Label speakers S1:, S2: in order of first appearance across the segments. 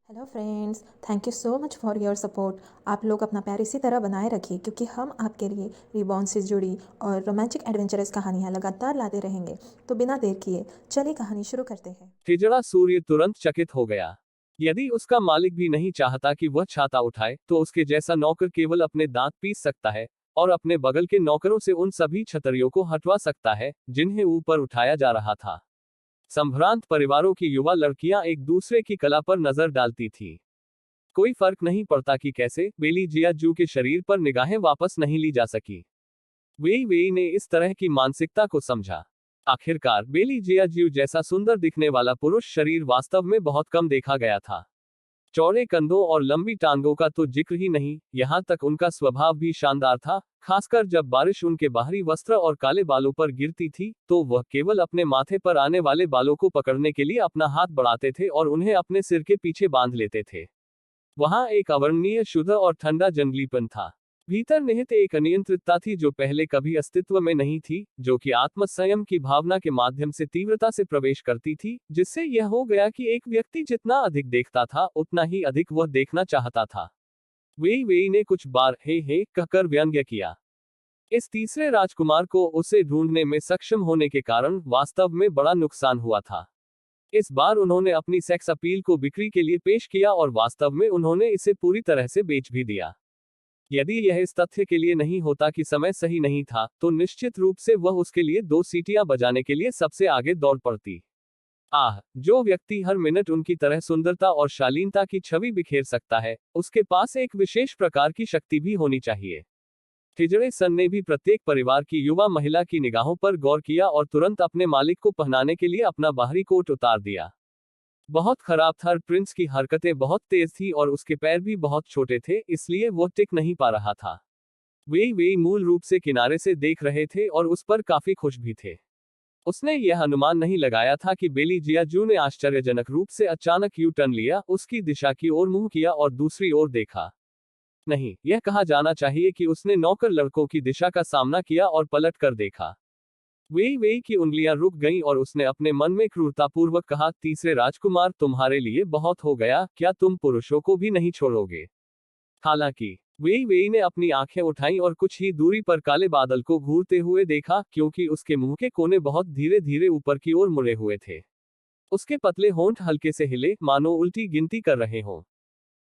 S1: Hello friends, thank you so much for your support. आप लोग अपना प्यार इसी तरह बनाए रखिए क्योंकि हम आपके लिए रिबॉर्न से जुड़ी और रोमांटिक एडवेंचरस कहानियाँ लगातार लाते रहेंगे। तो बिना देर किए चलिए कहानी शुरू करते हैं।
S2: हिजड़ा सूर्य तुरंत चकित हो गया। यदि उसका मालिक भी नहीं चाहता कि वह छाता उठाए, तो उसके जैसा नौकर केवल अपने दांत पीस सकता है और अपने बगल के नौकरों से उन सभी छतरियों को हटवा सकता है जिन्हें ऊपर उठाया जा रहा था। संभ्रांत परिवारों की युवा लड़कियां एक दूसरे की कला पर नजर डालती थी। कोई फर्क नहीं पड़ता कि कैसे बेली जिया जू के शरीर पर निगाहें वापस नहीं ली जा सकी। वेई वेई ने इस तरह की मानसिकता को समझा। आखिरकार बेली जियाज्यू जैसा सुंदर दिखने वाला पुरुष शरीर वास्तव में बहुत कम देखा गया था। चौड़े कंधों और लंबी टांगों का तो जिक्र ही नहीं, यहाँ तक उनका स्वभाव भी शानदार था। खासकर जब बारिश उनके बाहरी वस्त्र और काले बालों पर गिरती थी, तो वह केवल अपने माथे पर आने वाले बालों को पकड़ने के लिए अपना हाथ बढ़ाते थे और उन्हें अपने सिर के पीछे बांध लेते थे। वहां एक अवर्णनीय शुद्ध और ठंडा जंगलीपन था। भीतर निहित एक अनियंत्रितता थी जो पहले कभी अस्तित्व में नहीं थी, जो कि आत्मसंयम की भावना के माध्यम से तीव्रता से प्रवेश करती थी, जिससे यह हो गया कि एक व्यक्ति जितना अधिक देखता था उतना ही अधिक वह देखना चाहता था। वेई वेई ने कुछ बार हे कहकर व्यंग्य किया। इस तीसरे राजकुमार को उसे ढूंढने में सक्षम होने के कारण वास्तव में बड़ा नुकसान हुआ था। इस बार उन्होंने अपनी सेक्स अपील को बिक्री के लिए पेश किया और वास्तव में उन्होंने इसे पूरी तरह से बेच भी दिया। यदि यह इस तथ्य के लिए नहीं होता कि समय सही नहीं था, तो निश्चित रूप से वह उसके लिए 2 सीटियां बजाने के लिए सबसे आगे दौड़ पड़ती। आह, जो व्यक्ति हर मिनट उनकी तरह सुंदरता और शालीनता की छवि बिखेर सकता है, उसके पास एक विशेष प्रकार की शक्ति भी होनी चाहिए। हिजड़े सन ने भी प्रत्येक परिवार की युवा महिला की निगाहों पर गौर किया और तुरंत अपने मालिक को पहनाने के लिए अपना बाहरी कोट उतार दिया। बहुत खराब था। प्रिंस की हरकतें बहुत तेज थी और उसके पैर भी बहुत छोटे थे, इसलिए वो टिक नहीं पा रहा था। वे मूल रूप से किनारे से देख रहे थे और उस पर काफी खुश भी थे। उसने यह अनुमान नहीं लगाया था कि बेली जियाजू ने आश्चर्यजनक रूप से अचानक यू टर्न लिया, उसकी दिशा की ओर मुंह किया और दूसरी ओर देखा। नहीं, यह कहा जाना चाहिए कि उसने नौकर लड़कों की दिशा का सामना किया और पलट कर देखा। वेई वेई की उंगलियां रुक गईं और उसने अपने मन में क्रूरतापूर्वक कहा, तीसरे राजकुमार, तुम्हारे लिए बहुत हो गया, क्या तुम पुरुषों को भी नहीं छोड़ोगे? हालांकि वेई वेई ने अपनी आंखें उठाईं और कुछ ही दूरी पर काले बादल को घूरते हुए देखा, क्योंकि उसके मुंह के कोने बहुत धीरे धीरे ऊपर की ओर मुड़े हुए थे। उसके पतले होंठ हल्के से हिले, मानो उल्टी गिनती कर रहे हों।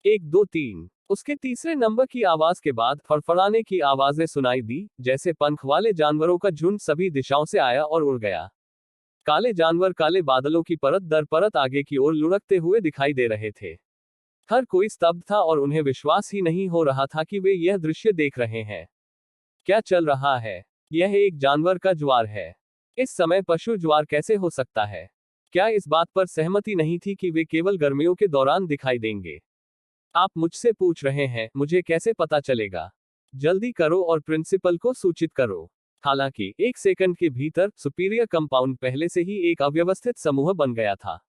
S2: 1 2 3। उसके तीसरे नंबर की आवाज के बाद फड़फड़ाने की आवाजें सुनाई दी, जैसे पंख वाले जानवरों का झुंड सभी दिशाओं से आया और उड़ गया। काले जानवर काले बादलों की परत दर परत आगे की ओर लुढ़कते हुए दिखाई दे रहे थे। हर कोई स्तब्ध था और उन्हें विश्वास ही नहीं हो रहा था कि वे यह दृश्य देख रहे हैं। क्या चल रहा है? यह एक जानवर का ज्वार है। इस समय पशु ज्वार कैसे हो सकता है? क्या इस बात पर सहमति नहीं थी कि वे केवल गर्मियों के दौरान दिखाई देंगे? आप मुझसे पूछ रहे हैं, मुझे कैसे पता चलेगा? जल्दी करो और प्रिंसिपल को सूचित करो। हालांकि 1 सेकंड के भीतर सुपीरियर कंपाउंड पहले से ही एक अव्यवस्थित समूह बन गया था।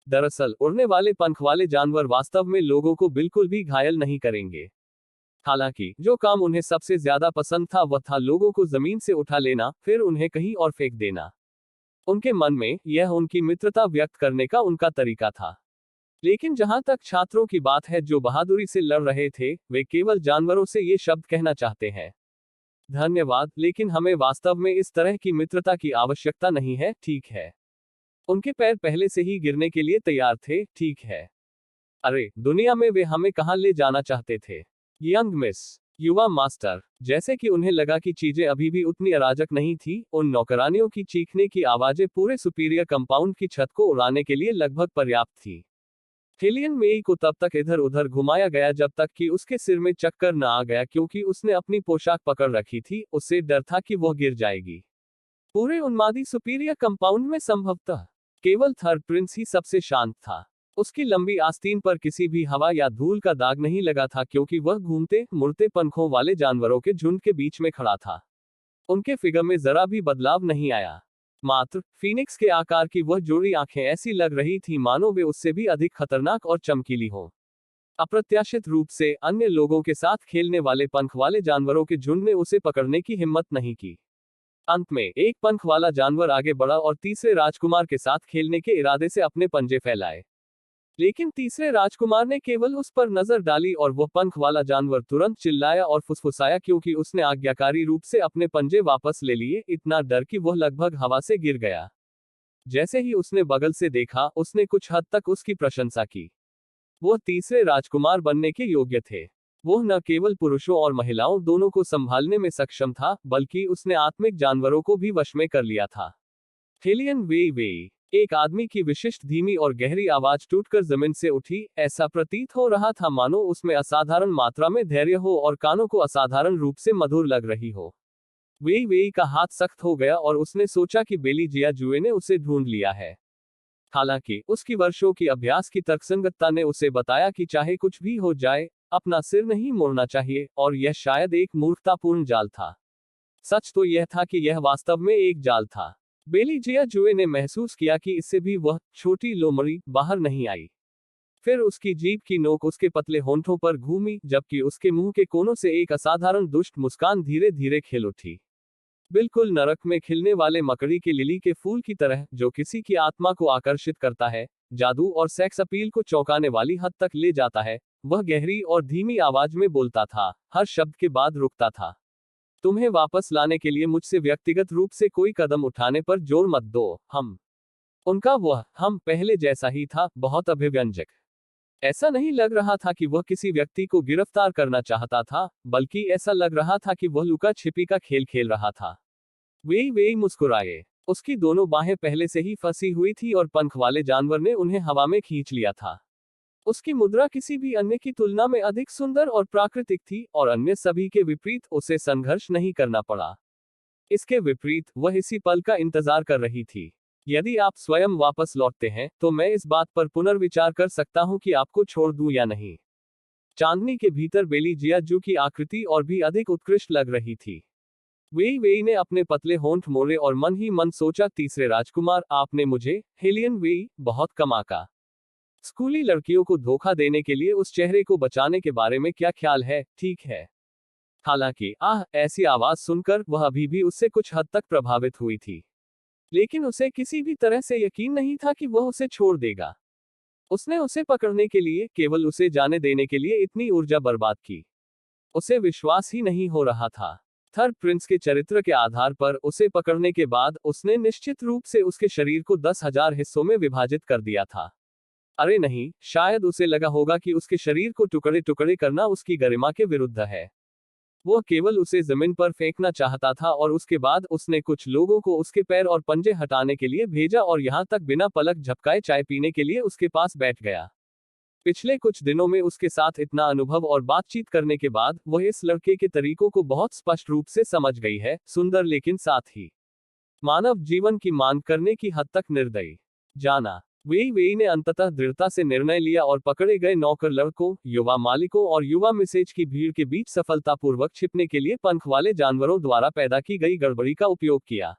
S2: दरअसल उड़ने वाले पंख वाले जानवर वास्तव में लोगों को बिल्कुल भी घायल नहीं करेंगे। हालांकि जो काम उन्हें सबसे ज्यादा पसंद था वह था लोगों को जमीन से उठा लेना, फिर उन्हें कहीं और फेंक देना। उनके मन में यह उनकी मित्रता व्यक्त करने का उनका तरीका था। लेकिन जहां तक छात्रों की बात है जो बहादुरी से लड़ रहे थे, वे केवल जानवरों से ये शब्द कहना चाहते हैं, धन्यवाद, लेकिन हमें वास्तव में इस तरह की मित्रता की आवश्यकता नहीं है, ठीक है? उनके पैर पहले से ही गिरने के लिए तैयार थे, ठीक है? अरे, दुनिया में वे हमें कहां ले जाना चाहते थे? यंग मिस, युवा मास्टर। जैसे कि उन्हें लगा कि चीजें अभी भी उतनी अराजक नहीं थी, उन नौकरानियों की चीखने की आवाजें पूरे सुपीरियर कंपाउंड की छत को उड़ाने के लिए लगभग पर्याप्त थी। हेलियन मेई को तब तक इधर उधर घुमाया गया जब तक कि उसके सिर में चक्कर न आ गया, क्योंकि उसने अपनी पोशाक पकड़ रखी थी, उससे डर था कि वह गिर जाएगी। पूरे उन्मादी सुपीरियर कंपाउंड में संभवतः केवल थर्ड प्रिंस ही सबसे शांत था। उसकी लंबी आस्तीन पर किसी भी हवा या धूल का दाग नहीं लगा था, क्योंकि वह घूमते मुड़ते पंखों वाले जानवरों के झुंड के बीच में खड़ा था। उनके फिगर में जरा भी बदलाव नहीं आया। मात्र फीनिक्स के आकार की वह जोड़ी आंखें ऐसी लग रही थी मानो वे उससे भी अधिक खतरनाक और चमकीली हों। अप्रत्याशित रूप से अन्य लोगों के साथ खेलने वाले पंख वाले जानवरों के झुंड ने उसे पकड़ने की हिम्मत नहीं की। अंत में एक पंख वाला जानवर आगे बढ़ा और तीसरे राजकुमार के साथ खेलने के इरादे से अपने पंजे फैलाए। लेकिन तीसरे राजकुमार ने केवल उस पर नजर डाली और वह पंख वाला जानवर तुरंत चिल्लाया और फुसफुसाया क्योंकि उसने आज्ञाकारी रूप से अपने पंजे वापस ले लिए, इतना डर कि वह लगभग हवा से गिर गया। जैसे ही उसने बगल से देखा, उसने कुछ हद तक उसकी प्रशंसा की। वह तीसरे राजकुमार बनने के योग्य थे। वह न केवल पुरुषों और महिलाओं दोनों को संभालने में सक्षम था, बल्कि उसने आत्मिक जानवरों को भी वश में कर लिया था। हेलियन वे वे। एक आदमी की विशिष्ट धीमी और गहरी आवाज टूटकर जमीन से उठी। ऐसा प्रतीत हो रहा था मानो उसमें असाधारण मात्रा में धैर्य हो और कानों को असाधारण रूप से मधुर लग रही हो। वेई वेई का हाथ सख्त हो गया और उसने सोचा कि बेली जिया जुए ने उसे ढूंढ लिया है। हालांकि उसकी वर्षों की अभ्यास की तर्कसंगतता ने उसे बताया कि चाहे कुछ भी हो जाए, अपना सिर नहीं मोड़ना चाहिए, और यह शायद एक मूर्खतापूर्ण जाल था। सच तो यह था कि यह वास्तव में एक जाल था। बेली जिया जुए ने महसूस किया कि इससे भी वह छोटी लोमड़ी बाहर नहीं आई। फिर उसकी जीभ की नोक उसके पतले होंठों पर घूमी, जबकि उसके मुंह के कोनों से एक असाधारण दुष्ट मुस्कान धीरे धीरे खिल उठी। बिल्कुल नरक में खिलने वाले मकड़ी के लिली के फूल की तरह, जो किसी की आत्मा को आकर्षित करता है, जादू और सेक्स अपील को चौंकाने वाली हद तक ले जाता है। वह गहरी और धीमी आवाज में बोलता था, हर शब्द के बाद रुकता था। तुम्हें वापस लाने के लिए मुझसे व्यक्तिगत रूप से कोई कदम उठाने पर जोर मत दो। उनका वह हम पहले जैसा ही था, बहुत अभिव्यंजक। ऐसा नहीं लग रहा था कि वह किसी व्यक्ति को गिरफ्तार करना चाहता था, बल्कि ऐसा लग रहा था कि वह लुका छिपी का खेल खेल रहा था। वेई वेई मुस्कुराए। उसकी दोनों बाहें पहले से ही फंसी हुई थी और पंख वाले जानवर ने उन्हें हवा में खींच लिया था। उसकी मुद्रा किसी भी अन्य की तुलना में अधिक सुंदर और प्राकृतिक थी, और अन्य सभी के विपरीत उसे संघर्ष नहीं करना पड़ा। इसके विपरीत, वह इसी पल का इंतजार कर रही थी। यदि आप स्वयं वापस लौटते हैं, तो मैं इस बात पर पुनर्विचार कर सकता हूं कि आपको छोड़ दूं या नहीं। चांदनी के भीतर बेली जिया जू की आकृति और भी अधिक उत्कृष्ट लग रही थी। वेई वेई ने अपने पतले होंठ मोड़े और मन ही मन सोचा, तीसरे राजकुमार, आपने मुझे, हेलियन वेई, बहुत कम आंका। स्कूली लड़कियों को धोखा देने के लिए उस चेहरे को बचाने के बारे में क्या ख्याल है, ठीक है। हालांकि ऐसी आवाज सुनकर वह अभी भी उससे कुछ हद तक प्रभावित हुई थी। लेकिन उसे किसी भी तरह से यकीन नहीं था कि वह उसे छोड़ देगा। उसने उसे पकड़ने के लिए, केवल उसे जाने देने के लिए इतनी ऊर्जा बर्बाद की। उसे विश्वास ही नहीं हो रहा था। थर्ड प्रिंस के चरित्र के आधार पर उसे पकड़ने के बाद उसने निश्चित रूप से उसके शरीर को 10,000 हिस्सों में विभाजित कर दिया था। अरे नहीं, शायद उसे लगा होगा कि उसके शरीर को टुकड़े टुकड़े करना उसकी गरिमा के विरुद्ध है। वह केवल उसे जमीन पर फेंकना चाहता था, और उसके बाद उसने कुछ लोगों को उसके पैर और पंजे हटाने के लिए भेजा और यहां तक बिना पलक झपकाए चाय पीने के लिए उसके पास बैठ गया। पिछले कुछ दिनों में उसके साथ इतना अनुभव और बातचीत करने के बाद वह इस लड़के के तरीकों को बहुत स्पष्ट रूप से समझ गई है, सुंदर लेकिन साथ ही मानव जीवन की मांग करने की हद तक निर्दयी। जाना। वेई वेई ने अंततः दृढ़ता से निर्णय लिया और पकड़े गए नौकर लड़कों, युवा मालिकों और युवा मिसेज की भीड़ के बीच सफलतापूर्वक छिपने के लिए पंख वाले जानवरों द्वारा पैदा की गई गड़बड़ी का उपयोग किया।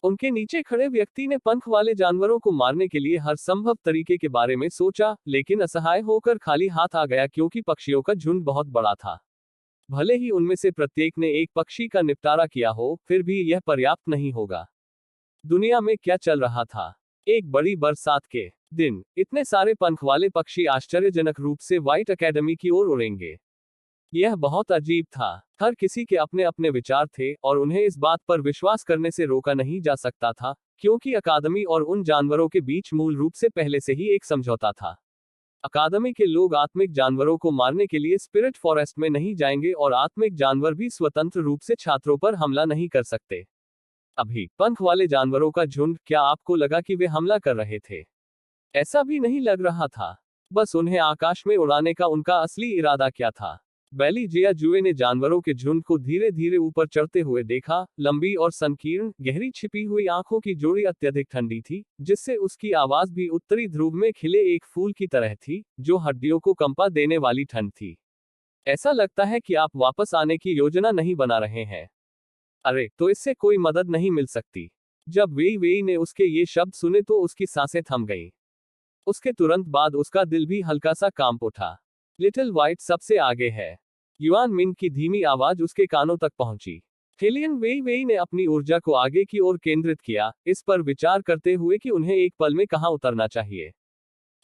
S2: उनके नीचे खड़े व्यक्ति ने पंख वाले जानवरों को मारने के लिए हर संभव तरीके के बारे में सोचा, लेकिन असहाय होकर खाली हाथ आ गया क्योंकि पक्षियों का झुंड बहुत बड़ा था। भले ही उनमें से प्रत्येक ने एक पक्षी का निपटारा किया हो, फिर भी यह पर्याप्त नहीं होगा। दुनिया में क्या चल रहा था? एक बड़ी बरसात के दिन इतने सारे पंख वाले पक्षी आश्चर्यजनक रूप से व्हाइट एकेडमी की ओर उड़ेंगे। यह बहुत अजीब था। हर किसी के अपने अपने विचार थे, और उन्हें इस बात पर विश्वास करने से रोका नहीं जा सकता था, क्योंकि अकादमी और उन जानवरों के बीच मूल रूप से पहले से ही एक समझौता था। अकादमी के लोग आत्मिक जानवरों को मारने के लिए स्पिरिट फॉरेस्ट में नहीं जाएंगे, और आत्मिक जानवर भी स्वतंत्र रूप से छात्रों पर हमला नहीं कर सकते। अभी पंख वाले जानवरों का झुंड, क्या आपको लगा कि वे हमला कर रहे थे? ऐसा भी नहीं लग रहा था। बस उन्हें आकाश में उड़ाने का उनका असली इरादा क्या था? बेली जिया जुए ने जानवरों के झुंड को धीरे धीरे ऊपर चढ़ते हुए देखा। लंबी और संकीर्ण, गहरी छिपी हुई आंखों की जोड़ी अत्यधिक ठंडी थी, जिससे उसकी आवाज भी उत्तरी ध्रुव में खिले एक फूल की तरह थी, जो हड्डियों को कंपा देने वाली ठंड थी। ऐसा लगता है कि आप वापस आने की योजना नहीं बना रहे हैं। अरे, तो इससे कोई मदद नहीं मिल सकती। जब वेई वेई ने उसके ये शब्द सुने तो उसकी सांसें थम गईं। उसके तुरंत बाद उसका दिल भी हल्का सा कांप उठा। लिटिल व्हाइट सबसे आगे है। युआन मिंग की धीमी आवाज उसके कानों तक पहुंची। हेलियन वेई वेई ने अपनी ऊर्जा को आगे की ओर केंद्रित किया, इस पर विचार करते हुए कि उन्हें एक पल में कहां उतरना चाहिए।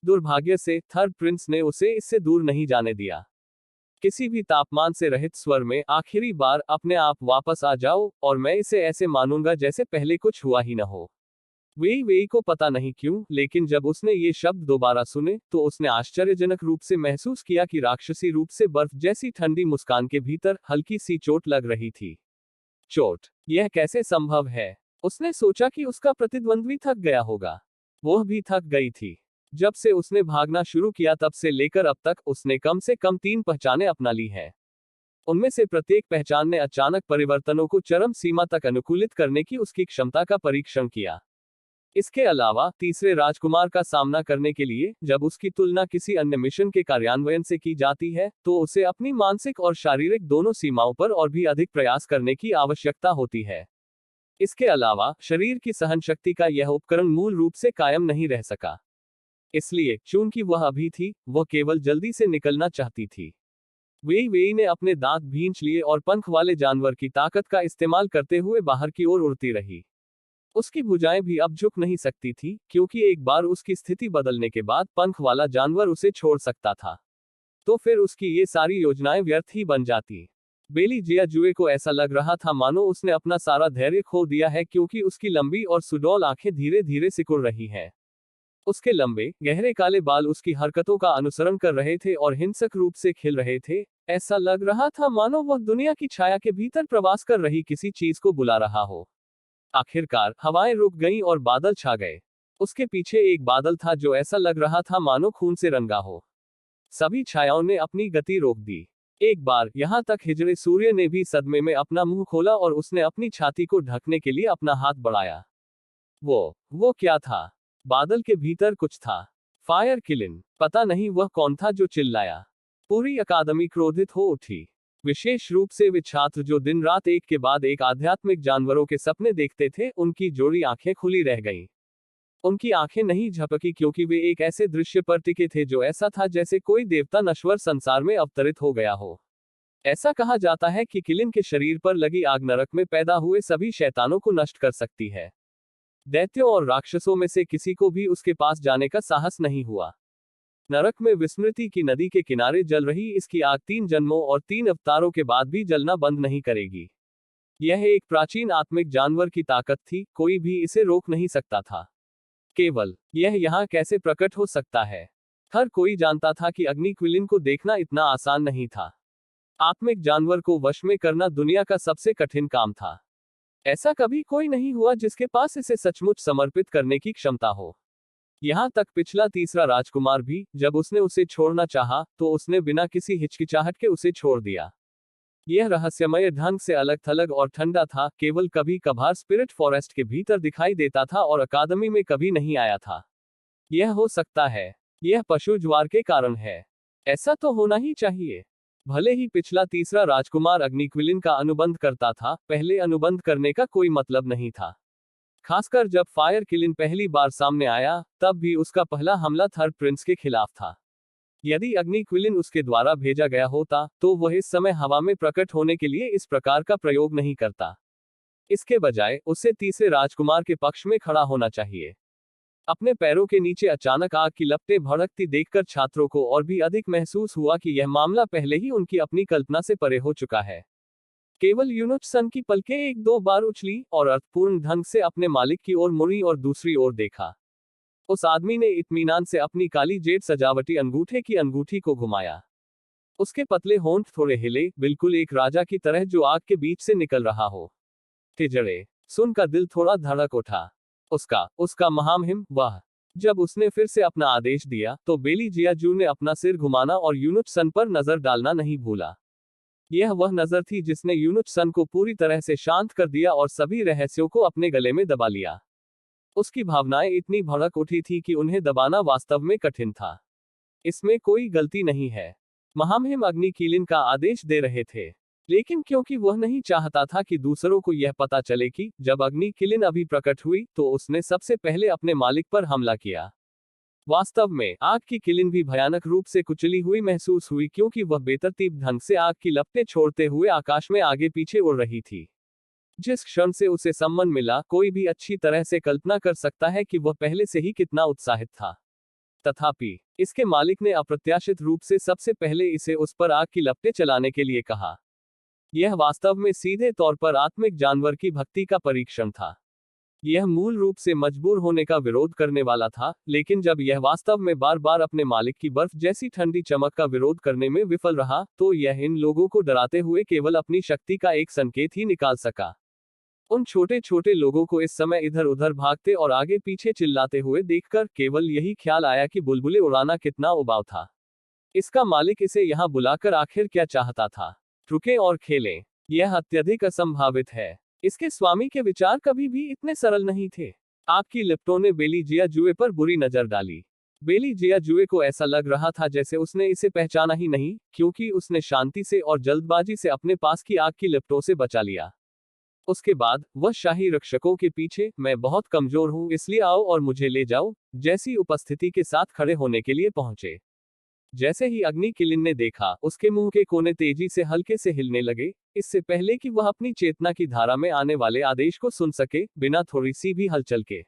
S2: दुर्भाग्य से थर्ड प्रिंस ने उसे इससे दूर नहीं जाने दिया। किसी भी तापमान से रहित स्वर में, आखिरी बार अपने आप वापस आ जाओ, और मैं इसे ऐसे मानूंगा जैसे पहले कुछ हुआ ही न हो। वेई वेई को पता नहीं क्यों, लेकिन जब उसने ये शब्द दोबारा सुने, तो उसने आश्चर्यजनक रूप से महसूस किया कि राक्षसी रूप से बर्फ जैसी ठंडी मुस्कान के भीतर हल्की सी चोट लग रही थी। चोट? यह कैसे संभव है? उसने सोचा कि उसका प्रतिद्वंद्वी थक गया होगा। वह भी थक गई थी। जब से उसने भागना शुरू किया तब से लेकर अब तक उसने कम से कम 3 पहचानें अपना ली हैं। उनमें से प्रत्येक पहचान ने अचानक परिवर्तनों को चरम सीमा तक अनुकूलित करने की उसकी क्षमता का परीक्षण किया। इसके अलावा तीसरे राजकुमार का सामना करने के लिए जब उसकी तुलना किसी अन्य मिशन के कार्यान्वयन से की जाती है, तो उसे अपनी मानसिक और शारीरिक दोनों सीमाओं पर और भी अधिक प्रयास करने की आवश्यकता होती है। इसके अलावा शरीर की सहन शक्ति का यह उपकरण मूल रूप से कायम नहीं रह सका। इसलिए चूंकि वह अभी थी, वह केवल जल्दी से निकलना चाहती थी। वेई वेई ने अपने दांत भींच लिए और पंख वाले जानवर की ताकत का इस्तेमाल करते हुए बाहर की ओर उड़ती रही। उसकी भुजाएं भी अब झुक नहीं सकती थी, क्योंकि एक बार उसकी स्थिति बदलने के बाद पंख वाला जानवर उसे छोड़ सकता था। तो फिर उसकी ये सारी योजनाएं व्यर्थ ही बन जाती। बेली जिया जुए को ऐसा लग रहा था मानो उसने अपना सारा धैर्य खो दिया है, क्योंकि उसकी लंबी और सुडौल आंखें धीरे धीरे सिकुड़ रही हैं। उसके लंबे गहरे काले बाल उसकी हरकतों का अनुसरण कर रहे थे और हिंसक रूप से खिल रहे थे। ऐसा लग रहा था मानो वह दुनिया की छाया के भीतर प्रवास कर रही किसी चीज को बुला रहा हो। आखिरकार हवाएं रुक गईं और बादल छा गए। उसके पीछे एक बादल था जो ऐसा लग रहा था मानो खून से रंगा हो। सभी छायाओं ने अपनी गति रोक दी। एक बार यहां तक हिजड़े सूर्य ने भी सदमे में अपना मुंह खोला और उसने अपनी छाती को ढकने के लिए अपना हाथ बढ़ाया। वो क्या था? बादल के भीतर कुछ था। फायर किलिन। पता नहीं वह कौन था जो चिल्लाया। पूरी अकादमी क्रोधित हो उठी, विशेष रूप से वे छात्र जो दिन रात एक के बाद एक आध्यात्मिक जानवरों के सपने देखते थे। उनकी जोड़ी आंखें खुली रह गईं। उनकी आंखें नहीं झपकी, क्योंकि वे एक ऐसे दृश्य पर टिके थे जो ऐसा था जैसे कोई देवता नश्वर संसार में अवतरित हो गया हो। ऐसा कहा जाता है कि किलिन के शरीर पर लगी आग नरक में पैदा हुए सभी शैतानों को नष्ट कर सकती है। दैत्यों और राक्षसों में से किसी को भी उसके पास जाने का साहस नहीं हुआ। नरक में विस्मृति की नदी के किनारे जल रही इसकी आग 3 जन्मों और 3 अवतारों के बाद भी जलना बंद नहीं करेगी। यह एक प्राचीन आत्मिक जानवर की ताकत थी, कोई भी इसे रोक नहीं सकता था। केवल यह यहाँ कैसे प्रकट हो सकता है? हर कोई जानता था कि अग्नि क्विलिन को देखना इतना आसान नहीं था। आत्मिक जानवर को वश में करना दुनिया का सबसे कठिन काम था। ऐसा कभी कोई नहीं हुआ जिसके पास इसे सचमुच समर्पित करने की क्षमता हो। यहां तक पिछला तीसरा राजकुमार भी, जब उसने उसे छोड़ना चाहा, तो उसने बिना किसी हिचकिचाहट के उसे छोड़ दिया। यह रहस्यमय ढंग से अलग थलग और ठंडा था, केवल कभी कभार स्पिरिट फॉरेस्ट के भीतर दिखाई देता था और अकादमी में कभी नहीं आया था। यह हो सकता है यह पशु ज्वार के कारण है। ऐसा तो होना ही चाहिए। भले ही पिछला तीसरा राजकुमार अग्निक्विलिन का अनुबंध करता था, पहले अनुबंध करने का कोई मतलब नहीं था। खासकर जब फायर किलिन पहली बार सामने आया, तब भी उसका पहला हमला थर्ड प्रिंस के खिलाफ था। यदि अग्निक्विलिन उसके द्वारा भेजा गया होता, तो वह इस समय हवा में प्रकट होने के लिए इस प्रकार का प्रयोग नहीं करता। इसके बजाय उसे तीसरे राजकुमार के पक्ष में खड़ा होना चाहिए। अपने पैरों के नीचे अचानक आग की लपटें भड़कती देखकर छात्रों को और भी अधिक महसूस हुआ कि यह मामला पहले ही उनकी अपनी कल्पना से परे हो चुका है। केवल यूनुच सन की पलकें 1-2 बार उछली और अर्थपूर्ण ढंग से अपने मालिक की ओर मुड़ी और दूसरी ओर देखा। उस आदमी ने इत्मीनान से अपनी काली जेड सजावटी अंगूठे की अंगूठी को घुमाया। उसके पतले होंठ थोड़े हिले, बिल्कुल एक राजा की तरह जो आग के बीच से निकल रहा हो। तिजड़े सुन का दिल थोड़ा धड़क उठा। उसका महामहिम, वह। जब उसने फिर से अपना आदेश दिया, तो बेली जियाजू ने अपना सिर घुमाना और यूनुच सन पर नजर डालना नहीं भूला। यह वह नजर थी जिसने यूनुच सन को पूरी तरह से शांत कर दिया और सभी रहस्यों को अपने गले में दबा लिया। उसकी भावनाएं इतनी भड़क उठी थी कि उन्हें दबाना वास्तव में कठिन था। इसमें कोई गलती नहीं है। महामहिम अग्निक्विलिन का आदेश दे रहे थे, लेकिन क्योंकि वह नहीं चाहता था कि दूसरों को यह पता चले कि जब अग्निक्विलिन अभी प्रकट हुई, तो उसने सबसे पहले अपने मालिक पर हमला किया। वास्तव में आग की किलिन भी भयानक रूप से कुचली हुई महसूस हुई, क्योंकि वह बेतरतीब ढंग से आग की लपटें छोड़ते हुए आकाश में आगे पीछे उड़ रही थी। जिस क्षण से उसे सम्मान मिला, कोई भी अच्छी तरह से कल्पना कर सकता है कि वह पहले से ही कितना उत्साहित था। तथापि इसके मालिक ने अप्रत्याशित रूप से सबसे पहले इसे उस पर आग की लपटें चलाने के लिए कहा। यह वास्तव में सीधे तौर पर आत्मिक जानवर की भक्ति का परीक्षण था। यह मूल रूप से मजबूर होने का विरोध करने वाला था, लेकिन जब यह वास्तव में बार बार अपने मालिक की बर्फ जैसी ठंडी चमक का विरोध करने में विफल रहा, तो यह इन लोगों को डराते हुए केवल अपनी शक्ति का एक संकेत ही निकाल सका। उन छोटे छोटे लोगों को इस समय इधर उधर भागते और आगे पीछे चिल्लाते हुए देखकर केवल यही ख्याल आया कि बुलबुले उड़ाना कितना उबाऊ था। इसका मालिक इसे यहाँ बुलाकर आखिर क्या चाहता था? रुकें और खेलें। यह अत्यधिक असंभावित है। इसके स्वामी के विचार कभी भी इतने सरल नहीं थे। आपकी लिप्टों ने बेलीजिया जुए पर बुरी नजर डाली। बेलीजिया जुए को ऐसा लग रहा था जैसे उसने इसे पहचाना ही नहीं, क्योंकि उसने शांति से और जल्दबाजी से अपने पास की आग की लिप्टों से बचा लिया। उसके बाद वह शाही रक्षकों के पीछे, मैं बहुत कमजोर हूं इसलिए आओ और मुझे ले जाओ, जैसी उपस्थिति के साथ खड़े होने के लिए पहुंचे। जैसे ही अग्नि किलिन ने देखा, उसके मुंह के कोने तेजी से हल्के से हिलने लगे, इससे पहले कि वह अपनी चेतना की धारा में आने वाले आदेश को सुन सके, बिना थोड़ी सी भी हलचल के।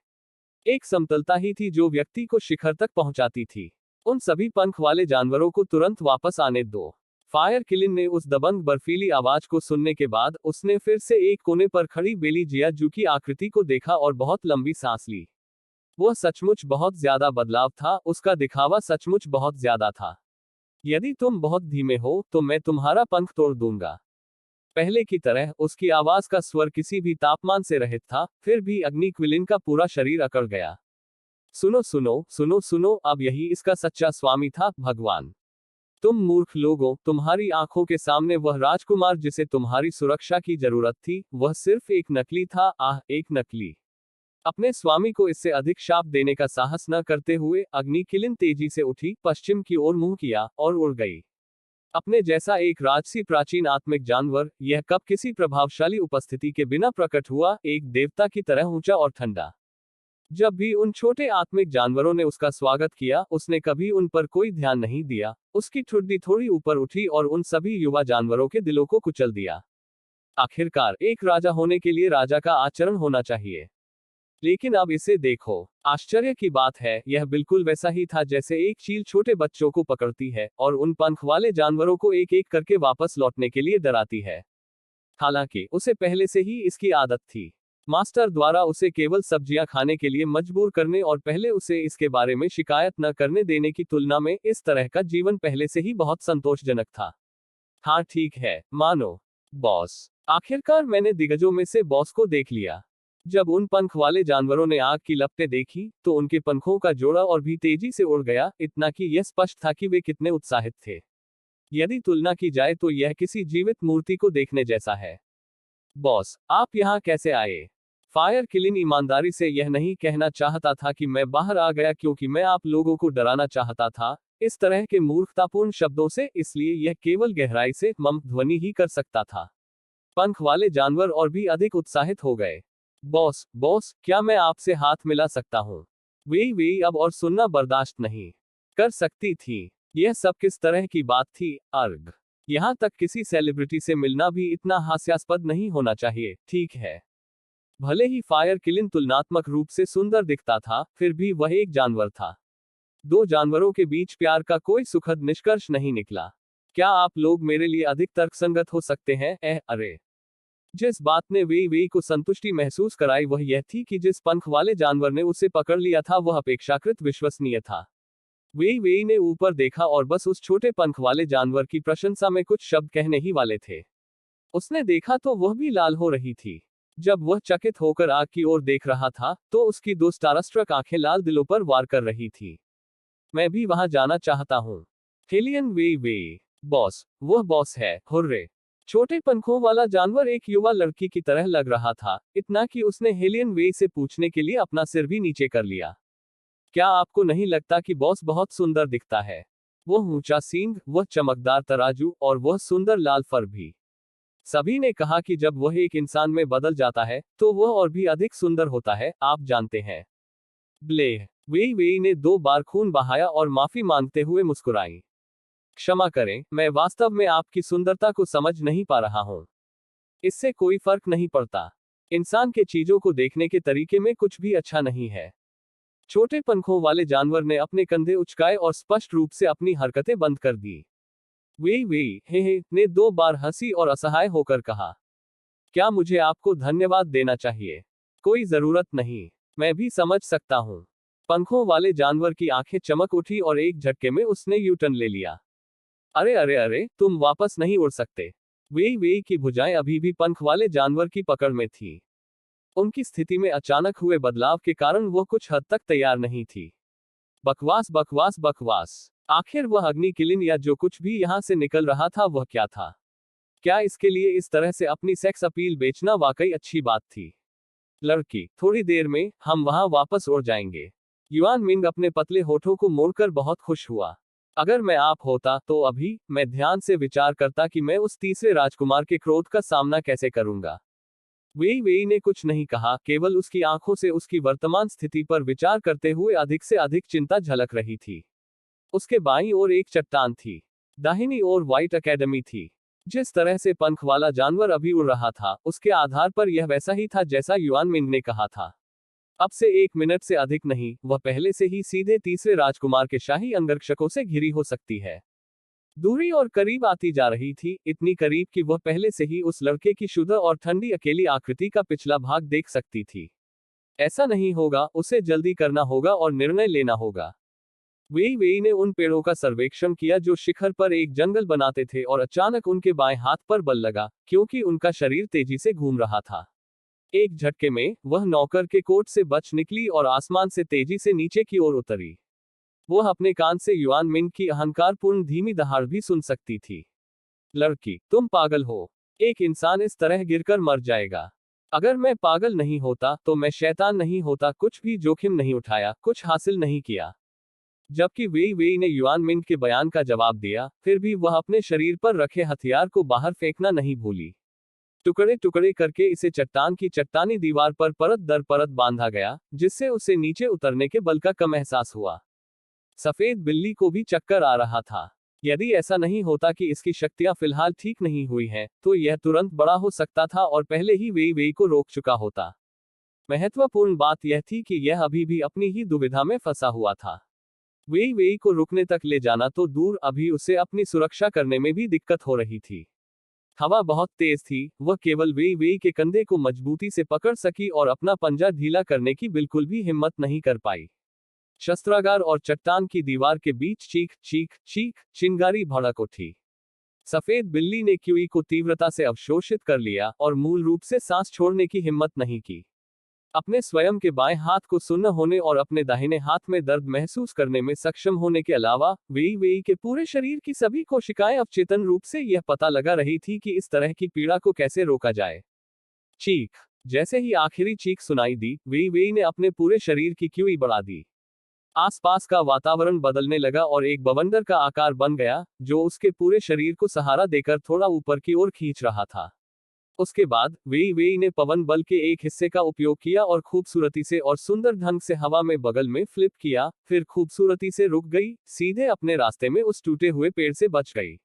S2: एक समतलता ही थी जो व्यक्ति को शिखर तक पहुंचाती थी। उन सभी पंख वाले जानवरों को तुरंत वापस आने दो। फायर किलिन ने उस दबंग बर्फीली आवाज को सुनने के बाद उसने फिर से एक कोने पर खड़ी बेली जिया जू की आकृति को देखा और बहुत लंबी सांस ली। वह सचमुच बहुत ज्यादा बदलाव था, उसका दिखावा सचमुच बहुत ज्यादा था। यदि तुम बहुत धीमे हो तो मैं तुम्हारा पंख तोड़ दूंगा। पहले की तरह उसकी आवाज का स्वर किसी भी तापमान से रहित था, फिर भी अग्नि क्विलिन का पूरा शरीर अकड़ गया। सुनो सुनो सुनो सुनो, अब यही इसका सच्चा स्वामी था, भगवान। तुम मूर्ख लोगों, तुम्हारी आंखों के सामने वह राजकुमार जिसे तुम्हारी सुरक्षा की जरूरत थी, वह सिर्फ एक नकली था। आह, एक नकली। अपने स्वामी को इससे अधिक शाप देने का साहस न करते हुए अग्नि किलिन तेजी से उठी, पश्चिम की ओर मुंह किया और उड़ गई। अपने जैसा एक राजसी प्राचीन आत्मिक जानवर, यह कब किसी प्रभावशाली उपस्थिति के बिना प्रकट हुआ, एक देवता की तरह ऊंचा और ठंडा। जब भी उन छोटे आत्मिक जानवरों ने उसका स्वागत किया, उसने कभी उन पर कोई ध्यान नहीं दिया। उसकी ठुड्डी थोड़ी ऊपर उठी और उन सभी युवा जानवरों के दिलों को कुचल दिया। आखिरकार एक राजा होने के लिए राजा का आचरण होना चाहिए। लेकिन अब इसे देखो। आश्चर्य की बात है, यह बिल्कुल वैसा ही था जैसे एक चील छोटे बच्चों को पकड़ती है और उन पंख वाले जानवरों को एक एक करके वापस लौटने के लिए डराती है। हालांकि उसे पहले से ही इसकी आदत थी। मास्टर द्वारा उसे केवल सब्जियां खाने के लिए मजबूर करने और पहले उसे इसके बारे में शिकायत न करने देने की तुलना में इस तरह का जीवन पहले से ही बहुत संतोषजनक था। हाँ ठीक है, मानो। बॉस। आखिरकार मैंने दिग्गजों में से बॉस को देख लिया। जब उन पंख वाले जानवरों ने आग की लपटें देखी, तो उनके पंखों का जोड़ा और भी तेजी से उड़ गया, इतना कि यह स्पष्ट था कि वे कितने उत्साहित थे। यदि तुलना की जाए तो यह किसी जीवित मूर्ति को देखने जैसा है। बॉस, आप यहाँ कैसे आए? फायर किलिन ईमानदारी से यह नहीं कहना चाहता था कि मैं बाहर आ गया क्योंकि मैं आप लोगों को डराना चाहता था, इस तरह के मूर्खतापूर्ण शब्दों से, इसलिए यह केवल गहराई से मम ध्वनि ही कर सकता था। पंख वाले जानवर और भी अधिक उत्साहित हो गए। बॉस, बॉस, क्या मैं आपसे हाथ मिला सकता हूँ? वे अब और सुनना बर्दाश्त नहीं कर सकती थी। यह सब किस तरह की बात थी? अर्ग। यहाँ तक किसी सेलिब्रिटी से मिलना भी इतना हास्यास्पद नहीं होना चाहिए, ठीक है। भले ही फायर किलिन तुलनात्मक रूप से सुंदर दिखता था, फिर भी वह एक जानवर था। दो जानवरों के बीच प्यार का कोई सुखद निष्कर्ष नहीं निकला। क्या आप लोग मेरे लिए अधिक तर्कसंगत हो सकते हैं? अरे। जिस बात ने वे को संतुष्टि महसूस कराई वह यह थी कि जिस पंख वाले जानवर ने उसे पकड़ लिया था वह अपेक्षाकृत विश्वसनीय था। वे ने ऊपर देखा और बस उस छोटे पंख वाले जानवर की प्रशंसा में कुछ शब्द कहने ही वाले थे। उसने देखा तो वह भी लाल हो रही थी। जब वह चकित होकर आग की ओर देख रहा था, तो उसकी दो स्टारस्ट्रक आंखें लाल दिलों पर वार कर रही थी। मैं भी वहां जाना चाहता हूँ। हेलियन वे। बॉस, वह बॉस है, हुर्रे। छोटे पंखों वाला जानवर एक युवा लड़की की तरह लग रहा था, इतना कि उसने हेलियन वे से पूछने के लिए अपना सिर भी नीचे कर लिया। क्या आपको नहीं लगता कि बॉस बहुत सुंदर दिखता है? वह ऊंचा सींग, वह चमकदार तराजू और वह सुंदर लाल फर भी। सभी ने कहा कि जब वह एक इंसान में बदल जाता है, तो वह और भी अधिक सुंदर होता है, आप जानते हैं। ब्लेह। वे ने 2 बार खून बहाया और माफी मांगते हुए मुस्कुराई। क्षमा करें, मैं वास्तव में आपकी सुंदरता को समझ नहीं पा रहा हूं। इससे कोई फर्क नहीं पड़ता। इंसान के चीजों को देखने के तरीके में कुछ भी अच्छा नहीं है। छोटे पंखों वाले जानवर ने अपने कंधे उचकाए और स्पष्ट रूप से अपनी हरकतें बंद कर दी। वे हे ने 2 बार हंसी और असहाय होकर कहा। क्या मुझे आपको धन्यवाद देना चाहिए? कोई जरूरत नहीं। मैं भी समझ सकता हूँ। पंखों वाले जानवर की आंखें चमक उठी और एक झटके में उसने यू टर्न ले लिया। अरे अरे अरे, तुम वापस नहीं उड़ सकते। वे की भुजाएं अभी भी पंख वाले जानवर की पकड़ में थी। उनकी स्थिति में अचानक हुए बदलाव के कारण वह कुछ हद तक तैयार नहीं थी। बकवास बकवास बकवास। आखिर वह अग्नि किलिन या जो कुछ भी यहां से निकल रहा था वह क्या था? क्या इसके लिए इस तरह से अपनी सेक्स अपील बेचना वाकई अच्छी बात थी? लड़की, थोड़ी देर में हम वहां वापस उड़ जाएंगे। युआन मिंग अपने पतले होठों को मोड़कर बहुत खुश हुआ। अगर मैं आप होता तो अभी मैं ध्यान से विचार करता कि मैं उस तीसरे राजकुमार के क्रोध का सामना कैसे करूंगा। वेई ने कुछ नहीं कहा, केवल उसकी आंखों से उसकी वर्तमान स्थिति पर विचार करते हुए अधिक से अधिक चिंता झलक रही थी। उसके बाईं ओर एक चट्टान थी। दाहिनी ओर व्हाइट एकेडमी थी। जिस तरह से पंख वाला जानवर अभी उड़ रहा था, उसके आधार पर यह वैसा ही था जैसा युआन मिंग ने कहा था। अब से 1 मिनट से अधिक नहीं, वह पहले से ही सीधे तीसरे राजकुमार के शाही अंगरक्षकों से घिरी हो सकती है। दूरी और करीब आती जा रही थी, इतनी करीब कि वह पहले से ही उस लड़के की शुद्ध और ठंडी अकेली आकृति का पिछला भाग देख सकती थी। ऐसा नहीं होगा, उसे जल्दी करना होगा और निर्णय लेना होगा। वेई ने उन पेड़ों का सर्वेक्षण किया जो शिखर पर एक जंगल बनाते थे और अचानक उनके बाएं हाथ पर बल लगा, क्योंकि उनका शरीर तेजी से घूम रहा था। एक झटके में वह नौकर के कोट से बच निकली और आसमान से तेजी से नीचे की ओर उतरी। वह अपने कान से युआन मिंग की अहंकारपूर्ण धीमी दहाड़ भी सुन सकती थी। लड़की, तुम पागल हो। एक इंसान इस तरह गिरकर मर जाएगा। अगर मैं पागल नहीं होता तो मैं शैतान नहीं होता, कुछ भी जोखिम नहीं उठाया, कुछ हासिल नहीं किया। जबकि वेई ने युआन मिंग के बयान का जवाब दिया, फिर भी वह अपने शरीर पर रखे हथियार को बाहर फेंकना नहीं भूली। टुकड़े टुकड़े करके इसे चट्टान की चट्टानी दीवार पर परत दर परत बांधा गया, जिससे उसे नीचे उतरने के बल का कम एहसास हुआ। सफेद बिल्ली को भी चक्कर आ रहा था। यदि ऐसा नहीं होता कि इसकी शक्तियां फिलहाल ठीक नहीं हुई हैं, तो यह तुरंत बड़ा हो सकता था और पहले ही वेई को रोक चुका होता। महत्वपूर्ण बात यह थी कि यह अभी भी अपनी ही दुविधा में फंसा हुआ था। वेई को रुकने तक ले जाना तो दूर, अभी उसे अपनी सुरक्षा करने में भी दिक्कत हो रही थी। हवा बहुत तेज थी, वह केवल वेई के कंधे को मजबूती से पकड़ सकी और अपना पंजा ढीला करने की बिल्कुल भी हिम्मत नहीं कर पाई। शस्त्रागार और चट्टान की दीवार के बीच चीख चीख चीख चिंगारी भड़क उठी। सफेद बिल्ली ने क्यूई को तीव्रता से अवशोषित कर लिया और मूल रूप से सांस छोड़ने की हिम्मत नहीं की। अपने स्वयं के बाएं हाथ को सुन्न होने और अपने दाहिने हाथ में दर्द महसूस करने में सक्षम होने के अलावा वेई के पूरे शरीर की सभी कोशिकाएं अवचेतन रूप से यह पता लगा रही थी कि इस तरह की पीड़ा को कैसे रोका जाए। चीख। जैसे ही आखिरी चीख सुनाई दी, वेई ने अपने पूरे शरीर की क्यूई बढ़ा दी। आसपास का वातावरण बदलने लगा और एक बवंडर का आकार बन गया, जो उसके पूरे शरीर को सहारा देकर थोड़ा ऊपर की ओर खींच रहा था। उसके बाद वेई ने पवन बल के एक हिस्से का उपयोग किया और खूबसूरती से और सुंदर ढंग से हवा में बगल में फ्लिप किया, फिर खूबसूरती से रुक गई, सीधे अपने रास्ते में उस टूटे हुए पेड़ से बच गई।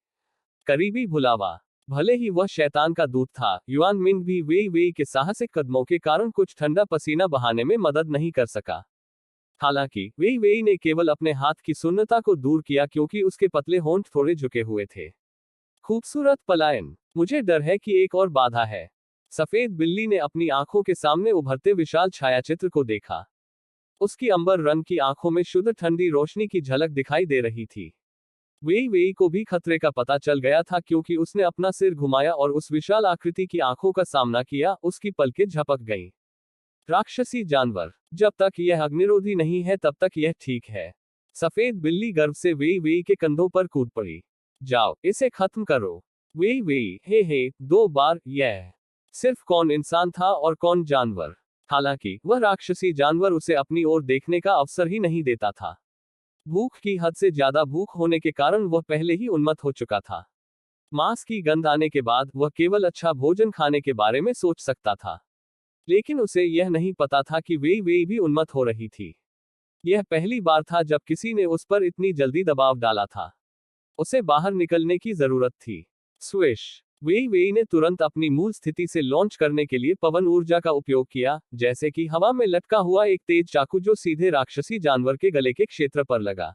S2: करीबी भुलावा। भले ही वह शैतान का दूत था, युआन मिंग भी वेई के साहसिक कदमों के कारण कुछ ठंडा पसीना बहाने में मदद नहीं कर सका। हालांकि वेई ने केवल अपने हाथ की सुन्नता को दूर किया क्योंकि उसके पतले होंठ थोड़े झुके हुए थे। खूबसूरत पलायन। मुझे डर है कि एक और बाधा है। सफेद बिल्ली ने अपनी आंखों के सामने उभरते विशाल छायाचित्र को देखा। उसकी अंबर रंग की आंखों में शुद्ध ठंडी रोशनी की झलक दिखाई दे रही थी। वेई को भी खतरे का पता चल गया था क्योंकि उसने अपना सिर घुमाया और उस विशाल आकृति की आंखों का सामना किया, उसकी पलकें झपक गईं। राक्षसी जानवर। जब तक यह अग्निरोधी नहीं है तब तक यह ठीक है। सफेद बिल्ली गर्व से वेई के कंधों पर कूद पड़ी। जाओ, इसे खत्म करो। वेई हे 2 बार। यह सिर्फ कौन इंसान था और कौन जानवर। हालांकि वह राक्षसी जानवर उसे अपनी ओर देखने का अवसर ही नहीं देता था। भूख की हद से ज्यादा भूख होने के कारण वह पहले ही उन्मत्त हो चुका था। मांस की गंध आने के बाद वह केवल अच्छा भोजन खाने के बारे में सोच सकता था। लेकिन उसे यह नहीं पता था कि वेई भी उन्मत्त हो रही थी। यह पहली बार था जब किसी ने उस पर इतनी जल्दी दबाव डाला था। उसे बाहर निकलने की जरूरत थी। स्विश। वेई वेई ने तुरंत अपनी मूल स्थिति से लॉन्च करने के लिए पवन ऊर्जा का उपयोग किया, जैसे कि हवा में लटका हुआ एक तेज चाकू जो सीधे राक्षसी जानवर के गले के क्षेत्र पर लगा।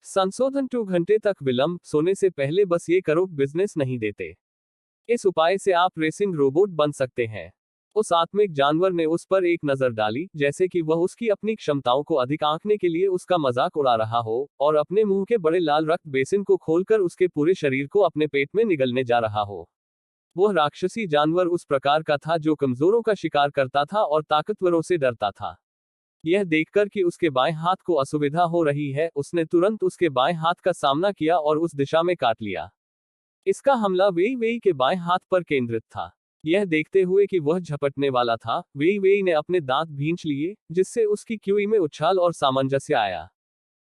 S2: संशोधन 2 घंटे तक विलंब, सोने से पहले बस ये करो, बिजनेस नहीं देते। इस उपाय से आप रेसिंग रोबोट बन सकते हैं। उस आत्मिक जानवर ने उस पर एक नजर डाली, जैसे कि वह उसकी अपनी क्षमताओं को अधिक आंकने के लिए उसका मजाक उड़ा रहा हो, और अपने मुंह के बड़े लाल रक्त बेसिन को खोलकर उसके पूरे शरीर को अपने पेट में निगलने जा रहा हो। वह राक्षसी जानवर उस प्रकार का था जो कमजोरों का शिकार करता था और ताकतवरों से डरता था। यह देखकर कि उसके बाएं हाथ को असुविधा हो रही है, उसने तुरंत उसके बाएं हाथ का सामना किया और उस दिशा में काट लिया। इसका हमला वेई वेई के बाएं हाथ पर केंद्रित था। यह देखते हुए कि वह झपटने वाला था, वेई वेई ने अपने दांत भींच लिए, जिससे उसकी क्यूई में उछाल और सामंजस्य आया।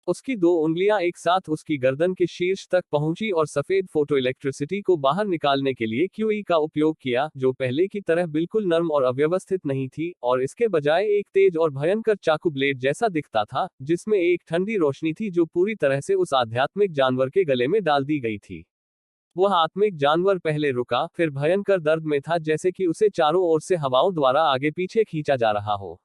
S2: उसकी 2 उंगलियां एक साथ उसकी गर्दन के शीर्ष तक पहुंची और सफेद फोटोइलेक्ट्रिसिटी को बाहर निकालने के लिए क्यूई का उपयोग किया, जो पहले की तरह बिल्कुल नर्म और अव्यवस्थित नहीं थी, और इसके बजाय एक तेज और भयंकर चाकू ब्लेड जैसा दिखता था, जिसमें एक ठंडी रोशनी थी जो पूरी तरह से उस आध्यात्मिक जानवर के गले में डाल दी गई थी। वह आत्मिक जानवर पहले रुका, फिर भयंकर दर्द में था, जैसे कि उसे चारों ओर से हवाओं द्वारा आगे पीछे खींचा जा रहा हो।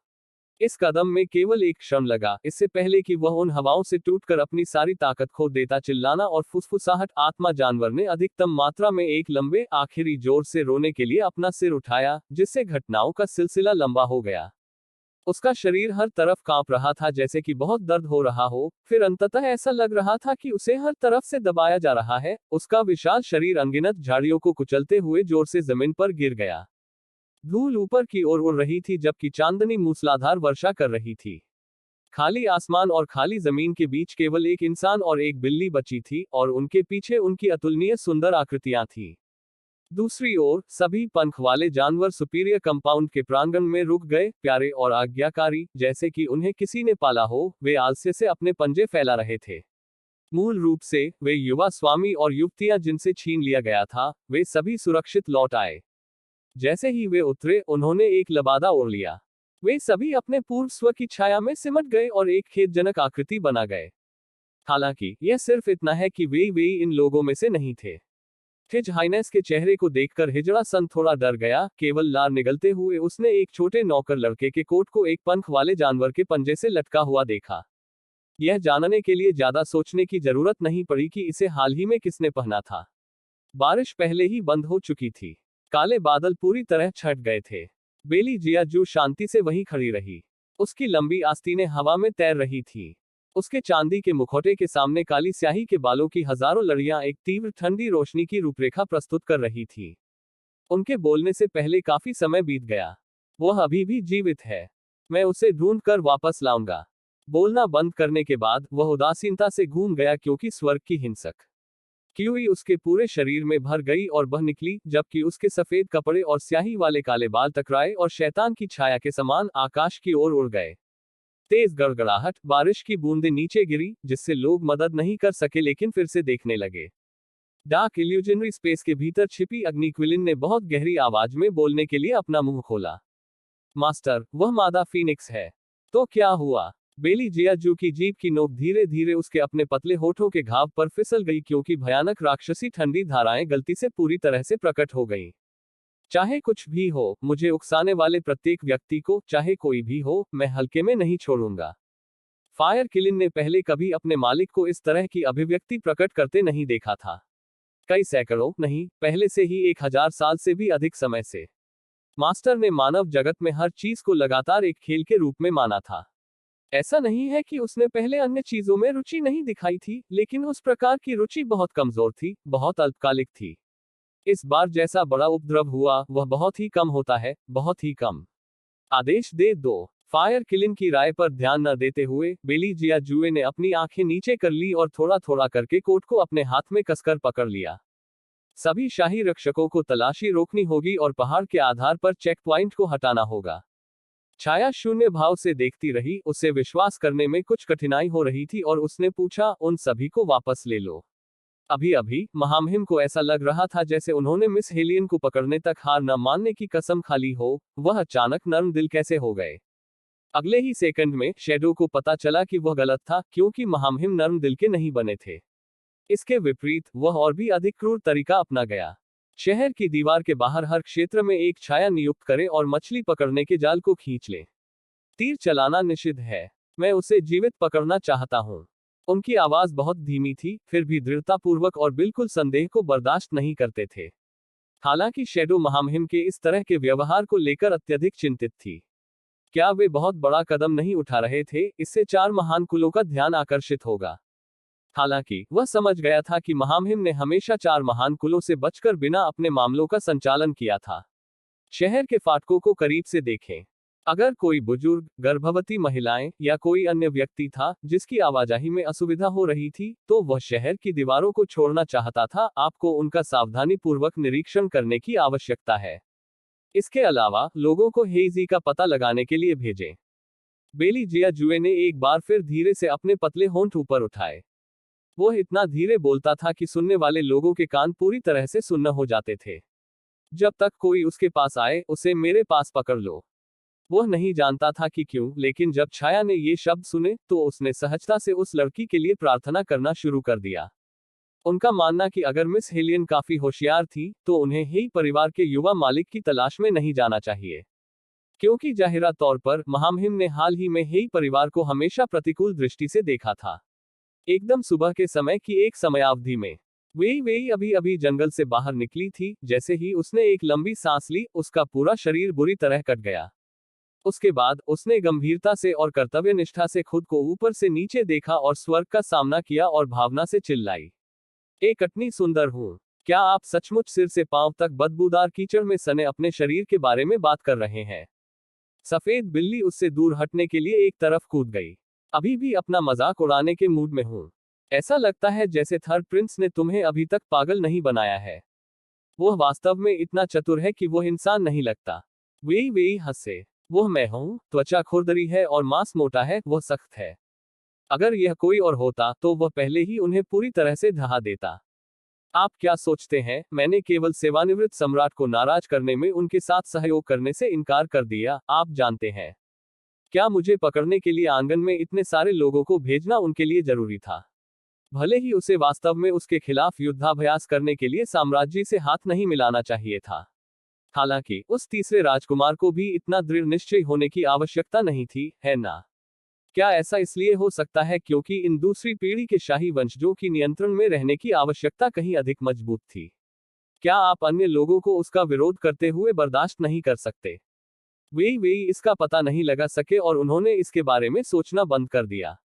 S2: इस कदम में केवल एक क्षण लगा, इससे पहले कि वह उन हवाओं से टूटकर अपनी सारी ताकत खो देता। चिल्लाना और फुसफुसाहट, आत्मा जानवर ने अधिकतम मात्रा में एक लंबे, आखिरी जोर से रोने के लिए अपना सिर उठाया, जिससे घटनाओं का सिलसिला लंबा हो गया। उसका शरीर हर तरफ कांप रहा था, जैसे कि बहुत दर्द हो रहा हो, फिर अंततः ऐसा लग रहा था कि उसे हर तरफ से दबाया जा रहा है। उसका विशाल शरीर अनगिनत झाड़ियों को कुचलते हुए जोर से जमीन पर गिर गया। धूल ऊपर की ओर उड़ रही थी, जबकि चांदनी मूसलाधार वर्षा कर रही थी। खाली आसमान और खाली जमीन के बीच केवल एक इंसान और एक बिल्ली बची थी, और उनके पीछे उनकी अतुलनीय सुंदर आकृतियां थीं। दूसरी ओर, सभी पंख वाले जानवर सुपीरियर कंपाउंड के प्रांगण में रुक गए, प्यारे और आज्ञाकारी, जैसे कि उन्हें किसी ने पाला हो। वे आलस्य से अपने पंजे फैला रहे थे। मूल रूप से, वे युवा स्वामी और युवतियां जिनसे छीन लिया गया था, वे सभी सुरक्षित लौट आए। जैसे ही वे उतरे, उन्होंने एक लबादा ओढ़ लिया। वे सभी अपने पूर्व स्व की छाया में सिमट गए और एक खेदजनक आकृति बना गए। हालांकि, यह सिर्फ इतना है कि वे इन लोगों में से नहीं थे। हिज हाइनेस के चेहरे को देखकर हिजड़ा सन थोड़ा डर गया। केवल लार निगलते हुए उसने एक छोटे नौकर लड़के के कोट को एक पंख वाले जानवर के पंजे से लटका हुआ देखा। यह जानने के लिए ज्यादा सोचने की जरूरत नहीं पड़ी कि इसे हाल ही में किसने पहना था। बारिश पहले ही बंद हो चुकी थी। काले बादल पूरी तरह छट गए थे। बेली जियाजू शांति से वहीं खड़ी रही। उसकी लंबी आस्तीनें हवा में तैर रही थी। उसके चांदी के मुखौटे के सामने काली स्याही के बालों की हजारों लड़ियां एक तीव्र ठंडी रोशनी की रूपरेखा प्रस्तुत कर रही थी। उनके बोलने से पहले काफी समय बीत गया। वह अभी भी जीवित है। मैं उसे ढूंढ कर वापस लाऊंगा। बोलना बंद करने के बाद वह उदासीनता से घूम गया, क्योंकि स्वर्ग की हिंसक क्यूई उसके पूरे शरीर में भर गई और बह निकली, जबकि उसके सफेद कपड़े और स्याही वाले काले बाल टकराए और शैतान की छाया के समान आकाश की ओर उड़ गए। तेज गड़गड़ाहट, बारिश की बूंदें नीचे गिरी, जिससे लोग मदद नहीं कर सके लेकिन फिर से देखने लगे। डार्क इल्यूजनरी स्पेस के भीतर छिपी अग्नि क्विलिन ने बहुत गहरी आवाज में बोलने के लिए अपना मुंह खोला। मास्टर, वह मादा फीनिक्स है। तो क्या हुआ? बेली जियाजू की जीभ की नोक धीरे धीरे उसके अपने पतले होठों के घाव पर फिसल गई, क्योंकि भयानक राक्षसी ठंडी धाराएं गलती से पूरी तरह से प्रकट हो गईं। चाहे कुछ भी हो, मुझे उकसाने वाले प्रत्येक व्यक्ति को, चाहे कोई भी हो, मैं हल्के में नहीं छोड़ूंगा। फायर किलिन ने पहले कभी अपने मालिक को इस तरह की अभिव्यक्ति प्रकट करते नहीं देखा था। कई सैकड़ों नहीं, पहले से ही 1000 साल से भी अधिक समय से मास्टर ने मानव जगत में हर चीज को लगातार एक खेल के रूप में माना था। ऐसा नहीं है कि उसने पहले अन्य चीजों में रुचि नहीं दिखाई थी, लेकिन उस प्रकार की रुचि बहुत कमजोर थी, बहुत अल्पकालिक थी। इस बार जैसा बड़ा उपद्रव हुआ, वह बहुत ही कम होता है, बहुत ही कम। आदेश दे दो। फायर किलिन की राय पर ध्यान न देते हुए बेली जियाजुए ने अपनी आंखें नीचे कर ली और थोड़ा थोड़ा करके कोट को अपने हाथ में कसकर पकड़ लिया। सभी शाही रक्षकों को तलाशी रोकनी होगी और पहाड़ के आधार पर चेक पॉइंट को हटाना होगा। छाया शून्य भाव से देखती रही, उसे विश्वास करने में कुछ कठिनाई हो रही थी, और उसने पूछा, उन सभी को वापस ले लो। अभी अभी महामहिम को ऐसा लग रहा था जैसे उन्होंने मिस हेलियन को पकड़ने तक हार न मानने की कसम खा ली हो। वह अचानक नर्म दिल कैसे हो गए? अगले ही सेकंड में शैडो को पता चला कि वह गलत था, क्योंकि महामहिम नर्म दिल के नहीं बने थे। इसके विपरीत, वह और भी अधिक क्रूर तरीका अपना गया। शहर की दीवार के बाहर हर क्षेत्र में एक छाया नियुक्त करें और मछली पकड़ने के जाल को खींच लें। तीर चलाना निषिद्ध है। मैं उसे जीवित पकड़ना चाहता हूँ। उनकी आवाज बहुत धीमी थी, फिर भी दृढ़तापूर्वक और बिल्कुल संदेह को बर्दाश्त नहीं करते थे। हालांकि शैडो महामहिम के इस तरह के व्यवहार को लेकर अत्यधिक चिंतित थी। क्या वे बहुत बड़ा कदम नहीं उठा रहे थे? इससे 4 महान कुलों का ध्यान आकर्षित होगा। हालांकि वह समझ गया था कि महामहिम ने हमेशा 4 महान कुलों से बचकर बिना अपने मामलों का संचालन किया था। शहर के फाटकों को करीब से देखें। अगर कोई बुजुर्ग, गर्भवती महिलाएं या कोई अन्य व्यक्ति था जिसकी आवाजाही में असुविधा हो रही थी, तो वह शहर की दीवारों को छोड़ना चाहता था। आपको उनका सावधानीपूर्वक निरीक्षण करने की आवश्यकता है। इसके अलावा लोगों को हेजी का पता लगाने के लिए भेजें। बेली जिया जुए ने एक बार फिर धीरे से अपने पतले होंठ ऊपर उठाए। वह इतना धीरे बोलता था कि सुनने वाले लोगों के कान पूरी तरह से सुन्न हो जाते थे। जब तक कोई उसके पास आए, उसे मेरे पास पकड़ लो। वह नहीं जानता था कि क्यों, लेकिन जब छाया ने ये शब्द सुने तो उसने सहजता से उस लड़की के लिए प्रार्थना करना शुरू कर दिया। उनका मानना कि अगर मिस हेलियन काफी होशियार थी, तो उन्हें ही परिवार के युवा मालिक की तलाश में नहीं जाना चाहिए। क्योंकि जाहिरा तौर पर महामहिम ने हाल ही में ही परिवार को हमेशा प्रतिकूल दृष्टि से देखा था। एकदम सुबह के समय की एक समयावधि में वेई अभी अभी जंगल से बाहर निकली थी। जैसे ही उसने एक लंबी सांस ली, उसका पूरा शरीर बुरी तरह कट गया। उसके बाद उसने गंभीरता से और कर्तव्यनिष्ठा से खुद को ऊपर से नीचे देखा और स्वर्ग का सामना किया और भावना से चिल्लाई, ए कटनी सुंदर हूं। क्या आप सचमुच सिर से पांव तक बदबूदार कीचड़ में सने अपने शरीर के बारे में बात कर रहे हैं? सफेद बिल्ली उससे दूर हटने के लिए एक तरफ कूद गई। अभी भी अपना मजाक उड़ाने के मूड में हूं। ऐसा लगता है जैसे थर्ड प्रिंस ने तुम्हें अभी तक पागल नहीं बनाया है। वह वास्तव में इतना चतुर है कि वह इंसान नहीं लगता। वेई हंसे। वह मैं हूं। त्वचा खुरदरी है और मांस मोटा है, वह सख्त है। अगर यह कोई और होता तो वह पहले ही उन्हें पूरी तरह से ढहा देता। आप क्या सोचते हैं, मैंने केवल सेवानिवृत्त सम्राट को नाराज करने में उनके साथ सहयोग करने से इनकार कर दिया? आप जानते हैं, क्या मुझे पकड़ने के लिए आंगन में इतने सारे लोगों को भेजना उनके लिए जरूरी था? भले ही उसे वास्तव में उसके खिलाफ युद्धाभ्यास करने के लिए साम्राज्य से हाथ नहीं मिलाना चाहिए था। हालांकि उस तीसरे राजकुमार को भी इतना दृढ़ निश्चय होने की आवश्यकता नहीं थी, है ना? क्या ऐसा इसलिए हो सकता है क्योंकि इन दूसरी पीढ़ी के शाही वंशजों की नियंत्रण में रहने की आवश्यकता कहीं अधिक मजबूत थी? क्या आप अन्य लोगों को उसका विरोध करते हुए बर्दाश्त नहीं कर सकते? वे इसका पता नहीं लगा सके और उन्होंने इसके बारे में सोचना बंद कर दिया।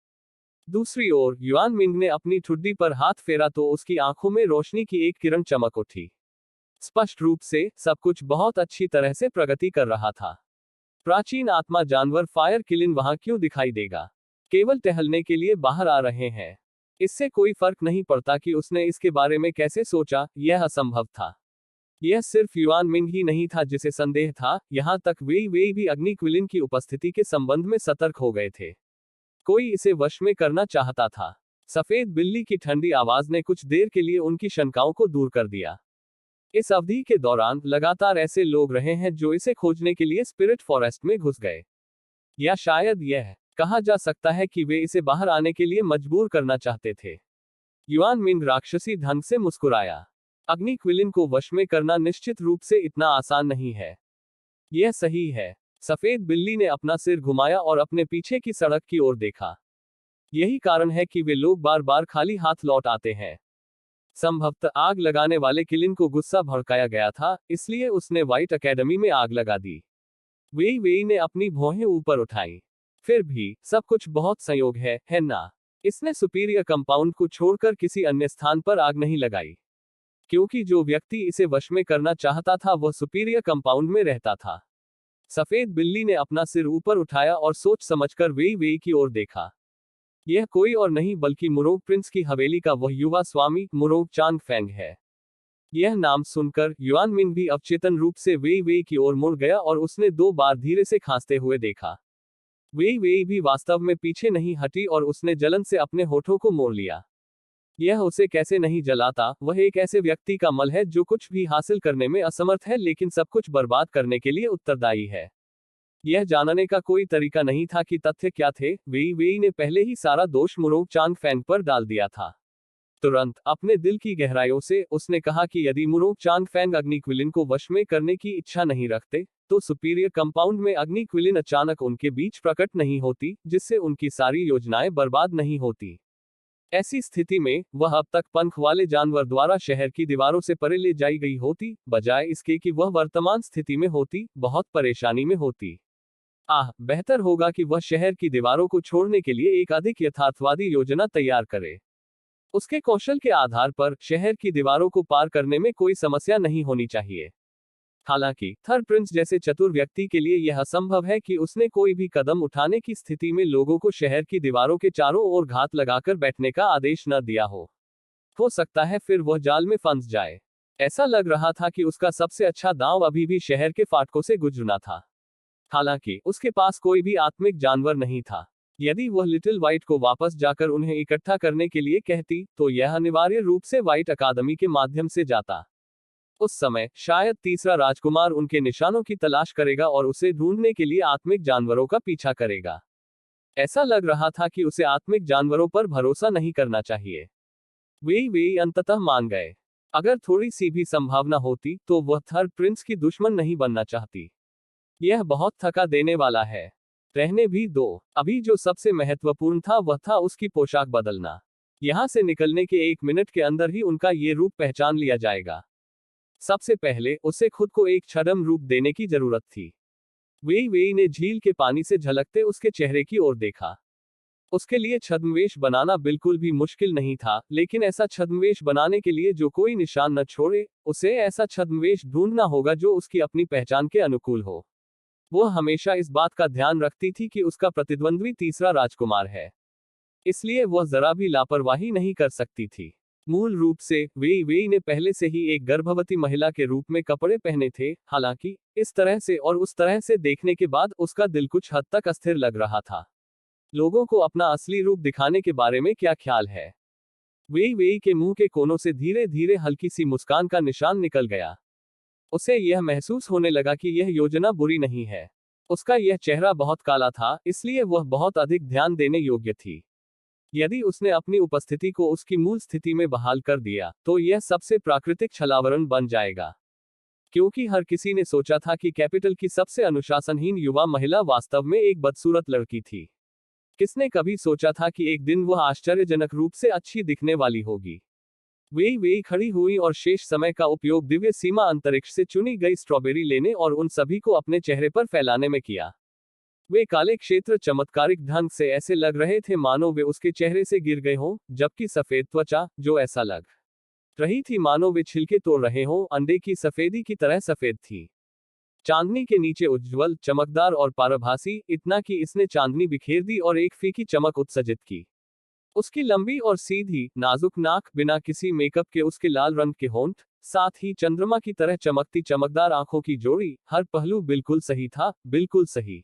S2: दूसरी ओर युआन मिंग ने अपनी ठुड्डी पर हाथ फेरा तो उसकी आंखों में रोशनी की एक किरण चमक उठी। स्पष्ट रूप से सब कुछ बहुत अच्छी तरह से प्रगति कर रहा था। प्राचीन आत्मा जानवर फायर किलिन वहां क्यों दिखाई देगा? केवल टहलने के लिए बाहर आ रहे हैं। इससे कोई फर्क नहीं पड़ता कि उसने इसके बारे में कैसे सोचा, यह असंभव था। यह सिर्फ युआन मिंग ही नहीं था जिसे संदेह था, यहां तक वे भी अग्नि क्विलिन की उपस्थिति के संबंध में सतर्क हो गए थे। कोई इसे वश में करना चाहता था। सफेद बिल्ली की ठंडी आवाज ने कुछ देर के लिए उनकी शंकाओं को दूर कर दिया। इस अवधि के दौरान लगातार ऐसे लोग रहे हैं जो इसे खोजने के लिए स्पिरिट फॉरेस्ट में घुस गए। या शायद यह कहा जा सकता है कि वे इसे बाहर आने के लिए मजबूर करना चाहते थे। युआन मिंग राक्षसी ढंग से मुस्कुराया। अग्नि क्विलिन को वश में करना निश्चित रूप से इतना आसान नहीं है। यह सही है। सफेद बिल्ली ने अपना सिर घुमाया और अपने पीछे की सड़क की ओर देखा। यही कारण है कि वे लोग बार बार खाली हाथ लौट आते हैं। संभवतः आग लगाने वाले किलिन को गुस्सा भड़काया गया था, इसलिए उसने व्हाइट अकेडमी में आग लगा दी। वेई ने अपनी भौहें ऊपर उठाई। फिर भी सब कुछ बहुत संयोग है ना? इसने सुपीरियर कंपाउंड को छोड़कर किसी अन्य स्थान पर आग नहीं लगाई, क्योंकि जो व्यक्ति इसे वश में करना चाहता था वह सुपीरियर कंपाउंड में रहता था। सफेद बिल्ली ने अपना सिर ऊपर उठाया और सोच समझकर वेई की ओर देखा। यह कोई और नहीं बल्कि मुरोंग प्रिंस की हवेली का वह युवा स्वामी मुरोंग चांग फेंग है। यह नाम सुनकर युआन मिंग भी अवचेतन रूप से वेई की ओर मुड़ गया और उसने 2 बार धीरे से खांसते हुए देखा। वेई भी वास्तव में पीछे नहीं हटी और उसने जलन से अपने होठों को मोड़ लिया। यह उसे कैसे नहीं जलाता? वह एक ऐसे व्यक्ति का मल है जो कुछ भी हासिल करने में असमर्थ है लेकिन सब कुछ बर्बाद करने के लिए उत्तरदायी है। यह जानने का कोई तरीका नहीं था कि तथ्य क्या थे। वेई ने पहले ही सारा दोष मुरोंग चांग फेंग पर डाल दिया था। तुरंत अपने दिल की गहराइयों से उसने कहा कि यदि मुरोंग चांगफेंग अग्नि क्विलिन को वश में करने की इच्छा नहीं रखते, तो सुपीरियर कंपाउंड में अग्नि क्विलिन अचानक उनके बीच प्रकट नहीं होती, जिससे उनकी सारी योजनाएं बर्बाद नहीं होती। ऐसी स्थिति में वह अब तक पंख वाले जानवर द्वारा शहर की दीवारों से परे ले जाई गई होती, बजाय इसके कि वह वर्तमान स्थिति में होती, बहुत परेशानी में होती। बेहतर होगा कि वह शहर की दीवारों को छोड़ने के लिए एक अधिक यथार्थवादी योजना तैयार करे। उसके कौशल के आधार पर शहर की दीवारों को पार करने में कोई समस्या नहीं होनी चाहिए। हालांकि थर प्रिंस जैसे चतुर व्यक्ति के लिए यह असंभव है कि उसने कोई भी कदम उठाने की स्थिति में लोगों को शहर की दीवारों के चारों ओर घात लगाकर बैठने का आदेश न दिया हो सकता है फिर वह जाल में फंस जाए। ऐसा लग रहा था कि उसका सबसे अच्छा दांव अभी भी शहर के फाटकों से गुजरना था। हालांकि उसके पास कोई भी आत्मिक जानवर नहीं था। यदि वह लिटिल व्हाइट को वापस जाकर उन्हें इकट्ठा करने के लिए कहती, तो यह अनिवार्य रूप से व्हाइट अकादमी के माध्यम से जाता। उस समय शायद तीसरा राजकुमार उनके निशानों की तलाश करेगा और उसे ढूंढने के लिए आत्मिक जानवरों का पीछा करेगा। ऐसा लग रहा था कि उसे आत्मिक जानवरों पर भरोसा नहीं करना चाहिए। वे अंततः मान गए। अगर थोड़ी सी भी संभावना होती तो वह थर्ड प्रिंस की दुश्मन नहीं बनना चाहती। यह बहुत थका देने वाला है। रहने भी दो। अभी जो सबसे महत्वपूर्ण था वह था उसकी पोशाक बदलना। यहां से निकलने के 1 मिनट के अंदर ही उनका ये रूप पहचान लिया जाएगा। सबसे पहले उसे खुद को एक छद्म रूप देने की जरूरत थी। वेई ने झील के पानी से झलकते उसके चेहरे की ओर देखा। उसके लिए छद्मवेश बनाना बिल्कुल भी मुश्किल नहीं था, लेकिन ऐसा छद्मवेश बनाने के लिए जो कोई निशान न छोड़े, उसे ऐसा छद्मवेश ढूंढना होगा जो उसकी अपनी पहचान के अनुकूल हो। वह हमेशा इस बात का ध्यान रखती थी कि उसका प्रतिद्वंद्वी तीसरा राजकुमार है, इसलिए वह जरा भी लापरवाही नहीं कर सकती थी। मूल रूप से वेई ने पहले से ही एक गर्भवती महिला के रूप में कपड़े पहने थे। हालांकि इस तरह से और उस तरह से देखने के बाद उसका दिल कुछ हद तक अस्थिर लग रहा था। लोगों को अपना असली रूप दिखाने के बारे में क्या ख्याल है? वेई के मुंह के कोनों से धीरे धीरे हल्की सी मुस्कान का निशान निकल गया। उसे यह महसूस होने लगा कि यह योजना बुरी नहीं है। उसका यह चेहरा बहुत काला था, इसलिए वह बहुत अधिक ध्यान देने योग्य थी। यदि उसने अपनी उपस्थिति को उसकी मूल स्थिति में बहाल कर दिया, तो यह सबसे प्राकृतिक छलावरण बन जाएगा। क्योंकि हर किसी ने सोचा था कि कैपिटल की सबसे अनुशासनहीन युवा महिला वास्तव में एक बदसूरत लड़की थी। किसने कभी सोचा था कि एक दिन वह आश्चर्यजनक रूप से अच्छी दिखने वाली होगी? वेई खड़ी हुई और शेष समय का उपयोग दिव्य सीमा अंतरिक्ष से चुनी गई स्ट्रॉबेरी लेने और उन सभी को अपने चेहरे पर फैलाने में किया। वे काले क्षेत्र चमत्कारिक ढंग से ऐसे लग रहे थे मानो वे उसके चेहरे से गिर गए हों, जबकि सफेद त्वचा, जो ऐसा लग रही थी मानो वे छिलके तोड़ रहे हों, अंडे की सफेदी की तरह सफेद थी। चांदनी के नीचे उज्ज्वल, चमकदार और पारभासी, इतना कि इसने चांदनी बिखेर दी और एक फीकी चमक उत्सर्जित की। उसकी लंबी और सीधी, नाजुक नाक, बिना किसी मेकअप के उसके लाल रंग के होंठ, साथ ही चंद्रमा की तरह चमकती चमकदार आंखों की जोड़ी, हर पहलू बिल्कुल सही था, बिल्कुल सही।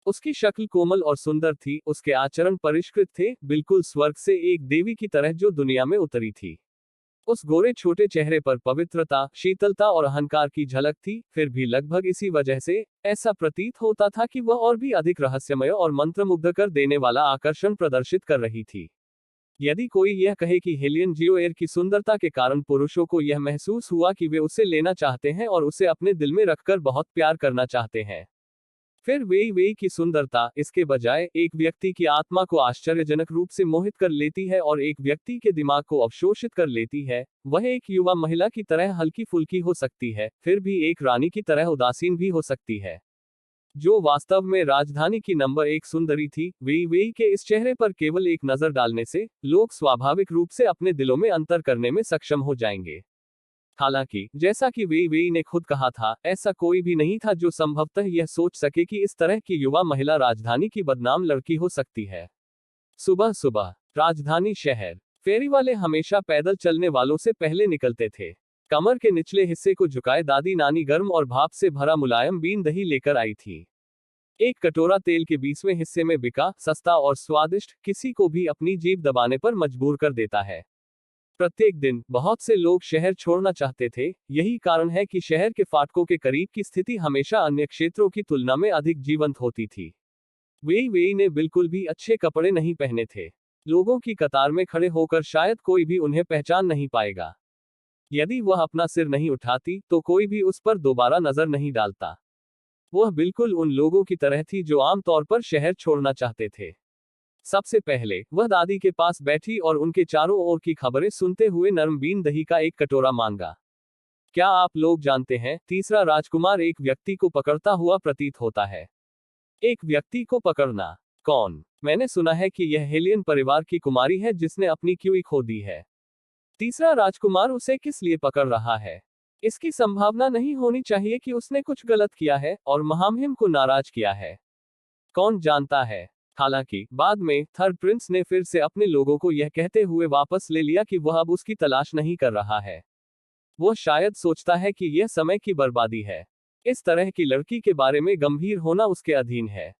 S2: उसकी शक्ल कोमल और सुंदर थी, उसके आचरण परिष्कृत थे, बिल्कुल स्वर्ग से एक देवी की तरह जो दुनिया में उतरी थी। उस गोरे छोटे चेहरे पर पवित्रता, शीतलता और अहंकार की झलक थी, फिर भी लगभग इसी वजह से ऐसा प्रतीत होता था कि वह और भी अधिक रहस्यमय और मंत्रमुग्ध कर देने वाला आकर्षण प्रदर्शित कर रही थी। यदि कोई यह कहे कि हेलियन जियोएर की सुंदरता के कारण पुरुषों को यह महसूस हुआ कि वे उसे लेना चाहते हैं और उसे अपने दिल में रखकर बहुत प्यार करना चाहते हैं, फिर वेई की सुंदरता इसके बजाय एक व्यक्ति की आत्मा को आश्चर्यजनक रूप से मोहित कर लेती है और एक व्यक्ति के दिमाग को अवशोषित कर लेती है। वह एक युवा महिला की तरह हल्की फुल्की हो सकती है, फिर भी एक रानी की तरह उदासीन भी हो सकती है, जो वास्तव में राजधानी की नंबर 1 सुंदरी थी। वेई के इस चेहरे पर केवल एक नजर डालने से लोग स्वाभाविक रूप से अपने दिलों में अंतर करने में सक्षम हो जाएंगे। हालांकि जैसा कि वेई ने खुद कहा था, ऐसा कोई भी नहीं था जो संभवतः यह सोच सके कि इस तरह की युवा महिला राजधानी की बदनाम लड़की हो सकती है। सुबह सुबह राजधानी शहर। फेरी वाले हमेशा पैदल चलने वालों से पहले निकलते थे। कमर के निचले हिस्से को झुकाए दादी नानी गर्म और भाप से भरा मुलायम बीन दही लेकर आई थी। एक कटोरा तेल के 20वें हिस्से में बिका, सस्ता और स्वादिष्ट, किसी को भी अपनी जीभ दबाने पर मजबूर कर देता है। प्रत्येक दिन बहुत से लोग शहर छोड़ना चाहते थे। यही कारण है कि शहर के फाटकों के करीब की स्थिति हमेशा अन्य क्षेत्रों की तुलना में अधिक जीवंत होती थी। वेई ने बिल्कुल भी अच्छे कपड़े नहीं पहने थे, लोगों की कतार में खड़े होकर शायद कोई भी उन्हें पहचान नहीं पाएगा। यदि वह अपना सिर नहीं उठाती तो कोई भी उस पर दोबारा नजर नहीं डालता। वह बिल्कुल उन लोगों की तरह थी जो आमतौर पर शहर छोड़ना चाहते थे। सबसे पहले वह दादी के पास बैठी और उनके चारों ओर की खबरें सुनते हुए नरम बीन दही का एक कटोरा मांगा। क्या आप लोग जानते हैं, तीसरा राजकुमार एक व्यक्ति को पकड़ता हुआ प्रतीत होता है। एक व्यक्ति को पकड़ना? कौन? मैंने सुना है कि यह हेलियन परिवार की कुमारी है जिसने अपनी क्यूई खो दी है। तीसरा राजकुमार उसे किस लिए पकड़ रहा है? इसकी संभावना नहीं होनी चाहिए कि उसने कुछ गलत किया है और महामहिम को नाराज किया है। कौन जानता है? हालांकि बाद में थर्ड प्रिंस ने फिर से अपने लोगों को यह कहते हुए वापस ले लिया कि वह अब उसकी तलाश नहीं कर रहा है। वह शायद सोचता है कि यह समय की बर्बादी है। इस तरह की लड़की के बारे में गंभीर होना उसके अधीन है।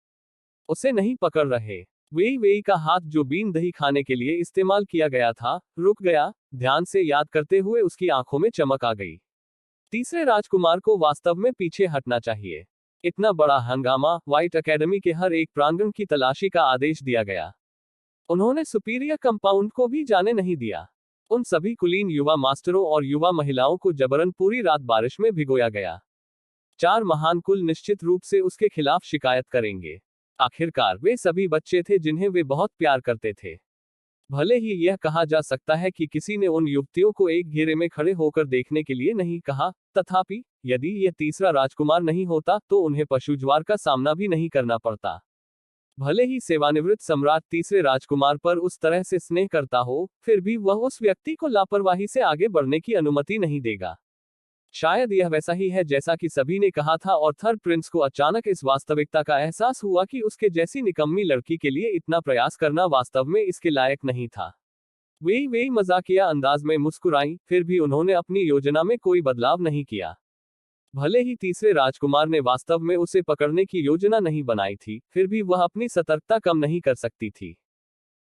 S2: उसे नहीं पकड़ रहे। वेई वेई का हाथ जो बीन दही खाने के लिए इस्तेमाल किया गया था, रुक गया। ध्यान से याद करते हुए उसकी आंखों में चमक आ गई। तीसरे राजकुमार को वास्तव में पीछे हटना चाहिए। इतना बड़ा हंगामा, व्हाइट एकेडमी के हर एक प्रांगण की तलाशी का आदेश दिया गया। उन्होंने सुपीरियर कंपाउंड को भी जाने नहीं दिया। उन सभी कुलीन युवा मास्टरों और युवा महिलाओं को जबरन पूरी रात बारिश में भिगोया गया। 4 महान कुल निश्चित रूप से उसके खिलाफ शिकायत करेंगे। आखिरकार वे सभी बच्चे थे जिन्हें वे बहुत प्यार करते थे। भले ही यह कहा जा सकता है कि किसी ने उन युवतियों को एक घेरे में खड़े होकर देखने के लिए नहीं कहा, तथापि यदि यह तीसरा राजकुमार नहीं होता तो उन्हें पशुज्वार का सामना भी नहीं करना पड़ता। भले ही सेवानिवृत्त सम्राट तीसरे राजकुमार पर उस तरह से स्नेह करता हो, फिर भी वह उस व्यक्ति को लापरवाही से आगे बढ़ने की अनुमति नहीं देगा। शायद यह वैसा ही है जैसा कि सभी ने कहा था और थर्ड प्रिंस को अचानक इस वास्तविकता का एहसास हुआ कि उसके जैसी निकम्मी लड़की के लिए इतना प्रयास करना वास्तव में इसके लायक नहीं था। वे मजाकिया अंदाज में मुस्कुराई, फिर भी उन्होंने अपनी योजना में कोई बदलाव नहीं किया। भले ही तीसरे राजकुमार ने वास्तव में उसे पकड़ने की योजना नहीं बनाई थी, फिर भी वह अपनी सतर्कता कम नहीं कर सकती थी।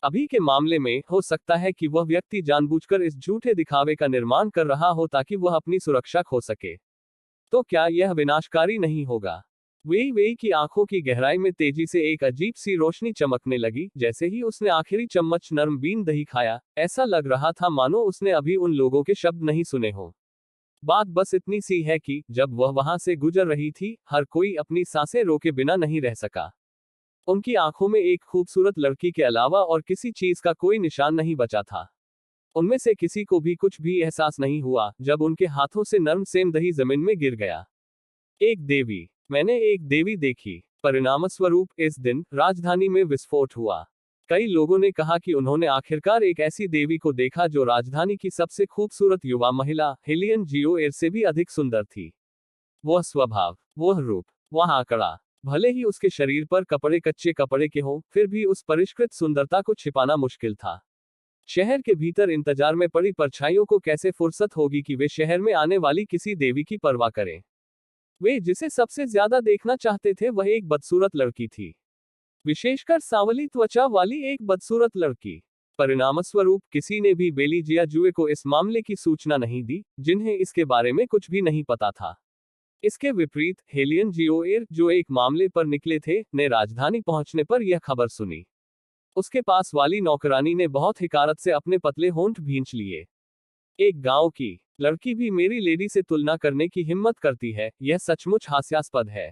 S2: अभी के मामले में हो सकता है कि वह व्यक्ति जानबूझकर इस झूठे दिखावे का निर्माण कर रहा हो ताकि वह अपनी सुरक्षा खो सके। तो क्या यह विनाशकारी नहीं होगा? वेई वेई की आंखों की गहराई में तेजी से एक अजीब सी रोशनी चमकने लगी। जैसे ही उसने आखिरी चम्मच नरम बीन दही खाया, ऐसा लग रहा था मानो उसने अभी उन लोगों के शब्द नहीं सुने हों। बात बस इतनी सी है कि जब वह वहां से गुजर रही थी, हर कोई अपनी सांसें रोके बिना नहीं रह सका। उनकी आंखों में एक खूबसूरत लड़की के अलावा और किसी चीज का कोई निशान नहीं बचा था। उनमें से किसी को भी कुछ भी एहसास नहीं हुआ जब उनके हाथों से नरम सेम दही जमीन में गिर गया। एक देवी। मैंने एक देवी देखी। परिणामस्वरूप इस दिन राजधानी में विस्फोट हुआ। कई लोगों ने कहा कि उन्होंने आखिरकार एक ऐसी देवी को देखा जो राजधानी की सबसे खूबसूरत युवा महिला हेलियन जियोएर से भी अधिक सुंदर थी। वह स्वभाव, वह रूप, वह आंकड़ा। भले ही उसके शरीर पर कपड़े कच्चे कपड़े के हों, फिर भी उस परिष्कृत सुंदरता को छिपाना मुश्किल था। शहर के भीतर इंतजार में पड़ी परछाइयों को कैसे फुर्सत होगी कि वे शहर में आने वाली किसी देवी की परवाह करें। वे जिसे सबसे ज्यादा देखना चाहते थे वह एक बदसूरत लड़की थी, विशेषकर सांवली त्वचा वाली एक बदसूरत लड़की। परिणामस्वरूप किसी ने भी बेलीजिया जुए को इस मामले की सूचना नहीं दी, जिन्हें इसके बारे में कुछ भी नहीं पता था। इसके विपरीत हेलियन जियोएर, जो एक मामले पर निकले थे, ने राजधानी पहुंचने पर यह खबर सुनी। उसके पास वाली नौकरानी ने बहुत हिकारत से अपने पतले होंठ भींच लिए। एक गांव की लड़की भी मेरी लेडी से तुलना करने की हिम्मत करती है, यह सचमुच हास्यास्पद है।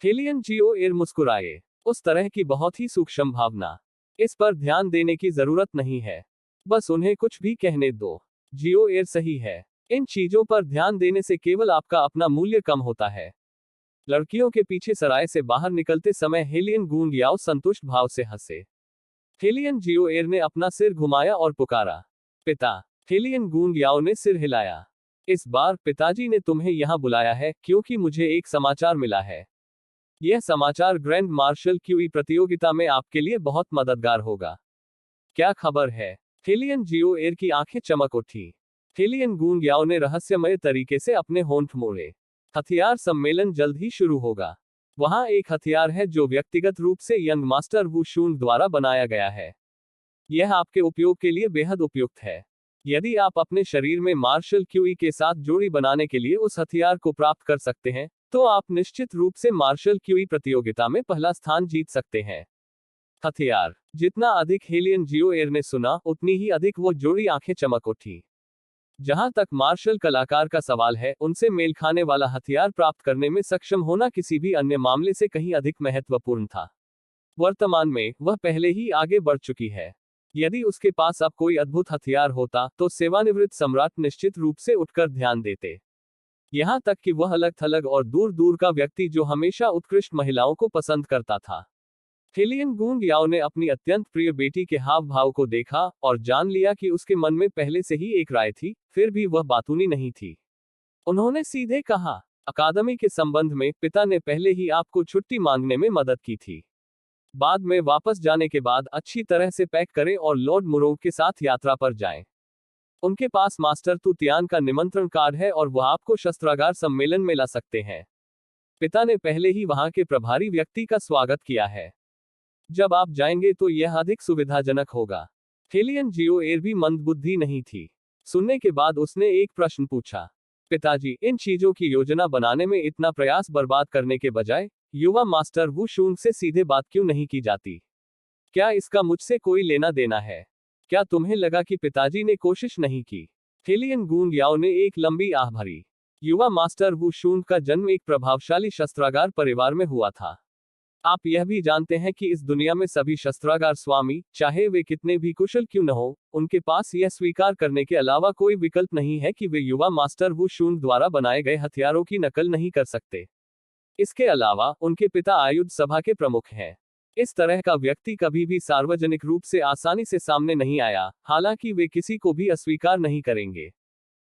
S2: हेलियन जियोएर मुस्कुराए। उस तरह की बहुत ही सूक्ष्म भावना। इस पर ध्यान देने की जरूरत नहीं है। बस उन्हें कुछ भी कहने दो। जियोएर सही है। इन चीजों पर ध्यान देने से केवल आपका अपना मूल्य कम होता है। लड़कियों के पीछे सराय से बाहर निकलते समय हेलियन गूंगियाओ संतुष्ट भाव से हंसे। हेलियन जियोएर ने अपना सिर घुमाया और पुकारा, पिता। हेलियन गूंगियाओ ने सिर हिलाया। इस बार पिताजी ने तुम्हें यहां बुलाया है क्योंकि मुझे एक समाचार मिला है। यह समाचार ग्रैंड मार्शल क्यूई प्रतियोगिता में आपके लिए बहुत मददगार होगा। क्या खबर है? हेलियन जियोएर की आंखें चमक उठी। हेलियन गूंगियाओ ने रहस्यमय तरीके से अपने होंठ मोड़े। हथियार सम्मेलन जल्द ही शुरू होगा। वहां एक हथियार है जो व्यक्तिगत रूप से यंग मास्टर वू शून द्वारा बनाया गया है। यह आपके उपयोग के लिए बेहद उपयुक्त है। यदि आप अपने शरीर में मार्शल क्यूई के साथ जोड़ी बनाने के लिए उस हथियार को प्राप्त कर सकते हैं, तो आप निश्चित रूप से मार्शल क्यूई प्रतियोगिता में पहला स्थान जीत सकते हैं। हथियार। जितना अधिक हेलियन जियो एयर ने सुना, उतनी ही अधिक वो जोड़ी आंखें चमक उठी। जहां तक मार्शल कलाकार का सवाल है, उनसे मेल खाने वाला हथियार प्राप्त करने में सक्षम होना किसी भी अन्य मामले से कहीं अधिक महत्वपूर्ण था। वर्तमान में वह पहले ही आगे बढ़ चुकी है। यदि उसके पास अब कोई अद्भुत हथियार होता, तो सेवानिवृत्त सम्राट निश्चित रूप से उठकर ध्यान देते। यहां तक कि वह अलग थलग और दूर दूर का व्यक्ति जो हमेशा उत्कृष्ट महिलाओं को पसंद करता था। हेलियन गूंग याओ ने अपनी अत्यंत प्रिय बेटी के हाव भाव को देखा और जान लिया कि उसके मन में पहले से ही एक राय थी, फिर भी वह बातूनी नहीं थी। उन्होंने सीधे कहा, अकादमी के संबंध में पिता ने पहले ही आपको छुट्टी मांगने में मदद की थी। बाद में वापस जाने के बाद अच्छी तरह से पैक करें और लॉर्ड मुरोंग के साथ यात्रा पर जाएं। उनके पास मास्टर तू तियान का निमंत्रण कार्ड है और वह आपको शस्त्रागार सम्मेलन में ला सकते हैं। पिता ने पहले ही वहां के प्रभारी व्यक्ति का स्वागत किया है। जब आप जाएंगे तो यह अधिक सुविधाजनक होगा। हेलियन जियो एयर भी मंदबुद्धि नहीं थी। सुनने के बाद उसने एक प्रश्न पूछा, पिताजी, इन चीजों की योजना बनाने में इतना प्रयास बर्बाद करने के बजाय युवा मास्टर वू शूंग से सीधे बात क्यों नहीं की जाती? क्या इसका मुझसे कोई लेना देना है? क्या तुम्हें लगा कि पिताजी ने कोशिश नहीं की? हेलियन गूंग याओ ने एक लंबी आह भरी। युवा मास्टर वू शूंग का जन्म एक प्रभावशाली शस्त्रागार परिवार में हुआ था। आप यह भी जानते हैं कि इस दुनिया में सभी शस्त्रागार स्वामी, चाहे वे कितने भी कुशल क्यों न हो, उनके पास यह स्वीकार करने के अलावा कोई विकल्प नहीं है कि वे युवा मास्टर वू शूंग द्वारा बनाए गए हथियारों की नकल नहीं कर सकते। इसके अलावा उनके पिता आयुध सभा के प्रमुख हैं। इस तरह का व्यक्ति कभी भी सार्वजनिक रूप से आसानी से सामने नहीं आया, हालांकि वे किसी को भी अस्वीकार नहीं करेंगे।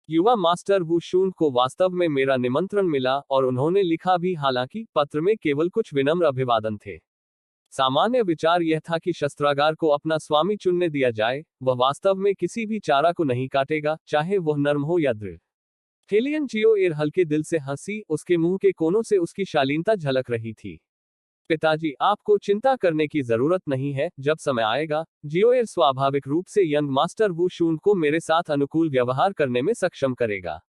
S2: युवा मास्टर वू शूंग को वास्तव में मेरा निमंत्रण मिला और उन्होंने लिखा भी, हालांकि पत्र में केवल कुछ विनम्र अभिवादन थे। सामान्य विचार यह था कि शस्त्रागार को अपना स्वामी चुनने दिया जाए, वह वास्तव में किसी भी चारा को नहीं काटेगा, चाहे वह नर्म हो या दृढ़। हेलियन जियो एयर हल्के दिल से हंसी, उसके मुंह के कोनों से उसकी शालीनता झलक रही थी। पिताजी, आपको चिंता करने की जरूरत नहीं है, जब समय आएगा, जियो एयर स्वाभाविक रूप से यंग मास्टर वू शूंग को मेरे साथ अनुकूल व्यवहार करने में सक्षम करेगा।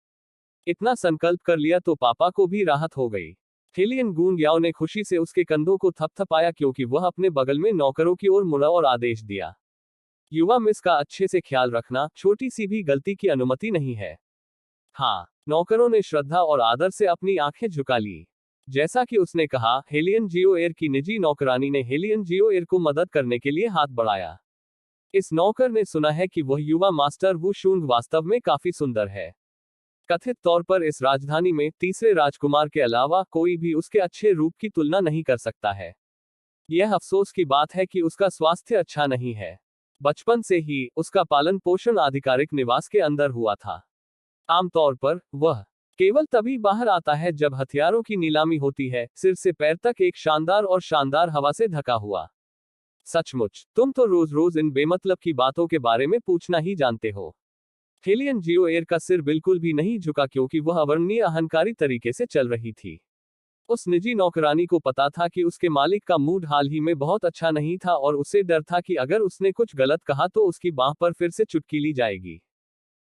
S2: इतना संकल्प कर लिया तो पापा को भी राहत हो गई। हेलियन गूंग याओ ने खुशी से उसके कंधों को थपथपाया क्योंकि वह अपने बगल में नौकरों की ओर मुड़ा और आदेश दिया, युवा मिस का अच्छे से ख्याल रखना, छोटी सी भी गलती की अनुमति नहीं है। हाँ, नौकरों ने श्रद्धा और आदर से अपनी आंखें झुका ली। जैसा कि उसने कहा, हेलियन जियो एयर की निजी नौकरानी ने हेलियन जियो एयर को मदद करने के लिए हाथ बढ़ाया। इस नौकर ने सुना है कि वह युवा मास्टर वू शूंग वास्तव में काफी सुंदर है। कथित तौर पर इस राजधानी में तीसरे राजकुमार के अलावा कोई भी उसके अच्छे रूप की तुलना नहीं कर सकता है। यह अफसोस की बात है कि उसका स्वास्थ्य अच्छा नहीं है। बचपन से ही उसका पालन पोषण आधिकारिक निवास के अंदर हुआ था। आमतौर पर वह केवल तभी बाहर आता है जब हथियारों की नीलामी होती है, सिर से पैर तक एक शानदार और शानदार हवा से ढका हुआ। सचमुच, तुम तो रोज रोज इन बेमतलब की बातों के बारे में पूछना ही जानते हो। हेलियन जियो एयर का सिर बिल्कुल भी नहीं झुका क्योंकि वह अवर्णनीय अहंकारी तरीके से चल रही थी। उस निजी नौकरानी को पता था कि उसके मालिक का मूड हाल ही में बहुत अच्छा नहीं था और उसे डर था कि अगर उसने कुछ गलत कहा तो उसकी बांह पर फिर से चुटकी ली जाएगी।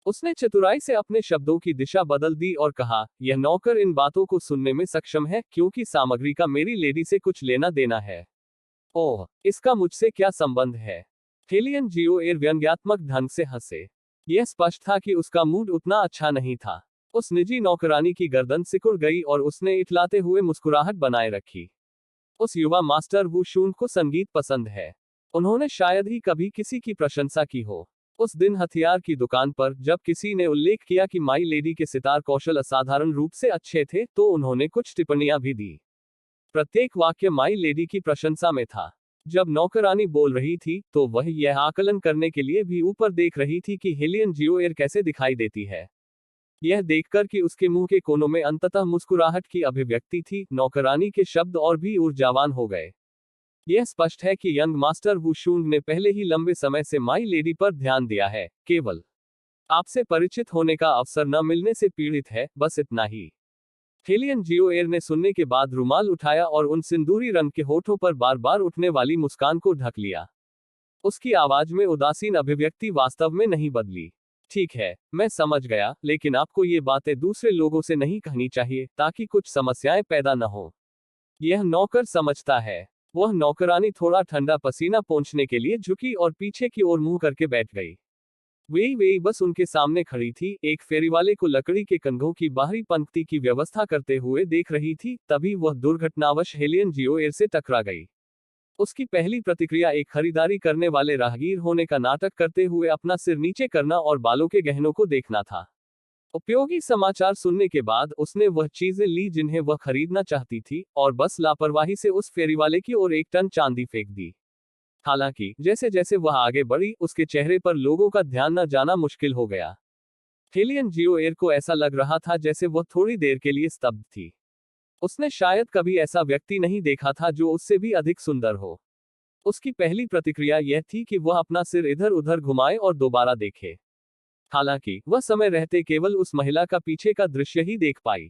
S2: उसने चतुराई से अपने शब्दों की दिशा बदल दी और कहा, यह नौकर इन बातों को सुनने में सक्षम है क्योंकि सामग्री का मेरी लेडी से कुछ लेना देना है। ओह, इसका मुझसे क्या संबंध है? हेलियन जियो एयर व्यंग्यात्मक ढंग से हंसे। यह स्पष्ट था कि उसका मूड उतना अच्छा नहीं था। उस निजी नौकरानी की गर्दन सिकुड़ गई और उसने इठलाते हुए मुस्कुराहट बनाए रखी। उस युवा मास्टर वू शूंग को संगीत पसंद है। उन्होंने शायद ही कभी किसी की प्रशंसा की हो। उस दिन हथियार की दुकान पर जब किसी ने उल्लेख किया कि माई लेडी के सितार कौशल असाधारण रूप से अच्छे थे, तो उन्होंने कुछ टिप्पणियां भी दी। प्रत्येक वाक्य माई लेडी की प्रशंसा में था। जब नौकरानी बोल रही थी, तो वह यह आकलन करने के लिए भी ऊपर देख रही थी कि हेलियन जियो एयर कैसे दिखाई देती है। यह देखकर कि उसके मुंह के कोनों में अंततः मुस्कुराहट की अभिव्यक्ति थी, नौकरानी के शब्द और भी ऊर्जावान हो गए। यह स्पष्ट है कि यंग मास्टर वू शूंग ने पहले ही लंबे समय से माई लेडी पर ध्यान दिया है, केवल आपसे परिचित होने का अवसर न मिलने से पीड़ित है, बस इतना ही। हेलियन जियो एयर ने सुनने के बाद रुमाल उठाया और उन सिंदूरी रंग के होठों पर बार बार उठने वाली मुस्कान को ढक लिया। उसकी आवाज में उदासीन अभिव्यक्ति वास्तव में नहीं बदली। ठीक है, मैं समझ गया, लेकिन आपको ये बातें दूसरे लोगों से नहीं कहनी चाहिए ताकि कुछ समस्याएं पैदा न हो। यह नौकर समझता है। वह नौकरानी थोड़ा ठंडा पसीना पोंछने के लिए झुकी और पीछे की ओर मुंह करके बैठ गई। वे बस उनके सामने खड़ी थी, एक फेरीवाले को लकड़ी के कंघों की बाहरी पंक्ति की व्यवस्था करते हुए देख रही थी। तभी वह दुर्घटनावश हेलियन जियो एयर से टकरा गई। उसकी पहली प्रतिक्रिया एक खरीदारी करने वाले राहगीर होने का नाटक करते हुए अपना सिर नीचे करना और बालों के गहनों को देखना था। उपयोगी समाचार सुनने के बाद उसने वह चीजें ली जिन्हें वह खरीदना चाहती थी और बस लापरवाही से उस फेरीवाले की ओर 1 टन चांदी फेंक दी। हालांकि जैसे जैसे वह आगे बढ़ी, उसके चेहरे पर लोगों का ध्यान न जाना मुश्किल हो गया। हेलियन जियो एयर को ऐसा लग रहा था जैसे वह थोड़ी देर के लिए स्तब्ध थी। उसने शायद कभी ऐसा व्यक्ति नहीं देखा था जो उससे भी अधिक सुंदर हो। उसकी पहली प्रतिक्रिया यह थी कि वह अपना सिर इधर उधर घुमाए और दोबारा देखे। हालांकि वह समय रहते केवल उस महिला का पीछे का दृश्य ही देख पाई।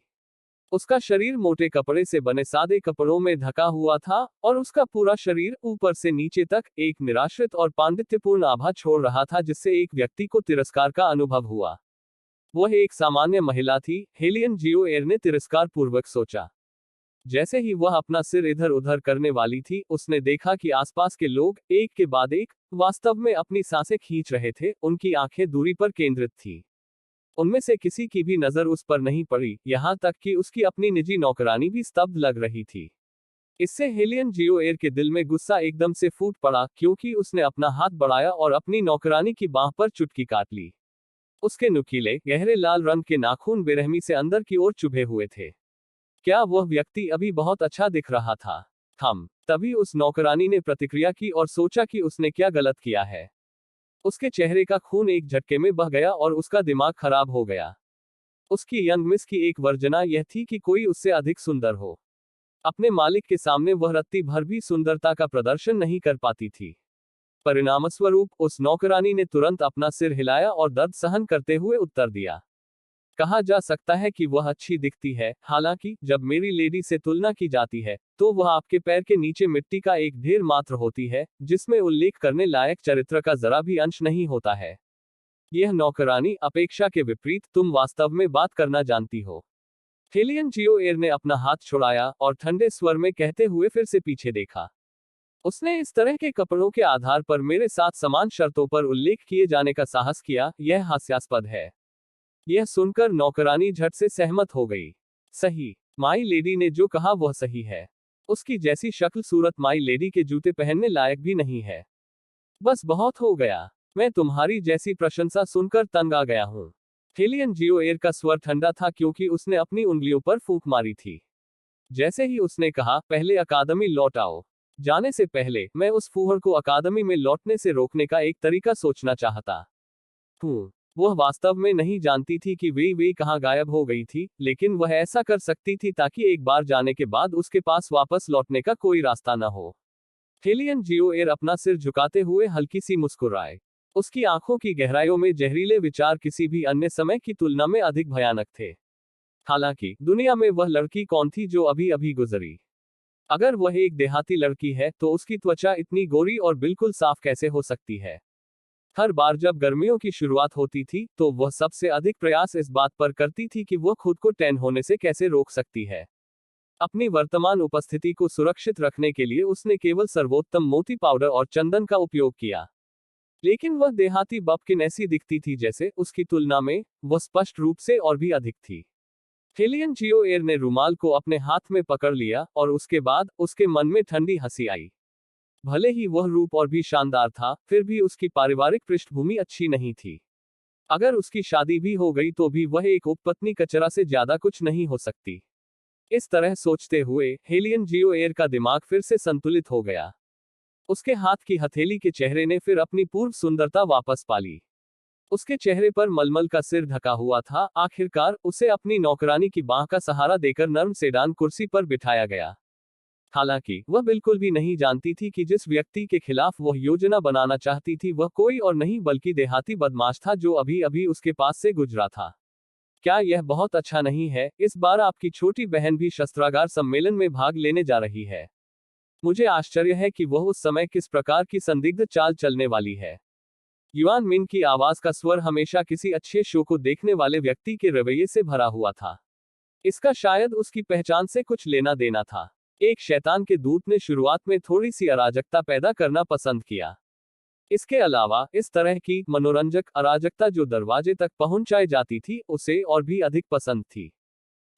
S2: उसका शरीर मोटे कपड़े से बने सादे कपड़ों में ढका हुआ था और उसका पूरा शरीर ऊपर से नीचे तक एक निराश्रित और पांडित्यपूर्ण आभा छोड़ रहा था जिससे एक व्यक्ति को तिरस्कार का अनुभव हुआ। वह एक सामान्य महिला थी, हेलियन जियो एयर ने तिरस्कार पूर्वक सोचा। जैसे ही वह अपना सिर इधर उधर करने वाली थी, उसने देखा कि आसपास के लोग एक के बाद एक वास्तव में अपनी सांसें खींच रहे थे। उनकी आंखें दूरी पर केंद्रित थी। उनमें से किसी की भी नजर उस पर नहीं पड़ी, यहां तक कि उसकी अपनी निजी नौकरानी भी स्तब्ध लग रही थी। इससे हेलियन जियो एयर के दिल में गुस्सा एकदम से फूट पड़ा, क्योंकि उसने अपना हाथ बढ़ाया और अपनी नौकरानी की बांह पर चुटकी काट ली। उसके नुकीले गहरे लाल रंग के नाखून बेरहमी से अंदर की ओर चुभे हुए थे। क्या वह व्यक्ति अभी बहुत अच्छा दिख रहा था? तभी उस नौकरानी ने प्रतिक्रिया की और सोचा कि उसने क्या गलत किया है। उसके चेहरे का खून एक झटके में बह गया और उसका दिमाग खराब हो गया। उसकी यंग मिस की एक वर्जना यह थी कि कोई उससे अधिक सुंदर हो। अपने मालिक के सामने वह रत्ती भर भी सुंदरता का प्रदर्शन नहीं कर पाती थी। परिणामस्वरूप उस नौकरानी ने तुरंत अपना सिर हिलाया और दर्द सहन करते हुए उत्तर दिया। कहा जा सकता है कि वह अच्छी दिखती है, हालांकि जब मेरी लेडी से तुलना की जाती है तो वह आपके पैर के नीचे मिट्टी का एक ढेर मात्र होती है, जिसमें उल्लेख करने लायक चरित्र का जरा भी अंश नहीं होता है। यह नौकरानी अपेक्षा के विपरीत तुम वास्तव में बात करना जानती हो। हेलियन जियो एयर ने अपना हाथ छुड़ाया और ठंडे स्वर में कहते हुए फिर से पीछे देखा। उसने इस तरह के कपड़ों के आधार पर मेरे साथ समान शर्तों पर उल्लेख किए जाने का साहस किया, यह हास्यास्पद है। यह सुनकर नौकरानी झट से सहमत हो गई। सही, माई लेडी ने जो कहा वह सही है। उसकी जैसी शक्ल सूरत माई लेडी के जूते पहनने लायक भी नहीं है। बस बहुत हो गया, मैं तुम्हारी जैसी प्रशंसा सुनकर तंग आ गया हूँ। हेलियन जियो एयर का स्वर ठंडा था क्योंकि उसने अपनी उंगलियों पर फूंक मारी थी। जैसे ही उसने कहा, पहले अकादमी लौट आओ। जाने से पहले मैं उस फूहड़ को अकादमी में लौटने से रोकने का एक तरीका सोचना चाहता हूँ। वह वास्तव में नहीं जानती थी कि वे कहाँ गायब हो गई थी, लेकिन वह ऐसा कर सकती थी ताकि एक बार जाने के बाद उसके पास वापस लौटने का कोई रास्ता न हो। हेलियन जियो एयर अपना सिर झुकाते हुए हल्की सी मुस्कुराए। उसकी आंखों की गहराइयों में जहरीले विचार किसी भी अन्य समय की तुलना में अधिक भयानक थे। हालांकि दुनिया में वह लड़की कौन थी जो अभी अभी गुजरी? अगर वह एक देहाती लड़की है तो उसकी त्वचा इतनी गोरी और बिल्कुल साफ कैसे हो सकती है? हर बार जब गर्मियों की शुरुआत होती थी तो वह सबसे अधिक प्रयास इस बात पर करती थी कि वह खुद को टैन होने से कैसे रोक सकती है। अपनी वर्तमान उपस्थिति को सुरक्षित रखने के लिए उसने केवल सर्वोत्तम मोती पाउडर और चंदन का उपयोग किया। लेकिन वह देहाती बपकिन ऐसी दिखती थी जैसे उसकी तुलना में वह स्पष्ट रूप से और भी अधिक थी। हेलियन जियो एयर ने रुमाल को अपने हाथ में पकड़ लिया और उसके बाद उसके मन में ठंडी हंसी आई। भले ही वह रूप और भी शानदार था, फिर भी उसकी पारिवारिक पृष्ठभूमि अच्छी नहीं थी। अगर उसकी शादी भी हो गई तो भी वह एक उपपत्नी कचरा से ज्यादा कुछ नहीं हो सकती। इस तरह सोचते हुए हेलियन जियो एयर का दिमाग फिर से संतुलित हो गया। उसके हाथ की हथेली के चेहरे ने फिर अपनी पूर्व सुंदरता वापस पा ली। उसके चेहरे पर मलमल का सिर ढका हुआ था। आखिरकार उसे अपनी नौकरानी की बांह का सहारा देकर नर्म सेडान कुर्सी पर बिठाया गया। हालांकि वह बिल्कुल भी नहीं जानती थी कि जिस व्यक्ति के खिलाफ वह योजना बनाना चाहती थी वह कोई और नहीं बल्कि देहाती बदमाश था जो अभी अभी उसके पास से गुजरा था। क्या यह बहुत अच्छा नहीं है? इस बार आपकी छोटी बहन भी शस्त्रागार सम्मेलन में भाग लेने जा रही है। मुझे आश्चर्य है कि वह उस समय किस प्रकार की संदिग्ध चाल चलने वाली है। युआन मिन की आवाज का स्वर हमेशा किसी अच्छे शो को देखने वाले व्यक्ति के रवैये से भरा हुआ था। इसका शायद उसकी पहचान से कुछ लेना देना था। एक शैतान के दूत ने शुरुआत में थोड़ी सी अराजकता पैदा करना पसंद किया। इसके अलावा इस तरह की मनोरंजक अराजकता जो दरवाजे तक पहुंचाई जाती थी उसे और भी अधिक पसंद थी।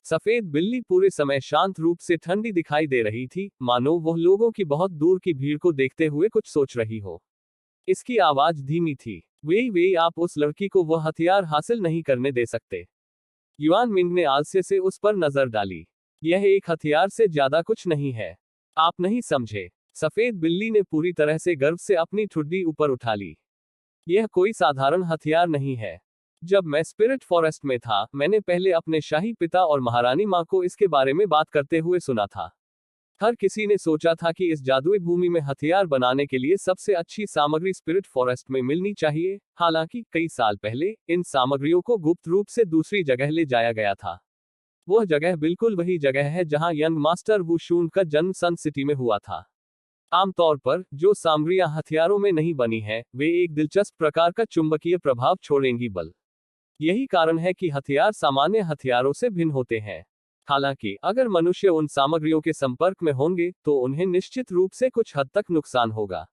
S2: सफेद बिल्ली पूरे समय शांत रूप से ठंडी दिखाई दे रही थी, मानो वह लोगों की बहुत दूर की भीड़ को देखते हुए कुछ सोच रही हो। इसकी आवाज धीमी थी। वे आप उस लड़की को वह हथियार हासिल नहीं करने दे सकते। युआन मिंग ने आलस्य से उस पर नजर डाली। यह एक हथियार से ज्यादा कुछ नहीं है। आप नहीं समझे। सफेद बिल्ली ने पूरी तरह से गर्व से अपनी ठुड्डी ऊपर उठा ली। यह कोई साधारण हथियार नहीं है। जब मैं स्पिरिट फॉरेस्ट में था, मैंने पहले अपने शाही पिता और महारानी माँ को इसके बारे में बात करते हुए सुना था। हर किसी ने सोचा था कि इस जादुई भूमि में हथियार बनाने के लिए सबसे अच्छी सामग्री स्पिरिट फॉरेस्ट में मिलनी चाहिए। हालांकि कई साल पहले इन सामग्रियों को गुप्त रूप से दूसरी जगह ले जाया गया था। वह जगह बिल्कुल वही जगह है जहां यंग मास्टर वू शून का जन्म सन सिटी में हुआ था। आमतौर पर जो सामग्रियां हथियारों में नहीं बनी हैं, वे एक दिलचस्प प्रकार का चुंबकीय प्रभाव छोड़ेंगी बल। यही कारण है कि हथियार सामान्य हथियारों से भिन्न होते हैं। हालांकि अगर मनुष्य उन सामग्रियों के संपर्क में होंगे तो उन्हें निश्चित रूप से कुछ हद तक नुकसान होगा।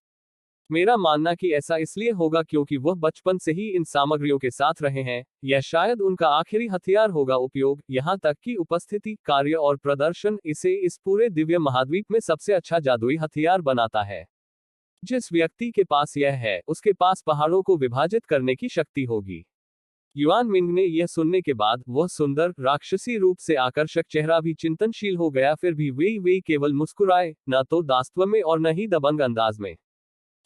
S2: मेरा मानना कि ऐसा इसलिए होगा क्योंकि वह बचपन से ही इन सामग्रियों के साथ रहे हैं। यह शायद उनका आखिरी हथियार होगा उपयोग, यहाँ तक कि उपस्थिति, कार्य और प्रदर्शन इसे इस पूरे दिव्य महाद्वीप में सबसे अच्छा जादुई हथियार बनाता है। जिस व्यक्ति के पास यह है, उसके पास पहाड़ों को विभाजित करने की शक्ति होगी। युआन मिंग ने यह सुनने के बाद वह सुंदर, राक्षसी रूप से आकर्षक चेहरा भी चिंतनशील हो गया। फिर भी वे केवल मुस्कुराए, न तो दास्तव में और न ही दबंग अंदाज में।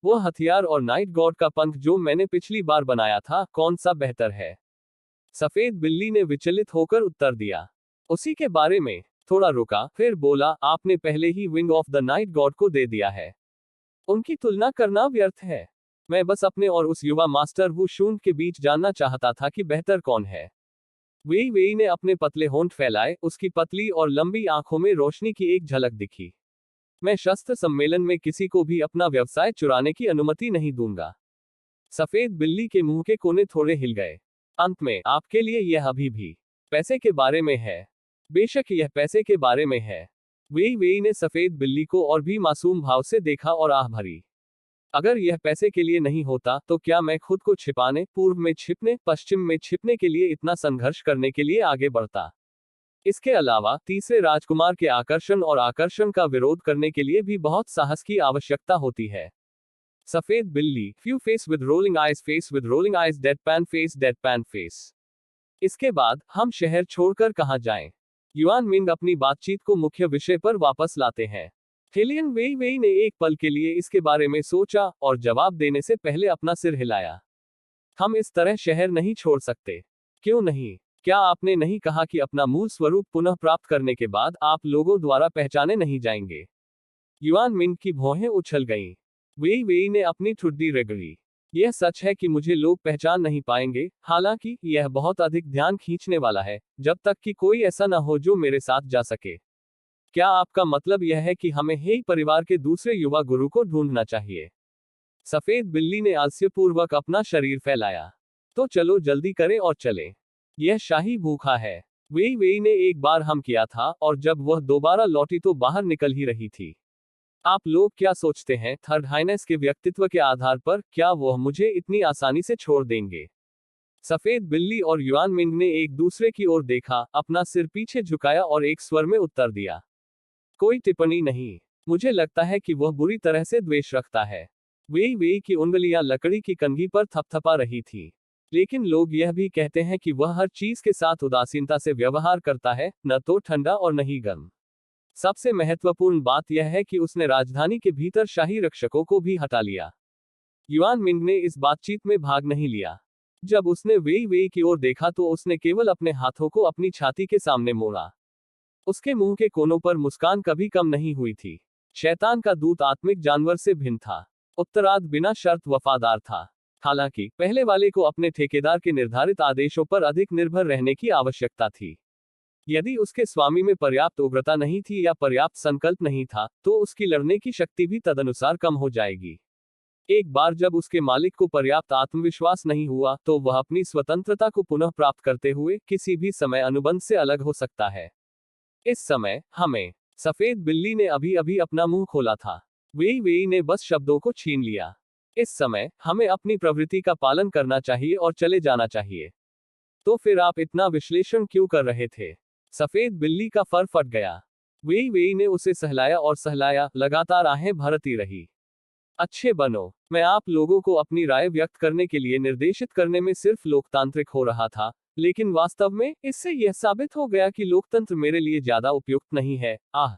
S2: वह हथियार और नाइट गॉड का पंख जो मैंने पिछली बार बनाया था, कौन सा बेहतर है? सफेद बिल्ली ने विचलित होकर उत्तर दिया। उसी के बारे में। थोड़ा रुका, फिर बोला, आपने पहले ही wing of the night god को दे दिया है। उनकी तुलना करना व्यर्थ है। मैं बस अपने और उस युवा मास्टर वू शून के बीच जानना चाहता था कि बेहतर कौन है। वे ने अपने पतले होंठ फैलाए, उसकी पतली और लंबी आंखों में रोशनी की एक झलक दिखी। मैं शस्त्र सम्मेलन में किसी को भी अपना व्यवसाय चुराने की अनुमति नहीं दूंगा। सफेद बिल्ली के मुंह के कोने थोड़े हिल गए। अंत में, आपके लिए यह अभी भी पैसे के बारे में है। बेशक यह पैसे के बारे में है। वे ने सफेद बिल्ली को और भी मासूम भाव से देखा और आह भरी। अगर यह पैसे के लिए नहीं होता तो क्या मैं खुद को छिपाने, पूर्व में छिपने, पश्चिम में छिपने के लिए इतना संघर्ष करने के लिए आगे बढ़ता? इसके अलावा तीसरे राजकुमार के आकर्षण और आकर्षण का विरोध करने के लिए भी बहुत साहस की आवश्यकता होती है। सफेद बिल्ली, few face with rolling eyes, deadpan face. इसके बाद हम शहर छोड़कर कहां जाएं? युआन मिंग अपनी बातचीत को मुख्य विषय पर वापस लाते हैं। हेलियन वे ने एक पल के लिए इसके बारे में सोचा और जवाब देने से पहले अपना सिर हिलाया। हम इस तरह शहर नहीं छोड़ सकते। क्यों नहीं? क्या आपने नहीं कहा कि अपना मूल स्वरूप पुनः प्राप्त करने के बाद आप लोगों द्वारा पहचाने नहीं जाएंगे? युआन मिंग की भौहें उछल गईं। वे ने अपनी ठुड्डी रगड़ी। यह सच है कि मुझे लोग पहचान नहीं पाएंगे, हालांकि यह बहुत अधिक ध्यान खींचने वाला है, जब तक कि कोई ऐसा न हो जो मेरे साथ जा सके। क्या आपका मतलब यह है कि हमें हेई परिवार के दूसरे युवा गुरु को ढूंढना चाहिए? सफेद बिल्ली ने आलस्यपूर्वक अपना शरीर फैलाया। तो चलो जल्दी करें और चलें। यह शाही भूखा है। वे ने एक बार हम किया था और जब वह दोबारा लौटी तो बाहर निकल ही रही थी। आप लोग क्या सोचते हैं, थर्ड हाइनेस के व्यक्तित्व के आधार पर क्या वह मुझे इतनी आसानी से छोड़ देंगे? सफेद बिल्ली और युआन मिंग ने एक दूसरे की ओर देखा, अपना सिर पीछे झुकाया और एक स्वर में उत्तर दिया, कोई टिप्पणी नहीं। मुझे लगता है कि वह बुरी तरह से द्वेष रखता है। वे की उंगलियां लकड़ी की कंघी पर थपथपा रही थी। लेकिन लोग यह भी कहते हैं कि वह हर चीज के साथ उदासीनता से व्यवहार करता है, न तो ठंडा और न ही गर्म। सबसे महत्वपूर्ण बात यह है कि उसने राजधानी के भीतर शाही रक्षकों को भी हटा लिया। युआन मिंग ने इस बातचीत में भाग नहीं लिया। जब उसने वे की ओर देखा तो उसने केवल अपने हाथों को अपनी छाती के सामने मोड़ा। उसके मुंह के कोनों पर मुस्कान कभी कम नहीं हुई थी। शैतान का दूत आत्मिक जानवर से भिन्न था। उत्तरार्ध बिना शर्त वफादार था। हालांकि पहले वाले को अपने ठेकेदार के निर्धारित आदेशों पर अधिक निर्भर रहने की आवश्यकता थी। यदि उसके स्वामी में पर्याप्त उग्रता नहीं थी या पर्याप्त संकल्प नहीं था, तो उसकी लड़ने की शक्ति भी तदनुसार कम हो जाएगी। एक बार जब उसके मालिक को पर्याप्त आत्मविश्वास नहीं हुआ, तो वह अपनी स्वतंत्रता को पुनः प्राप्त करते हुए किसी भी समय अनुबंध से अलग हो सकता है। इस समय हमें सफेद बिल्ली ने अभी अभी अपना मुंह खोला था। वेई वेई ने बस शब्दों को छीन लिया। इस समय हमें अपनी प्रवृत्ति का पालन करना चाहिए और चले जाना चाहिए। तो फिर आप इतना विश्लेषण क्यों कर रहे थे? सफेद बिल्ली का फर फट गया। वेई वेई ने उसे सहलाया और सहलाया, लगातार आहें भरती रही। अच्छे बनो। मैं आप लोगों को अपनी राय व्यक्त करने के लिए निर्देशित करने में सिर्फ लोकतांत्रिक हो रहा था, लेकिन वास्तव में इससे यह साबित हो गया कि लोकतंत्र मेरे लिए ज्यादा उपयुक्त नहीं है। आह!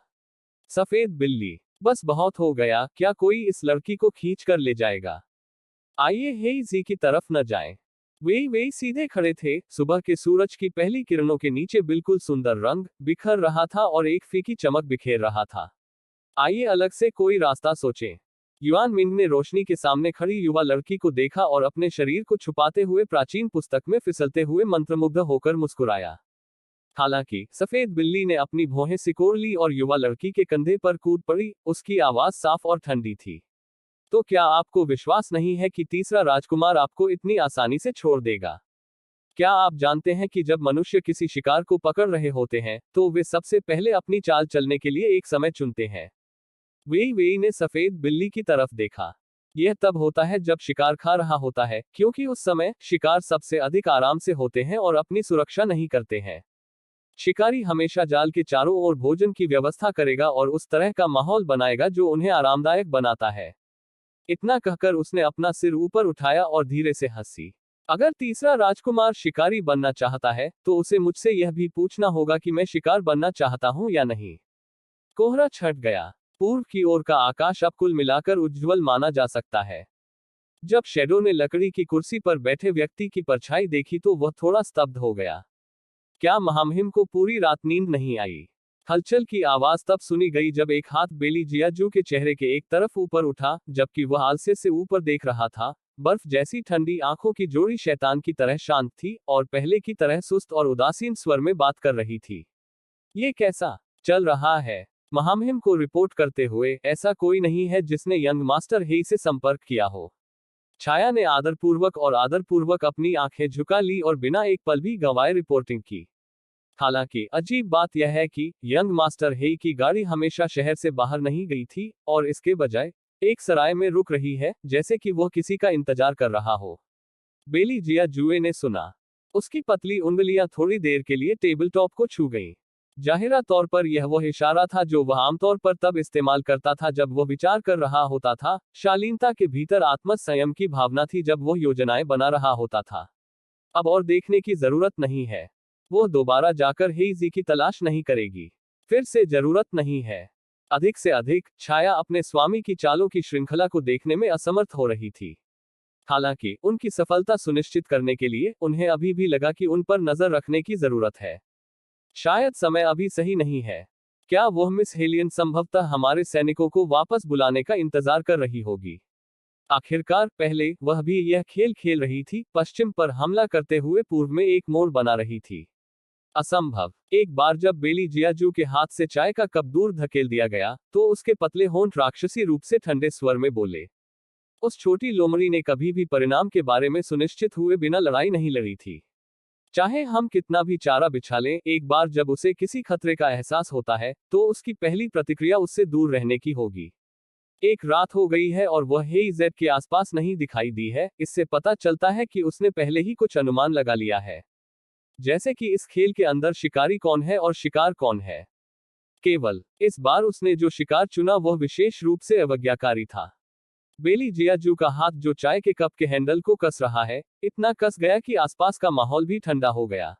S2: सफेद बिल्ली, बस बहुत हो गया, क्या कोई इस लड़की को खींच कर ले जाएगा? आइए हेईजी की तरफ न जाएं। वे सीधे खड़े थे, सुबह के सूरज की पहली किरणों के नीचे बिल्कुल सुंदर रंग बिखर रहा था और एक फीकी चमक बिखेर रहा था। आइए अलग से कोई रास्ता सोचें। युआन मिंग ने रोशनी के सामने खड़ी युवा लड़की को देखा और अपने शरीर को छुपाते हुए प्राचीन पुस्तक में फिसलते हुए मंत्रमुग्ध होकर मुस्कुराया। हालांकि सफेद बिल्ली ने अपनी भौहें सिकोड़ ली और युवा लड़की के कंधे पर कूद पड़ी, उसकी आवाज साफ और ठंडी थी। तो क्या आपको विश्वास नहीं है कि तीसरा राजकुमार आपको इतनी आसानी से छोड़ देगा? क्या आप जानते हैं कि जब मनुष्य किसी शिकार को पकड़ रहे होते हैं, तो वे सबसे पहले अपनी चाल चलने के लिए एक समय चुनते हैं? वेई वेई ने सफेद बिल्ली की तरफ देखा। यह तब होता है जब शिकार खा रहा होता है, क्योंकि उस समय शिकार सबसे अधिक आराम से होते हैं और अपनी सुरक्षा नहीं करते हैं। शिकारी हमेशा जाल के चारों ओर भोजन की व्यवस्था करेगा और उस तरह का माहौल बनाएगा जो उन्हें आरामदायक बनाता है। इतना कहकर उसने अपना सिर ऊपर उठाया और धीरे से हंसी। अगर तीसरा राजकुमार शिकारी बनना चाहता है, तो उसे मुझसे यह भी पूछना होगा कि मैं शिकार बनना चाहता हूं या नहीं। कोहरा छट गया। पूर्व की ओर का आकाश अब कुल मिलाकर उज्ज्वल माना जा सकता है। जब शैडो ने लकड़ी की कुर्सी पर बैठे व्यक्ति की परछाई देखी तो वह थोड़ा स्तब्ध हो गया। क्या महामहिम को पूरी रात नींद नहीं आई? हलचल की आवाज तब सुनी गई जब एक हाथ बेली जियाजू के चेहरे के एक तरफ ऊपर उठा, जबकि वह आलसे से ऊपर देख रहा था। बर्फ जैसी ठंडी आंखों की जोड़ी शैतान की तरह शांत थी और पहले की तरह सुस्त और उदासीन स्वर में बात कर रही थी। ये कैसा चल रहा है? महामहिम को रिपोर्ट करते हुए, ऐसा कोई नहीं है जिसने यंग मास्टर हेई से संपर्क किया हो। छाया ने आदरपूर्वक अपनी आंखें झुका ली और बिना एक पल भी गंवाए रिपोर्टिंग की। हालांकि अजीब बात यह है कि यंग मास्टर हेई की गाड़ी हमेशा शहर से बाहर नहीं गई थी और इसके बजाय एक सराय में रुक रही है, जैसे कि वह किसी का इंतजार कर रहा हो। बेली जिया जुए ने सुना। उसकी पतली उंगलियां थोड़ी देर के लिए टेबल टॉप को छू गईं। जाहिरा तौर पर यह वह इशारा था जो वह आमतौर पर तब इस्तेमाल करता था जब वह विचार कर रहा होता था। शालीनता के भीतर आत्म संयम की भावना थी जब वह योजनाएं बना रहा होता था। अब और देखने की जरूरत नहीं है। वो दोबारा जाकर हेईजी की तलाश नहीं करेगी। फिर से जरूरत नहीं है। अधिक से अधिक, छाया अपने स्वामी की चालों की श्रृंखला को देखने में असमर्थ हो रही थी। हालांकि उनकी सफलता सुनिश्चित करने के लिए उन्हें अभी भी लगा कि उन पर नजर रखने की जरूरत है। शायद समय अभी सही नहीं है। क्या वह मिस हेलियन संभवतः हमारे सैनिकों को वापस बुलाने का इंतजार कर रही होगी? आखिरकार पहले वह भी यह खेल खेल रही थी, पश्चिम पर हमला करते हुए पूर्व में एक मोड़ बना रही थी। असंभव। एक बार जब बेली जियाजू के हाथ से चाय का कप दूर धकेल दिया गया, तो उसके पतले होंठ राक्षसी रूप से ठंडे स्वर में बोले। उस छोटी लोमड़ी ने कभी भी परिणाम के बारे में सुनिश्चित हुए बिना लड़ाई नहीं लड़ी थी। चाहे हम कितना भी चारा बिछा लें, एक बार जब उसे किसी खतरे का एहसास होता है, तो उसकी पहली प्रतिक्रिया उससे दूर रहने की होगी। एक रात हो गई है और वह हेईजेड के आसपास नहीं दिखाई दी है। इससे पता चलता है कि उसने पहले ही कुछ अनुमान लगा लिया है, जैसे कि इस खेल के अंदर शिकारी कौन है और शिकार कौन है। केवल इस बार उसने जो शिकार चुना वह विशेष रूप से अवज्ञाकारी था। बेली जियाजू का हाथ जो चाय के कप के हैंडल को कस रहा है, इतना कस गया कि आसपास का माहौल भी ठंडा हो गया।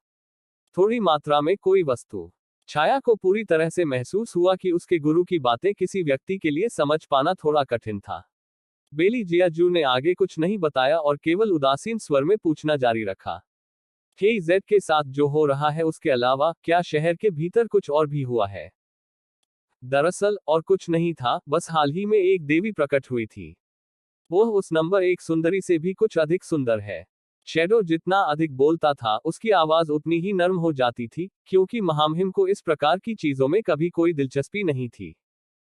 S2: थोड़ी मात्रा में कोई वस्तु। छाया को पूरी तरह से महसूस हुआ कि उसके गुरु की बातें किसी व्यक्ति के लिए समझ पाना थोड़ा कठिन था। बेली जियाजू ने आगे कुछ नहीं बताया और केवल उदासीन स्वर में पूछना जारी रखा। हेईजेड के साथ जो हो रहा है उसके अलावा क्या शहर के भीतर कुछ और भी हुआ है? दरअसल और कुछ नहीं था, बस हाल ही में एक देवी प्रकट हुई थी। वह उस नंबर एक सुंदरी से भी कुछ अधिक सुंदर है। शैडो जितना अधिक बोलता था, उसकी आवाज उतनी ही नर्म हो जाती थी, क्योंकि महामहिम को इस प्रकार की चीजों में कभी कोई दिलचस्पी नहीं थी।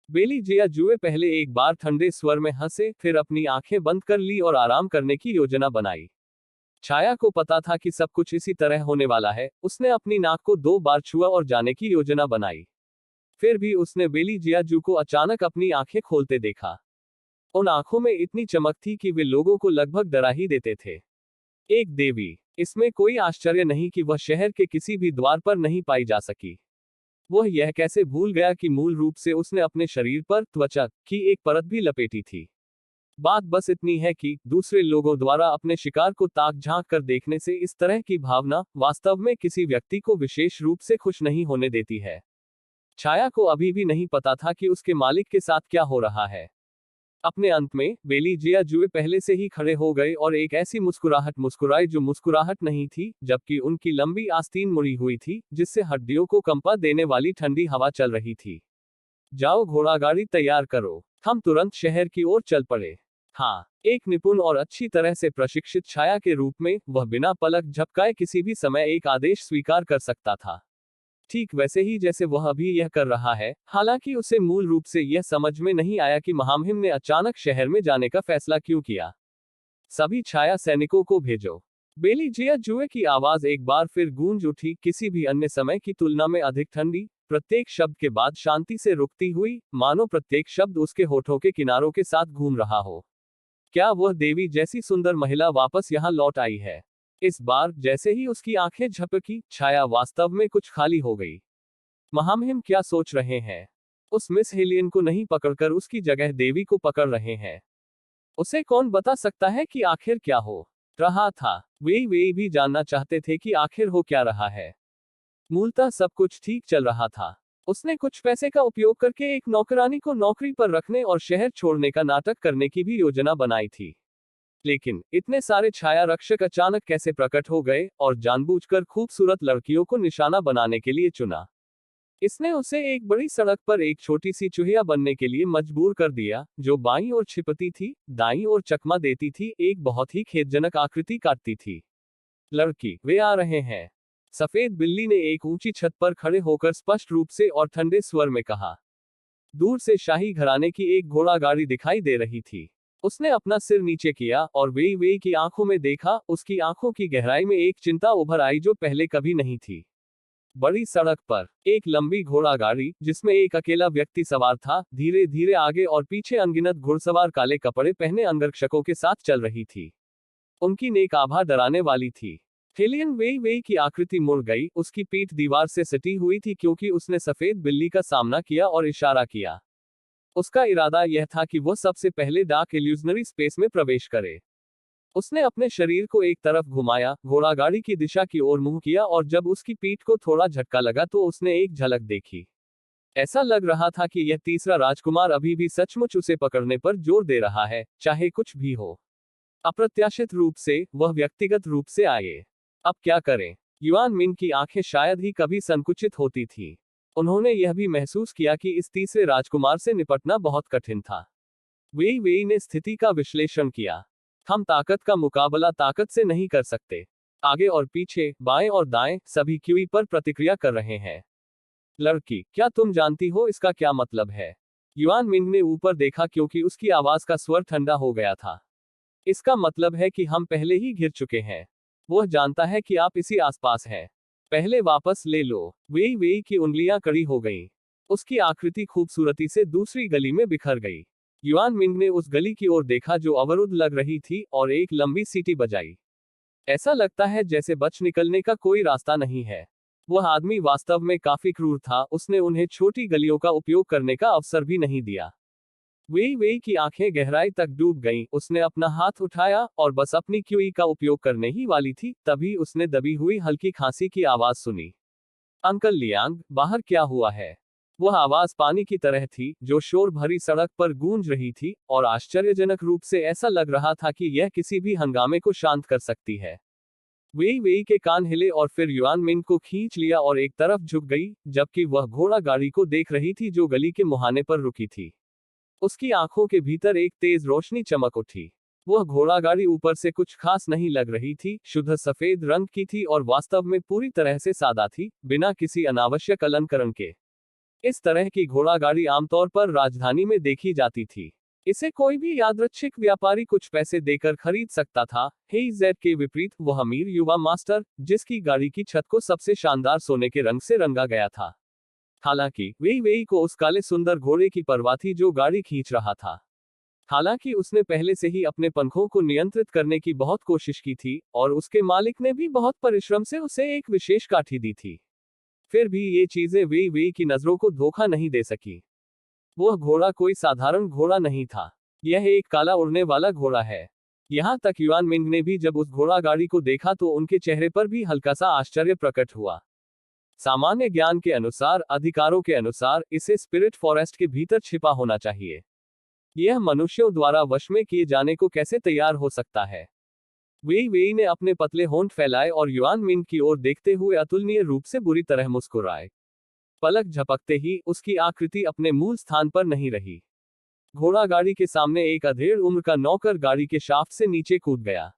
S2: बेली जियाजुए पहले एक बार ठंडे स्वर में हंसे, फिर अपनी आंखें बंद कर ली और आराम करने की योजना बनाई। छाया को पता था कि सब कुछ इसी तरह होने वाला है। उसने अपनी नाक को 2 बार छुआ और जाने की योजना बनाई। फिर भी उसने बेली जियाजू को अचानक अपनी आंखें खोलते देखा। उन आंखों में इतनी चमक थी कि वे लोगों को लगभग डरा ही देते थे। एक देवी। इसमें कोई आश्चर्य नहीं कि वह शहर के किसी भी द्वार पर नहीं पाई जा सकी। वह यह कैसे भूल गया कि मूल रूप से उसने अपने शरीर पर त्वचा की एक परत भी लपेटी थी। बात बस इतनी है कि दूसरे लोगों द्वारा अपने शिकार को ताक झांक कर देखने से इस तरह की भावना वास्तव में किसी व्यक्ति को विशेष रूप से खुश नहीं होने देती है। छाया को अभी भी नहीं पता था कि उसके मालिक के साथ क्या हो रहा है। अपने अंत में बेली जियाजुए पहले से ही खड़े हो गए और एक ऐसी मुस्कुराहट मुस्कुराई जो मुस्कुराहट नहीं थी, जबकि उनकी लंबी आस्तीन मुड़ी हुई थी, जिससे हड्डियों को कंपा देने वाली ठंडी हवा चल रही थी। जाओ, घोड़ा गाड़ी तैयार करो। हम तुरंत शहर की ओर चल पड़े। हाँ, एक निपुण और अच्छी तरह से प्रशिक्षित छाया के रूप में वह बिना पलक झपकाए किसी भी समय एक आदेश स्वीकार कर सकता था। ठीक वैसे ही जैसे वह अभी यह कर रहा है। हालांकि उसे मूल रूप से यह समझ में नहीं आया कि महामहिम ने अचानक शहर में जाने का फैसला क्यों किया। सभी छाया सैनिकों को भेजो। बेली जियाजुए की आवाज एक बार फिर गूंज उठी, किसी भी अन्य समय की तुलना में अधिक ठंडी, प्रत्येक शब्द के बाद शांति से रुकती हुई, मानो प्रत्येक शब्द उसके होठों के किनारों के साथ घूम रहा हो। क्या वह देवी जैसी सुंदर महिला वापस यहाँ लौट आई है? इस बार जैसे ही उसकी आंखें झपकी, छाया वास्तव में कुछ खाली हो गई। महामहिम क्या सोच रहे हैं? उस मिस हेलियन को नहीं पकड़कर उसकी जगह देवी को पकड़ रहे हैं। उसे कौन बता सकता है कि आखिर क्या हो रहा था? वे भी जानना चाहते थे कि आखिर हो क्या रहा है। मूलतः सब कुछ ठीक चल रहा था। उसने कुछ पैसे का उपयोग करके एक नौकरानी को नौकरी पर रखने और शहर छोड़ने का नाटक करने की भी योजना बनाई थी। लेकिन इतने सारे छाया रक्षक अचानक कैसे प्रकट हो गए और जानबूझकर खूबसूरत लड़कियों को निशाना बनाने के लिए चुना? इसने उसे एक बड़ी सड़क पर एक छोटी सी चूहिया बनने के लिए मजबूर कर दिया, जो बाईं ओर छिपती थी, दाईं ओर चकमा देती थी, एक बहुत ही खेदजनक आकृति काटती थी। लड़की, वे आ रहे हैं। सफेद बिल्ली ने एक ऊंची छत पर खड़े होकर स्पष्ट रूप से और ठंडे स्वर में कहा। दूर से शाही घराने की एक घोड़ा गाड़ी दिखाई दे रही थी। उसने अपना सिर नीचे किया और वे की आंखों में देखा। उसकी आंखों की गहराई में एक चिंता उभर आई जो पहले कभी नहीं थी। बड़ी सड़क पर एक लंबी घोड़ा गाड़ी, जिसमें एक अकेला व्यक्ति सवार था, धीरे धीरे आगे और पीछे अनगिनत घुड़सवार काले कपड़े पहने अंगरक्षकों के साथ चल रही थी। उनकी नेक आभा डराने वाली थी। हेलियन वे की आकृति मुड़ गई। उसकी पीठ दीवार से सटी हुई थी क्योंकि उसने सफेद बिल्ली का सामना किया और इशारा किया। उसका इरादा यह था कि वह सबसे पहले डार्क इल्यूजनरी स्पेस में प्रवेश करे। उसने अपने शरीर को एक तरफ घुमाया, घोड़ा गाड़ी की दिशा की ओर मुंह किया और जब उसकी पीठ को थोड़ा झटका लगा तो उसने एक झलक देखी। ऐसा लग रहा था कि यह तीसरा राजकुमार अभी भी सचमुच उसे पकड़ने पर जोर दे रहा है, चाहे कुछ भी हो। अप्रत्याशित रूप से वह व्यक्तिगत रूप से आए। अब क्या करें? युआन मिंग की आंखें शायद ही कभी संकुचित होती थीं। उन्होंने यह भी महसूस किया कि इस तीसरे राजकुमार से निपटना बहुत कठिन था। वे ने स्थिति का विश्लेषण किया। हम ताकत का मुकाबला ताकत से नहीं कर सकते। आगे और पीछे, बाएं और दाएं, सभी क्यूई पर प्रतिक्रिया कर रहे हैं। लड़की, क्या तुम जानती हो इसका क्या मतलब है? युआन मिंग ने ऊपर देखा क्योंकि उसकी आवाज का स्वर ठंडा हो गया था। इसका मतलब है कि हम पहले ही घिर चुके हैं। वह जानता है कि आप इसी आसपास हैं। पहले वापस ले लो। वे की उंगलियां कड़ी हो गईं। उसकी आकृति खूबसूरती से दूसरी गली में बिखर गई। युआन मिंग ने उस गली की ओर देखा जो अवरुद्ध लग रही थी और एक लंबी सीटी बजाई। ऐसा लगता है जैसे बच निकलने का कोई रास्ता नहीं है। वह आदमी वास्तव में काफी क्रूर था। उसने उन्हें छोटी गलियों का उपयोग करने का अवसर भी नहीं दिया। वे की आंखें गहराई तक डूब गईं। उसने अपना हाथ उठाया और बस अपनी क्यूई का उपयोग करने ही वाली थी, तभी उसने दबी हुई हल्की खांसी की आवाज सुनी। अंकल लियांग, बाहर क्या हुआ है? वह आवाज पानी की तरह थी, जो शोर भरी सड़क पर गूंज रही थी, और आश्चर्यजनक रूप से ऐसा लग रहा था कि यह किसी भी हंगामे को शांत कर सकती है। वे के कान हिले और फिर युआन मिंग को खींच लिया और एक तरफ झुक गई, जबकि वह घोड़ा गाड़ी को देख रही थी जो गली के मुहाने पर रुकी थी। उसकी आंखों के भीतर एक तेज रोशनी चमक उठी। वह घोड़ा गाड़ी ऊपर से कुछ खास नहीं लग रही थी, शुद्ध सफेद रंग की थी और वास्तव में पूरी तरह से सादा थी, बिना किसी अनावश्यक अलंकरण के। इस तरह की घोड़ा गाड़ी आमतौर पर राजधानी में देखी जाती थी। इसे कोई भी यादृच्छिक व्यापारी कुछ पैसे देकर खरीद सकता था। हेइजेड के विपरीत, वह अमीर युवा मास्टर, जिसकी गाड़ी की छत को सबसे शानदार सोने के रंग से रंगा गया था। हालांकि वेई वेई को उस काले सुंदर घोड़े की परवाह थी जो गाड़ी खींच रहा था। हालांकि उसने पहले से ही अपने पंखों को नियंत्रित करने की बहुत कोशिश की थी और उसके मालिक ने भी बहुत परिश्रम से उसे एक विशेष काठी दी थी। फिर भी ये चीजें वेई वेई की नजरों को धोखा नहीं दे सकी। वह घोड़ा कोई साधारण घोड़ा नहीं था। यह एक काला उड़ने वाला घोड़ा है। यहाँ तक युआन मिंग ने भी जब उस घोड़ा गाड़ी को देखा तो उनके चेहरे पर भी हल्का सा आश्चर्य प्रकट हुआ। सामान्य ज्ञान के अनुसार, अधिकारों के अनुसार, इसे स्पिरिट फॉरेस्ट के भीतर छिपा होना चाहिए। यह मनुष्यों द्वारा वश में किए जाने को कैसे तैयार हो सकता है? वेई वेई ने अपने पतले होंठ फैलाए और युआन मिंग की ओर देखते हुए अतुलनीय रूप से बुरी तरह मुस्कुराए। पलक झपकते ही उसकी आकृति अपने मूल स्थान पर नहीं रही। घोड़ा गाड़ी के सामने एक अधेड़ उम्र का नौकर गाड़ी के शाफ्ट से नीचे कूद गया।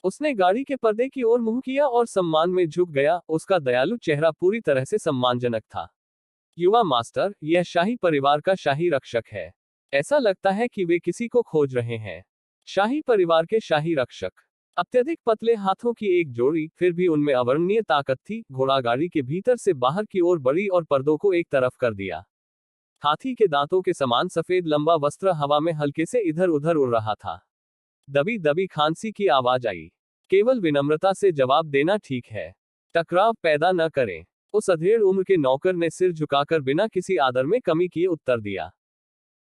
S2: उसने गाड़ी के पर्दे की ओर मुंह किया और सम्मान में झुक गया। उसका दयालु चेहरा पूरी तरह से सम्मानजनक था। युवा मास्टर, यह शाही परिवार का शाही रक्षक है। ऐसा लगता है कि वे किसी को खोज रहे हैं। शाही परिवार के शाही रक्षक। अत्यधिक पतले हाथों की एक जोड़ी, फिर भी उनमें अवर्णनीय ताकत थी। घोड़ा गाड़ी के भीतर से बाहर की ओर बढ़ी और पर्दों को एक तरफ कर दिया। हाथी के दांतों के समान सफेद लंबा वस्त्र हवा में हल्के से इधर उधर उड़ रहा था। दबी दबी खांसी की आवाज आई। केवल विनम्रता से जवाब देना ठीक है। टकराव पैदा न करें। उस अधेड़ उम्र के नौकर ने सिर झुकाकर बिना किसी आदर में कमी किए उत्तर दिया।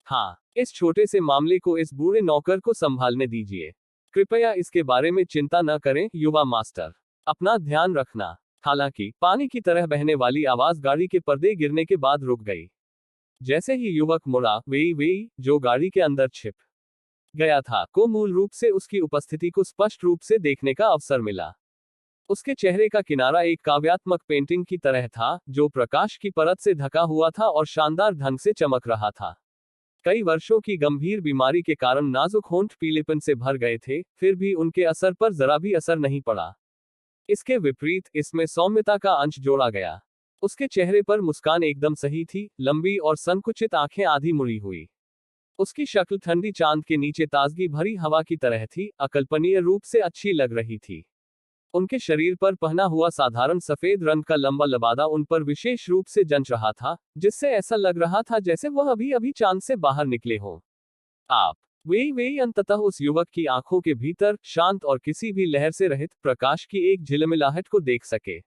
S2: हाँ, इस छोटे से मामले को इस बूढ़े नौकर को संभालने दीजिए। कृपया इसके बारे में चिंता न करें, युवा मास्टर। अपना ध्यान रखना। हालांकि पानी की तरह बहने वाली आवाज गाड़ी के पर्दे गिरने के बाद रुक गई। जैसे ही युवक मुड़ा, वेई वेई, जो गाड़ी के अंदर छिप गया था, को मूल रूप से उसकी उपस्थिति को स्पष्ट रूप से देखने का अवसर मिला। उसके चेहरे का किनारा एक काव्यात्मक पेंटिंग की तरह था, जो प्रकाश की परत से ढका हुआ था और शानदार ढंग से चमक रहा था। कई वर्षों की गंभीर बीमारी के कारण नाजुक होंठ पीलेपन से भर गए थे, फिर भी उनके असर पर जरा भी असर नहीं पड़ा। इसके विपरीत, इसमें सौम्यता का अंश जोड़ा गया। उसके चेहरे पर मुस्कान एकदम सही थी, लंबी और संकुचित आंखें आधी मुड़ी हुई। उसकी शक्ल ठंडी चांद के नीचे ताजगी भरी हवा की तरह थी, अकल्पनीय रूप से अच्छी लग रही थी। उनके शरीर पर पहना हुआ साधारण सफेद रंग का लंबा लबादा उन पर विशेष रूप से जंच रहा था, जिससे ऐसा लग रहा था जैसे वह अभी अभी चांद से बाहर निकले हों। आप वेई वेई अंततः उस युवक की आंखों के भीतर शांत और किसी भी लहर से रहित प्रकाश की एक झिलमिलाहट को देख सके।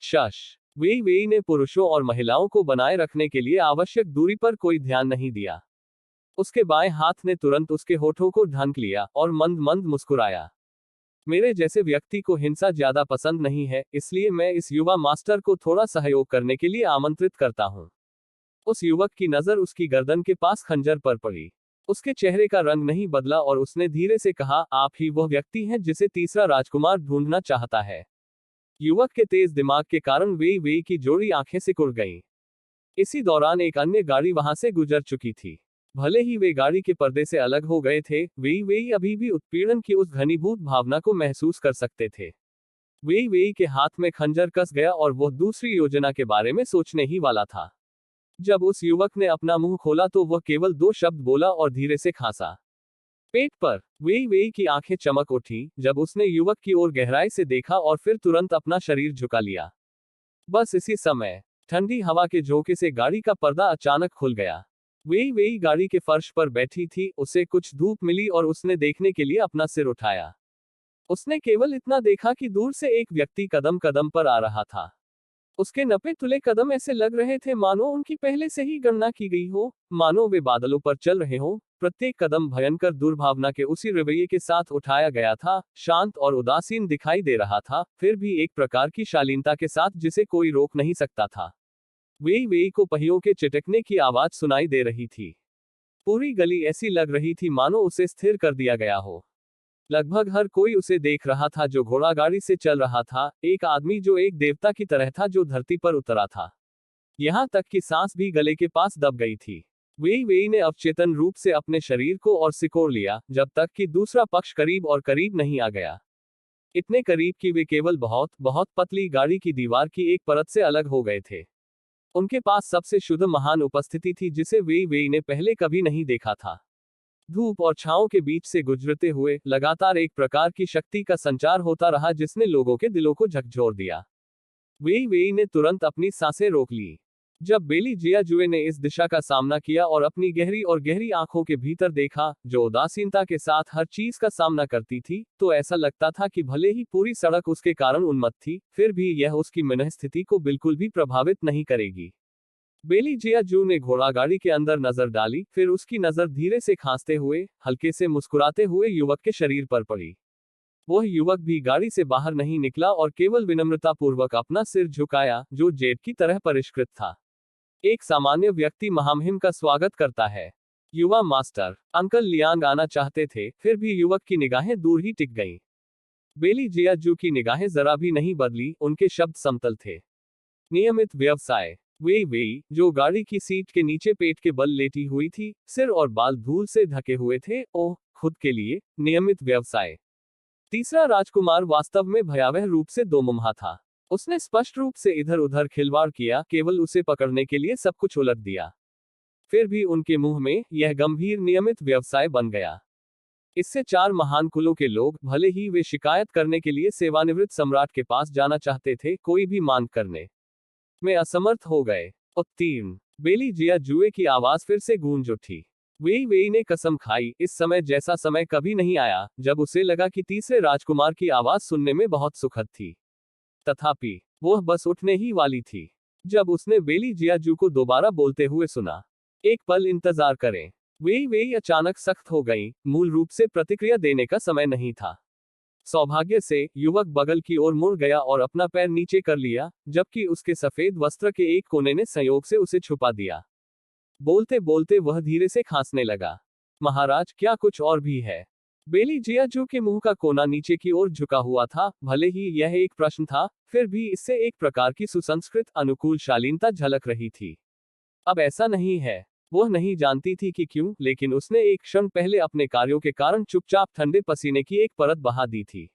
S2: शश वेई वेई ने पुरुषों और महिलाओं को बनाए रखने के लिए आवश्यक दूरी पर कोई ध्यान नहीं दिया। उसके बाएं हाथ ने तुरंत उसके होठों को ढंक लिया और मंद मंद मुस्कुराया। मेरे जैसे व्यक्ति को हिंसा ज्यादा पसंद नहीं है, इसलिए मैं इस युवा मास्टर को थोड़ा सहयोग करने के लिए आमंत्रित करता हूँ। उस युवक की नजर उसकी गर्दन के पास खंजर पर पड़ी। उसके चेहरे का रंग नहीं बदला और उसने धीरे से कहा, आप ही वह व्यक्ति हैं जिसे तीसरा राजकुमार ढूंढना चाहता है। युवक के तेज दिमाग के कारण वेई वेई की जोड़ी आंखें सिकुड़ गईं। इसी दौरान एक अन्य गाड़ी वहां से गुजर चुकी थी। भले ही वे गाड़ी के पर्दे से अलग हो गए थे, वेई वेई अभी भी उत्पीड़न की उस घनीभूत भावना को महसूस कर सकते थे। वेई वेई के हाथ में खंजर कस गया और वह दूसरी योजना के बारे में सोचने ही वाला था। जब उस युवक ने अपना मुंह खोला तो वह केवल 2 शब्द बोला और धीरे से खांसा। पेट पर। वेई वेई की आंखें चमक उठी जब उसने युवक की ओर गहराई से देखा और फिर तुरंत अपना शरीर झुका लिया। बस इसी समय ठंडी हवा के झोंके से गाड़ी का पर्दा अचानक खुल गया। वेई वेई गाड़ी के फर्श पर बैठी थी, उसे कुछ धूप मिली और उसने देखने के लिए अपना सिर उठाया। उसने केवल इतना देखा कि दूर से एक व्यक्ति कदम कदम पर आ रहा था। उसके नपे तुले कदम ऐसे लग रहे थे मानो उनकी पहले से ही गणना की गई हो, मानो वे बादलों पर चल रहे हो। प्रत्येक कदम भयंकर दुर्भावना के उसी रवैये के साथ उठाया गया था, शांत और उदासीन दिखाई दे रहा था, फिर भी एक प्रकार की शालीनता के साथ जिसे कोई रोक नहीं सकता था। वेई वेई को पहियों के चिटकने की आवाज सुनाई दे रही थी। पूरी गली ऐसी लग रही थी मानो उसे स्थिर कर दिया गया हो। लगभग हर कोई उसे देख रहा था जो घोड़ा गाड़ी से चल रहा था, एक आदमी जो एक देवता की तरह था जो धरती पर उतरा था। यहाँ तक कि सांस भी गले के पास दब गई थी। वेई वेई ने अवचेतन रूप से अपने शरीर को और सिकोड़ लिया, जब तक कि दूसरा पक्ष करीब और करीब नहीं आ गया। इतने करीब कि वे केवल बहुत बहुत पतली गाड़ी की दीवार की एक परत से अलग हो गए थे। उनके पास सबसे शुद्ध महान उपस्थिति थी जिसे वेई वेई ने पहले कभी नहीं देखा था। धूप और छांव के बीच से गुजरते हुए लगातार एक प्रकार की शक्ति का संचार होता रहा जिसने लोगों के दिलों को झकझोर दिया। वेई वेई ने तुरंत अपनी सांसें रोक ली। जब बेली जिया जुए ने इस दिशा का सामना किया और अपनी गहरी आंखों के भीतर देखा, जो उदासीनता के साथ हर चीज का सामना करती थी, तो ऐसा लगता था कि भले ही पूरी सड़क उसके कारण उन्मत्त थी, फिर भी यह उसकी मनःस्थिति को बिल्कुल भी प्रभावित नहीं करेगी। बेली जिया जू ने घोड़ागाड़ी के अंदर नजर डाली, फिर उसकी नजर धीरे से खांसते हुए, हल्के से मुस्कुराते हुए युवक के शरीर पर पड़ी। वह युवक भी गाड़ी से बाहर नहीं निकला और केवल विनम्रतापूर्वक अपना सिर झुकाया, जो जेड की तरह परिष्कृत था। एक सामान्य व्यक्ति महामहिम का स्वागत करता है। युवा मास्टर अंकल लियांग आना चाहते थे, फिर भी युवक की निगाहें दूर ही टिक गईं। बेली जिया जू की निगाहें जरा भी नहीं बदली, उनके शब्द समतल थे। नियमित व्यवसाय। वे जो गाड़ी की सीट के नीचे पेट के बल लेटी हुई थी, सिर और बाल धूल से ढके हुए थे। ओह, खुद के लिए नियमित व्यवसाय। तीसरा राजकुमार वास्तव में भयावह रूप से दोमुहा था। उसने स्पष्ट रूप से इधर उधर खिलवाड़ किया, केवल उसे पकड़ने के लिए सब कुछ उलट दिया। फिर भी उनके मुंह में यह गंभीर नियमित व्यवसाय बन गया। इससे 4 महान कुलों के लोग, भले ही वे शिकायत करने के लिए सेवानिवृत्त सम्राट के पास जाना चाहते थे, कोई भी मांग करने में असमर्थ हो गए। उत्तीर्ण। बेली जिया जुए की आवाज फिर से गूंज उठी। वेई ने कसम खाई, इस समय जैसा समय कभी नहीं आया, जब उसे लगा कि तीसरे राजकुमार की आवाज सुनने में बहुत सुखद थी। तथापि वह बस उठने ही वाली थी जब उसने बेली जियाजू को दोबारा बोलते हुए सुना, एक पल इंतजार करें। वेई अचानक सख्त हो गई, मूल रूप से प्रतिक्रिया देने का समय नहीं था। सौभाग्य से युवक बगल की ओर मुड़ गया और अपना पैर नीचे कर लिया, जबकि उसके सफेद वस्त्र के एक कोने ने संयोग से उसे छुपा दिया। बोलते बोलते वह धीरे से खांसने लगा। महाराज, क्या कुछ और भी है? बेली जियाजू के मुंह का कोना नीचे की ओर झुका हुआ था। भले ही यह एक प्रश्न था, फिर भी इससे एक प्रकार की सुसंस्कृत अनुकूल शालीनता झलक रही थी। अब ऐसा नहीं है। वह नहीं जानती थी कि क्यों, लेकिन उसने एक क्षण पहले अपने कार्यों के कारण चुपचाप ठंडे पसीने की एक परत बहा दी थी।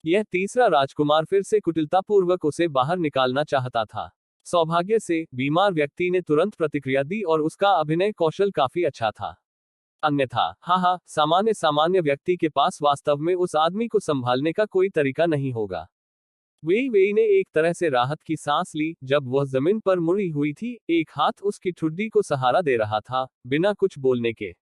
S2: यह तीसरा राजकुमार फिर से कुटिलतापूर्वक उसे बाहर निकालना चाहता था। सौभाग्य से बीमार व्यक्ति ने तुरंत प्रतिक्रिया दी और उसका अभिनय कौशल काफी अच्छा था। अन्यथा सामान्य व्यक्ति के पास वास्तव में उस आदमी को संभालने का कोई तरीका नहीं होगा। वेई ने एक तरह से राहत की सांस ली जब वह जमीन पर मुड़ी हुई थी, एक हाथ उसकी ठुड्डी को सहारा दे रहा था, बिना कुछ बोलने के।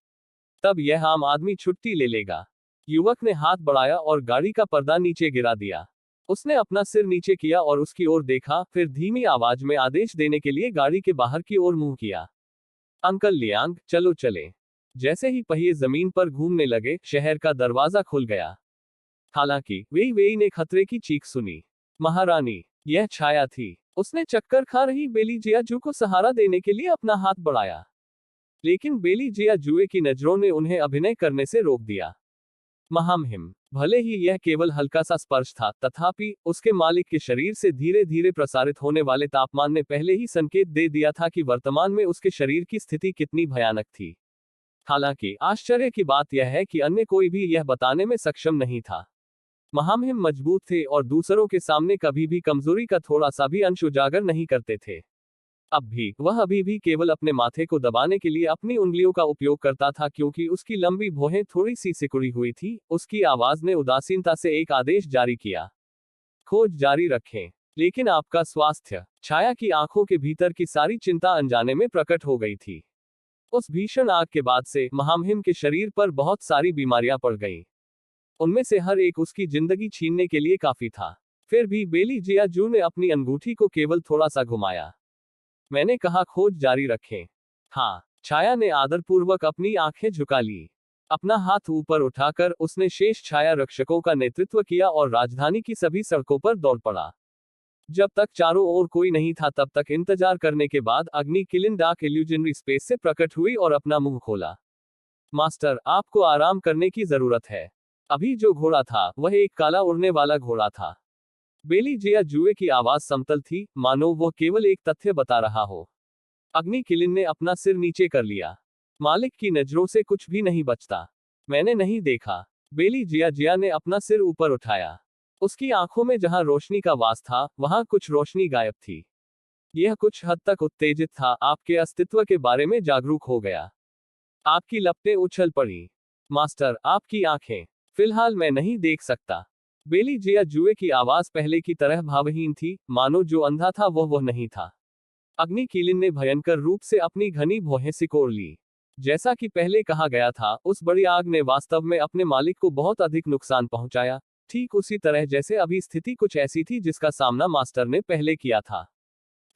S2: तब यह आम आदमी छुट्टी ले लेगा। युवक ने हाथ बढ़ाया और गाड़ी का पर्दा नीचे गिरा दिया। उसने अपना सिर नीचे किया और उसकी ओर देखा, फिर धीमी आवाज में आदेश देने के लिए गाड़ी के बाहर की ओर मुंह किया। अंकल लियांग, चलो चले। जैसे ही पहिए जमीन पर घूमने लगे, शहर का दरवाजा खुल गया। हालांकि वेई ने खतरे की चीख सुनी। महारानी, यह छाया थी। उसने चक्कर खा रही बेली जियाजू को सहारा देने के लिए अपना हाथ बढ़ाया, लेकिन बेली जियाजुए की नजरों ने उन्हें अभिनय करने से रोक दिया। महामहिम, भले ही यह केवल हल्का सा स्पर्श था, तथापि उसके मालिक के शरीर से धीरे धीरे प्रसारित होने वाले तापमान ने पहले ही संकेत दे दिया था कि वर्तमान में उसके शरीर की स्थिति कितनी भयानक थी। हालांकि आश्चर्य की बात यह है कि अन्य कोई भी यह बताने में सक्षम नहीं था। महामहिम मजबूत थे और दूसरों के सामने कभी भी कमजोरी का थोड़ा सा भी अंश उजागर नहीं करते थे। वह अभी भी केवल अपने माथे को दबाने के लिए अपनी उंगलियों का उपयोग करता था, क्योंकि उसकी लंबी भौहें थोड़ी सी सिकुड़ी हुई थी। उसकी आवाज ने उदासीनता से एक आदेश जारी किया, खोज जारी रखें। लेकिन आपका स्वास्थ्य। छाया की आंखों के भीतर की सारी चिंता अनजाने में प्रकट हो गई थी। उस भीषण आग के बाद से महामहिम के शरीर पर बहुत सारी बीमारियां पड़ गईं। उनमें से हर एक उसकी जिंदगी छीनने के लिए काफी था। फिर भी बेली जियाजू ने अपनी अंगूठी को केवल थोड़ा सा घुमाया। मैंने कहा, खोज जारी रखें। हाँ। छाया ने आदरपूर्वक अपनी आंखें झुका ली। अपना हाथ ऊपर उठाकर उसने शेष छाया रक्षकों का नेतृत्व किया और राजधानी की सभी सड़कों पर दौड़ पड़ा। जब तक चारों ओर कोई नहीं था, तब तक इंतजार करने के बाद अग्नि किलिन डार्क इल्यूजनरी स्पेस से प्रकट हुई और अपना मुंह खोला। मास्टर, आपको आराम करने की जरूरत है। अभी जो घोड़ा था वह एक काला उड़ने वाला घोड़ा था। बेली जियाजुए की आवाज समतल थी, मानो वो केवल एक तथ्य बता रहा हो। अग्नि किलिन ने अपना सिर नीचे कर लिया। मालिक की नजरों से कुछ भी नहीं बचता। मैंने नहीं देखा। बेली जिया ने अपना सिर ऊपर उठाया। उसकी आंखों में जहां रोशनी का वास था, वहां कुछ रोशनी गायब थी। यह कुछ हद तक उत्तेजित था, आपके अस्तित्व के बारे में जागरूक हो गया। आपकी लपटें उछल पड़ी। मास्टर, आपकी आंखें। फिलहाल मैं नहीं देख सकता। बेली जियाजुए की आवाज पहले की तरह भावहीन थी, मानो जो अंधा था वह नहीं था। अग्नि कीलिन ने भयंकर रूप से अपनी घनी भौहें सिकोड़ ली। जैसा कि पहले कहा गया था, उस बड़ी आग ने वास्तव में अपने मालिक को बहुत अधिक नुकसान पहुंचाया, ठीक उसी तरह जैसे अभी स्थिति कुछ ऐसी थी जिसका सामना मास्टर ने पहले किया था।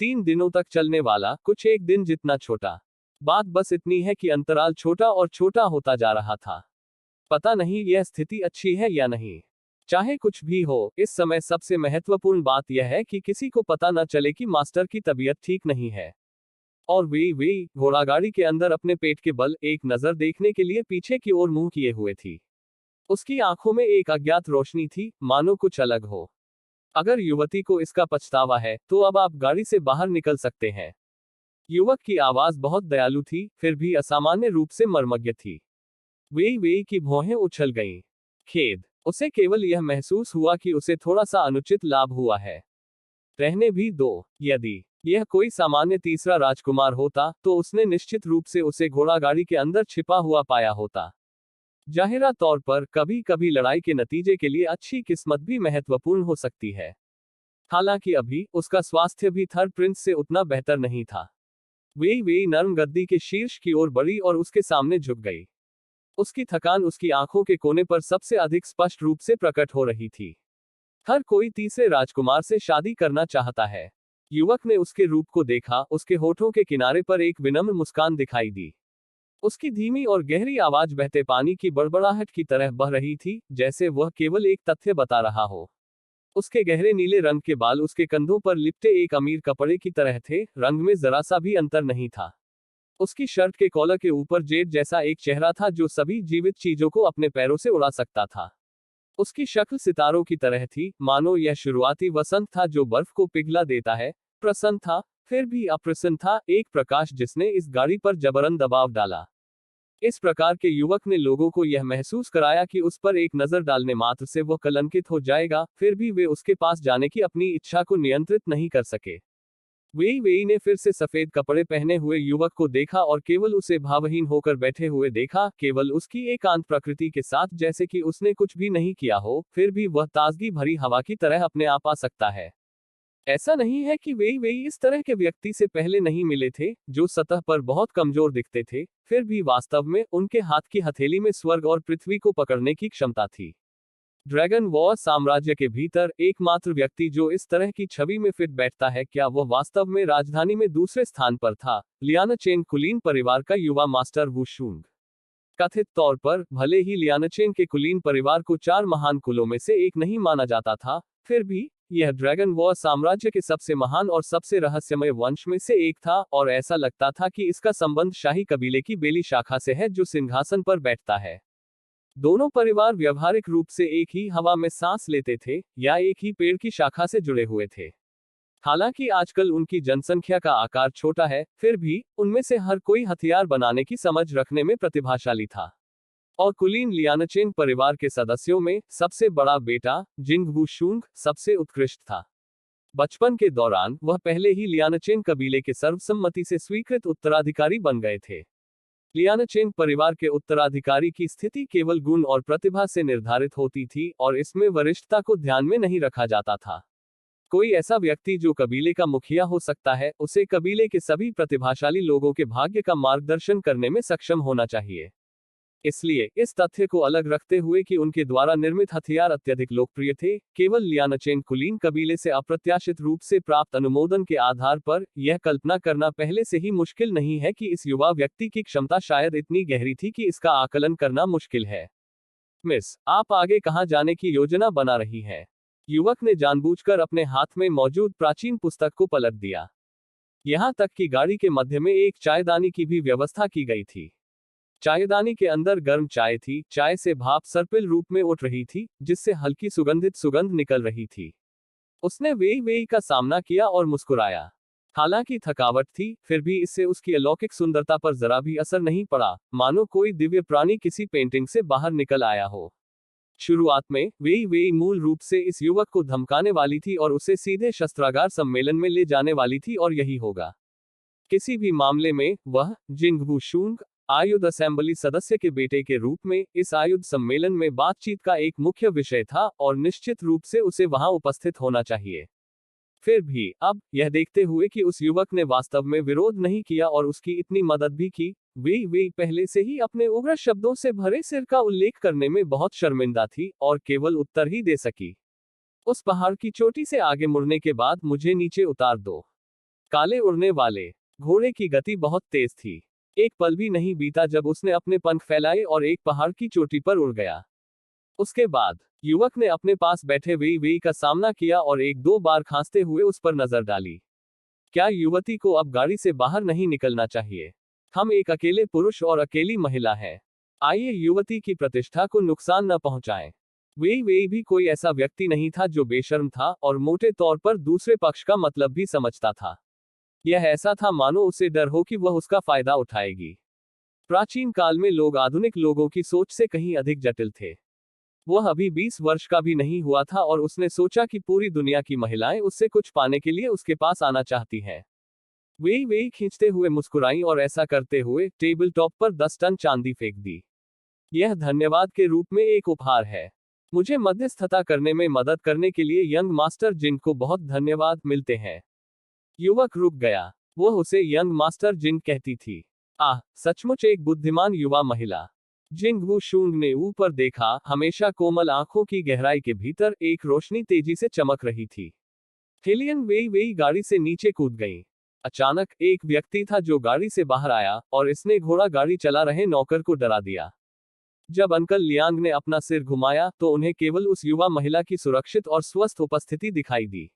S2: 3 दिनों तक चलने वाला, कुछ एक दिन जितना छोटा। बात बस इतनी है कि अंतराल छोटा और छोटा होता जा रहा था। पता नहीं यह स्थिति अच्छी है या नहीं। चाहे कुछ भी हो, इस समय सबसे महत्वपूर्ण बात यह है कि किसी को पता न चले कि मास्टर की तबीयत ठीक नहीं है। और वे घोड़ागाड़ी के अंदर अपने पेट के बल एक नजर देखने के लिए पीछे की ओर मुंह किए हुए थी। उसकी आंखों में एक अज्ञात रोशनी थी, मानो कुछ अलग हो। अगर युवती को इसका पछतावा है, तो अब आप गाड़ी से बाहर निकल सकते हैं। युवक की आवाज बहुत दयालु थी, फिर भी असामान्य रूप से मर्मज्ञ थी। वे की भौहें उछल गईं। खेद। उसे केवल यह महसूस हुआ कि उसे थोड़ा सा अनुचित लाभ हुआ है। रहने भी दो। यदि यह कोई सामान्य तीसरा राजकुमार होता, तो उसने निश्चित रूप से उसे घोड़ागाड़ी के अंदर छिपा हुआ पाया होता। जाहिरा तौर पर कभी कभी लड़ाई के नतीजे के लिए अच्छी किस्मत भी महत्वपूर्ण हो सकती है। हालांकि अभी उसका स्वास्थ्य भी थर्ड प्रिंस से उतना बेहतर नहीं था। वे नर्म गद्दी के शीर्ष की ओर बढ़ी और उसके सामने झुक गई। उसकी थकान उसकी आंखों के कोने पर सबसे अधिक स्पष्ट रूप से प्रकट हो रही थी। हर कोई तीसरे राजकुमार से शादी करना चाहता है। युवक ने उसके रूप को देखा, उसके होठों के किनारे पर एक विनम्र मुस्कान दिखाई दी। उसकी धीमी और गहरी आवाज बहते पानी की बड़बड़ाहट की तरह बह रही थी, जैसे वह केवल एक तथ्य बता रहा हो। उसके गहरे नीले रंग के बाल उसके कंधों पर लिपटे एक अमीर कपड़े की तरह थे, रंग में जरा सा भी अंतर नहीं था। उसकी शर्ट के कॉलर के ऊपर जेड जैसा एक चेहरा था जो सभी जीवित चीजों को अपने पैरों से उड़ा सकता था। उसकी शक्ल सितारों की तरह थी, मानो यह शुरुआती वसंत था जो बर्फ को पिघला देता है। प्रसन्न था, फिर भी अप्रसन्न था, एक प्रकाश जिसने इस गाड़ी पर जबरन दबाव डाला। इस प्रकार के युवक ने लोगों को यह महसूस कराया कि उस पर एक नजर डालने मात्र से वह कलंकित हो जाएगा, फिर भी वे उसके पास जाने की अपनी इच्छा को नियंत्रित नहीं कर सके। वेई ने फिर से सफेद कपड़े पहने हुए युवक को देखा और केवल उसे भावहीन होकर बैठे हुए देखा, केवल उसकी एकांत प्रकृति के साथ, जैसे कि उसने कुछ भी नहीं किया हो, फिर भी वह ताजगी भरी हवा की तरह अपने आप आ सकता है। ऐसा नहीं है कि वेई इस तरह के व्यक्ति से पहले नहीं मिले थे, जो सतह पर बहुत कमजोर दिखते थे, फिर भी वास्तव में उनके हाथ की हथेली में स्वर्ग और पृथ्वी को पकड़ने की क्षमता थी। ड्रैगन वॉर साम्राज्य के भीतर एकमात्र व्यक्ति जो इस तरह की छवि में फिट बैठता है, क्या वह वास्तव में राजधानी में दूसरे स्थान पर था? लियानचेन कुलीन परिवार का युवा मास्टर वुशुंग। कथित तौर पर भले ही लियानचेन के कुलीन परिवार को 4 महान कुलों में से एक नहीं माना जाता था, फिर भी यह ड्रैगन वॉर साम्राज्य के सबसे महान और सबसे रहस्यमय वंश में से एक था, और ऐसा लगता था कि इसका संबंध शाही कबीले की बेली शाखा से है जो सिंहासन पर बैठता है। दोनों परिवार व्यवहारिक रूप से एक ही हवा में सांस लेते थे, या एक ही पेड़ की शाखा से जुड़े हुए थे। हालांकि आजकल उनकी जनसंख्या का आकार छोटा है, फिर भी उनमें से हर कोई हथियार बनाने की समझ रखने में प्रतिभाशाली था। और कुलीन लियानचेन परिवार के सदस्यों में सबसे बड़ा बेटा जिंग वुशुंग सबसे उत्कृष्ट था। बचपन के दौरान वह पहले ही लियानचेन कबीले के सर्वसम्मति से स्वीकृत उत्तराधिकारी बन गए थे। लियानचेन परिवार के उत्तराधिकारी की स्थिति केवल गुण और प्रतिभा से निर्धारित होती थी, और इसमें वरिष्ठता को ध्यान में नहीं रखा जाता था। कोई ऐसा व्यक्ति जो कबीले का मुखिया हो सकता है, उसे कबीले के सभी प्रतिभाशाली लोगों के भाग्य का मार्गदर्शन करने में सक्षम होना चाहिए। इसलिए इस तथ्य को अलग रखते हुए कि उनके द्वारा निर्मित हथियार अत्यधिक लोकप्रिय थे, केवल लियानचेन कुलीन कबीले से अप्रत्याशित रूप से प्राप्त अनुमोदन के आधार पर यह कल्पना करना पहले से ही मुश्किल नहीं है कि इस युवा व्यक्ति की क्षमता शायद इतनी गहरी थी कि इसका आकलन करना मुश्किल है। मिस, आप आगे कहां जाने की योजना बना रही हैं? युवक ने जानबूझकर अपने हाथ में मौजूद प्राचीन पुस्तक को पलट दिया। यहां तक कि गाड़ी के मध्य में एक चायदानी की भी व्यवस्था की गई थी। चायदानी के अंदर गर्म चाय थी, चाय से भाप सर्पिल रूप में उठ रही थी, जिससे हल्की सुगंधित सुगंध निकल रही थी। उसने वेई का सामना किया और मुस्कुराया। हालांकि थकावट थी, फिर भी इससे उसकी अलौकिक सुंदरता पर जरा भी असर नहीं पड़ा, मानो कोई दिव्य प्राणी किसी पेंटिंग से बाहर निकल आया हो। शुरुआत में वेई मूल रूप से इस युवक को धमकाने वाली थी और उसे सीधे शस्त्रागार सम्मेलन में ले जाने वाली थी, और यही होगा। किसी भी मामले में वह जिंग वुशुंग आयुध असेंबली सदस्य के बेटे के रूप में इस आयुध सम्मेलन में बातचीत का एक मुख्य विषय था, और निश्चित रूप से उसे वहां उपस्थित होना चाहिए। फिर भी अब यह देखते हुए कि उस युवक ने वास्तव में विरोध नहीं किया और उसकी इतनी मदद भी की, वे पहले से ही अपने उग्र शब्दों से भरे सिर का उल्लेख करने में बहुत शर्मिंदा थी और केवल उत्तर ही दे सकी। उस पहाड़ की चोटी से आगे मुड़ने के बाद मुझे नीचे उतार दो। काले उड़ने वाले घोड़े की गति बहुत तेज थी। एक पल भी नहीं बीता जब उसने अपने पंख फैलाए और एक पहाड़ की चोटी पर उड़ गया। उसके बाद युवक ने अपने पास बैठे वे का सामना किया और एक दो बार खांसते हुए उस पर नजर डाली। क्या युवती को अब गाड़ी से बाहर नहीं निकलना चाहिए? हम एक अकेले पुरुष और अकेली महिला हैं। आइए युवती की प्रतिष्ठा को नुकसान न पहुंचाएं। वे भी कोई ऐसा व्यक्ति नहीं था जो बेशर्म था और मोटे तौर पर दूसरे पक्ष का मतलब भी समझता था। यह ऐसा था मानो उसे डर हो कि वह उसका फायदा उठाएगी। प्राचीन काल में लोग आधुनिक लोगों की सोच से कहीं अधिक जटिल थे। वह अभी 20 वर्ष का भी नहीं हुआ था और उसने सोचा कि पूरी दुनिया की महिलाएं उससे कुछ पाने के लिए उसके पास आना चाहती हैं। वे खींचते हुए मुस्कुराई और ऐसा करते हुए टेबल टॉप पर 10 टन चांदी फेंक दी। यह धन्यवाद के रूप में एक उपहार है। मुझे मध्यस्थता करने में मदद करने के लिए यंग मास्टर जिंग को बहुत धन्यवाद मिलते हैं। युवक रुक गया। वह उसे यंग मास्टर जिंग कहती थी। आह, सचमुच एक बुद्धिमान युवा महिला। जिंग वू शूंग ने ऊपर देखा। हमेशा कोमल आंखों की गहराई के भीतर एक रोशनी तेजी से चमक रही थी। हेलियन वे गाड़ी से नीचे कूद गई। अचानक एक व्यक्ति था जो गाड़ी से बाहर आया और इसने घोड़ा गाड़ी चला रहे नौकर को डरा दिया। जब अंकल लियांग ने अपना सिर घुमाया तो उन्हें केवल उस युवा महिला की सुरक्षित और स्वस्थ उपस्थिति दिखाई दी।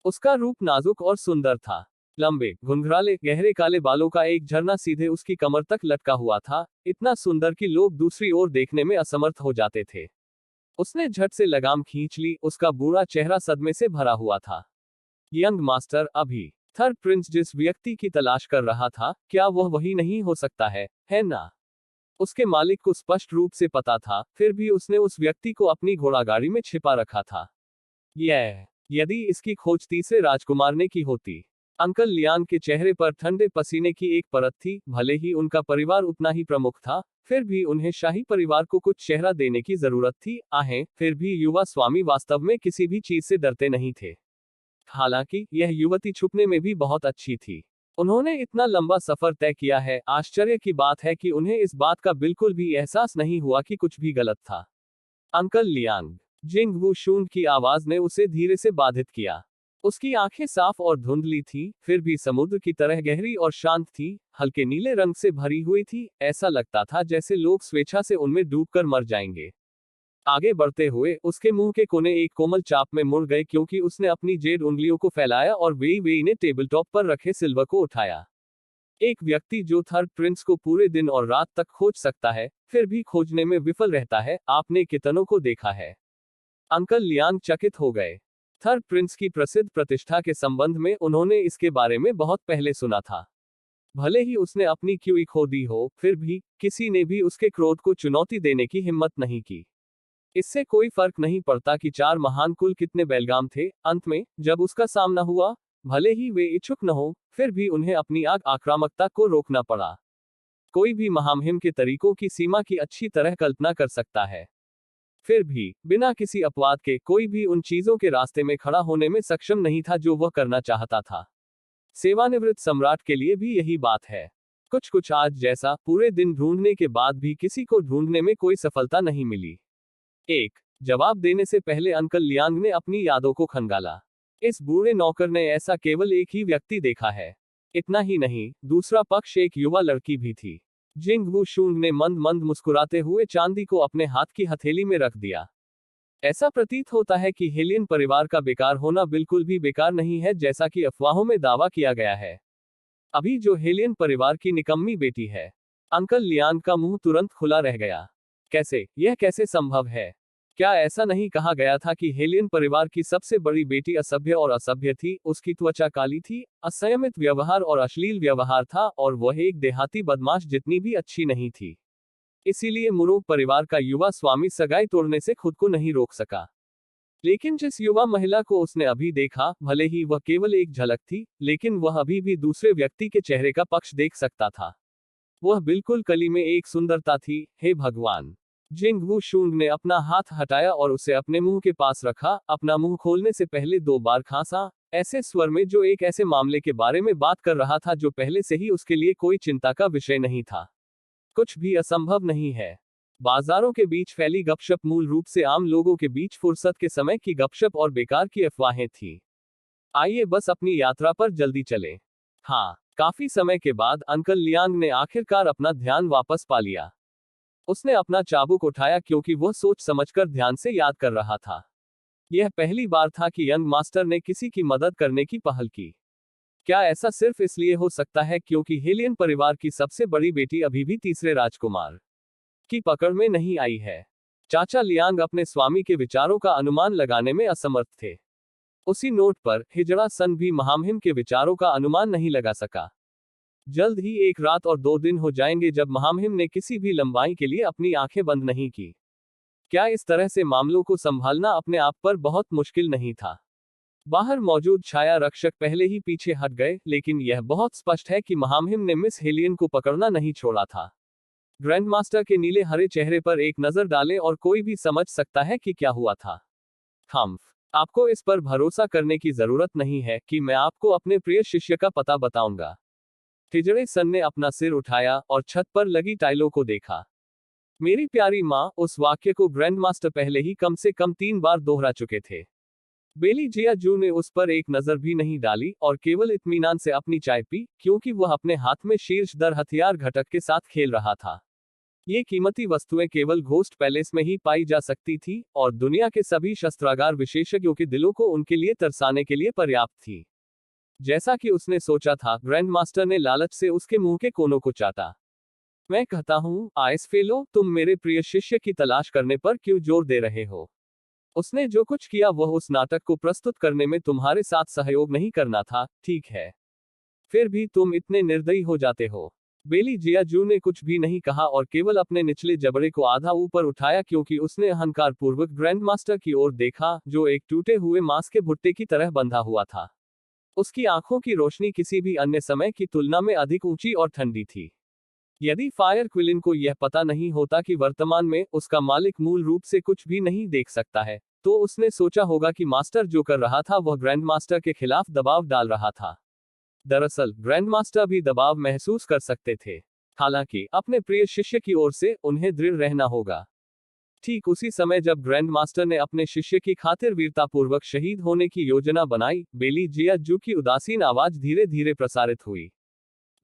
S2: उसका रूप नाजुक और सुंदर था। लंबे घुंघराले गहरे काले बालों का एक झरना सीधे उसकी कमर तक लटका हुआ था, इतना सुंदर कि लोग दूसरी ओर देखने में असमर्थ हो जाते थे। उसने झट से लगाम खींच ली। उसका बूढ़ा चेहरा सदमे से भरा हुआ था। यंग मास्टर, अभी थर्ड प्रिंस जिस व्यक्ति की तलाश कर रहा था, क्या वह वही नहीं हो सकता है ना? उसके मालिक को स्पष्ट रूप से पता था, फिर भी उसने उस व्यक्ति को अपनी घोड़ागाड़ी में छिपा रखा था। यदि इसकी खोज तीसरे राजकुमार ने की होती। अंकल लियांग के चेहरे पर ठंडे पसीने की एक परत थी। भले ही उनका परिवार उतना ही प्रमुख था, फिर भी उन्हें शाही परिवार को कुछ चेहरा देने की जरूरत थी। फिर भी युवा स्वामी वास्तव में किसी भी चीज से डरते नहीं थे। हालांकि यह युवती छुपने में भी बहुत अच्छी थी। उन्होंने इतना लंबा सफर तय किया है। आश्चर्य की बात है कि उन्हें इस बात का बिल्कुल भी एहसास नहीं हुआ कि कुछ भी गलत था। अंकल लियांग, जिंग वू शून की आवाज ने उसे धीरे से बाधित किया। उसकी आंखें साफ और धुंधली थीं, फिर भी समुद्र की तरह गहरी और शांत थी, हल्के नीले रंग से भरी हुई थी। ऐसा लगता था जैसे लोग स्वेच्छा से उनमें डूबकर मर जाएंगे। आगे बढ़ते हुए उसके मुंह के कोने एक कोमल चाप में मुड़ गए क्योंकि उसने अपनी जेड उंगलियों को फैलाया और वे ने टेबल टॉप पर रखे सिल्वर को उठाया। एक व्यक्ति जो थर्ड प्रिंस को पूरे दिन और रात तक खोज सकता है, फिर भी खोजने में विफल रहता है, आपने कितनों को देखा है? अंकल लियांग चकित हो गए। थर्ड प्रिंस की प्रसिद्ध प्रतिष्ठा के संबंध में उन्होंने इसके बारे में बहुत पहले सुना था। भले ही उसने अपनी क्यूई खो दी हो, फिर भी किसी ने भी उसके क्रोध को चुनौती देने की हिम्मत नहीं की। इससे कोई फर्क नहीं पड़ता कि 4 महान कुल कितने बेलगाम थे। अंत में जब उसका सामना हुआ, भले ही वे इच्छुक न हो, फिर भी उन्हें अपनी आक्रामकता को रोकना पड़ा। कोई भी महामहिम के तरीकों की सीमा की अच्छी तरह कल्पना कर सकता है। फिर भी बिना किसी अपवाद के कोई भी उन चीजों के रास्ते में खड़ा होने में सक्षम नहीं था जो वह करना चाहता था। सेवानिवृत्त सम्राट के लिए भी यही बात है। कुछ आज जैसा पूरे दिन ढूंढने के बाद भी किसी को ढूंढने में कोई सफलता नहीं मिली। एक जवाब देने से पहले अंकल लियांग ने अपनी यादों को खंगाला। इस बूढ़े नौकर ने ऐसा केवल एक ही व्यक्ति देखा है। इतना ही नहीं, दूसरा पक्ष एक युवा लड़की भी थी। जिंग वू शूंग ने मंद मंद मुस्कुराते हुए चांदी को अपने हाथ की हथेली में रख दिया। ऐसा प्रतीत होता है कि हेलियन परिवार का बेकार होना बिल्कुल भी बेकार नहीं है जैसा कि अफवाहों में दावा किया गया है। अभी जो हेलियन परिवार की निकम्मी बेटी है। अंकल लियांग का मुंह तुरंत खुला रह गया। यह कैसे संभव है? क्या ऐसा नहीं कहा गया था कि हेलियन परिवार की सबसे बड़ी बेटी असभ्य और असभ्य थी? उसकी त्वचा काली थी, असंयमित व्यवहार और अश्लील व्यवहार था, और वह एक देहाती बदमाश जितनी भी अच्छी नहीं थी। इसीलिए मुरोग परिवार का युवा स्वामी सगाई तोड़ने से खुद को नहीं रोक सका। लेकिन जिस युवा महिला को उसने अभी देखा, भले ही वह केवल एक झलक थी, लेकिन वह अभी भी दूसरे व्यक्ति के चेहरे का पक्ष देख सकता था। वह बिल्कुल कली में एक सुंदरता थी। हे भगवान! जिंग वू शूंग ने अपना हाथ हटाया और उसे अपने मुंह के पास रखा। अपना मुंह खोलने से पहले 2 बार खांसा। ऐसे स्वर में जो एक ऐसे मामले के बारे में बात कर रहा था जो पहले से ही उसके लिए कोई चिंता का विषय नहीं था। कुछ भी असंभव नहीं है। बाजारों के बीच फैली गपशप मूल रूप से आम लोगों के बीच फुर्सत के समय की गपशप और बेकार की अफवाहें थी। आइए बस अपनी यात्रा पर जल्दी चले। हाँ, काफी समय के बाद अंकल लियांग ने आखिरकार अपना ध्यान वापस पा लिया। उसने अपना चाबुक उठाया क्योंकि वह सोच समझकर ध्यान से याद कर रहा था। यह पहली बार था कि यंग मास्टर ने किसी की मदद करने की पहल की। क्या ऐसा सिर्फ इसलिए हो सकता है क्योंकि हेलियन परिवार की सबसे बड़ी बेटी अभी भी तीसरे राजकुमार की पकड़ में नहीं आई है? चाचा लियांग अपने स्वामी के विचारों का अनुमान लगाने में असमर्थ थे। उसी नोट पर हिजड़ा सन भी महामहिम के विचारों का अनुमान नहीं लगा सका। जल्द ही 1 रात और 2 दिन हो जाएंगे जब महामहिम ने किसी भी लंबाई के लिए अपनी आंखें बंद नहीं की। क्या इस तरह से मामलों को संभालना अपने आप पर बहुत मुश्किल नहीं था? बाहर मौजूद छाया रक्षक पहले ही पीछे हट गए, लेकिन यह बहुत स्पष्ट है कि महामहिम ने मिस हेलियन को पकड़ना नहीं छोड़ा था। ग्रैंडमास्टर के नीले हरे चेहरे पर एक नजर डालें और कोई भी समझ सकता है कि क्या हुआ था। थम्फ, आपको इस पर भरोसा करने की जरूरत नहीं है कि मैं आपको अपने प्रिय शिष्य का पता बताऊंगा। हिजड़े सन ने अपना सिर उठाया और छत पर लगी टाइलों को देखा। मेरी प्यारी माँ, उस वाक्य को ग्रैंडमास्टर पहले ही कम से कम 3 बार दोहरा चुके थे। बेली जिया जू ने उस पर एक नजर भी नहीं डाली और केवल इत्मीनान से अपनी चाय पी, क्योंकि वह अपने हाथ में शीर्षधर हथियार घटक के साथ खेल रहा था। ये कीमती वस्तुएं केवल घोस्ट पैलेस में ही पाई जा सकती थी और दुनिया के सभी शस्त्रागार विशेषज्ञों के दिलों को उनके लिए तरसाने के लिए पर्याप्त थी। जैसा कि उसने सोचा था, ग्रैंडमास्टर ने लालच से उसके मुंह के कोनों को चाटा। मैं कहता हूँ, आइस फेलो, तुम मेरे प्रिय शिष्य की तलाश करने पर क्यों जोर दे रहे हो? उसने जो कुछ किया वह उस नाटक को प्रस्तुत करने में तुम्हारे साथ सहयोग नहीं करना था, ठीक है? फिर भी तुम इतने निर्दयी हो जाते हो। बेली जिया जू ने कुछ भी नहीं कहा और केवल अपने निचले जबड़े को आधा ऊपर उठाया क्योंकि उसने अहंकारपूर्वक ग्रैंडमास्टर की ओर देखा, जो एक टूटे हुए मांस के भुट्टे की तरह बंधा हुआ था। उसकी आंखों की रोशनी किसी भी अन्य समय की तुलना में अधिक ऊंची और ठंडी थी। यदि फायर क्विलिन को यह पता नहीं होता कि वर्तमान में उसका मालिक मूल रूप से कुछ भी नहीं देख सकता है, तो उसने सोचा होगा कि मास्टर जो कर रहा था वह ग्रैंडमास्टर के खिलाफ दबाव डाल रहा था। दरअसल ग्रैंडमास्टर भी दबाव महसूस कर सकते थे। हालांकि अपने प्रिय शिष्य की ओर से उन्हें दृढ़ रहना होगा। ठीक उसी समय जब ग्रैंडमास्टर ने अपने शिष्य की खातिर वीरतापूर्वक शहीद होने की योजना बनाई, बेली जिया जू की उदासीन आवाज धीरे धीरे प्रसारित हुई।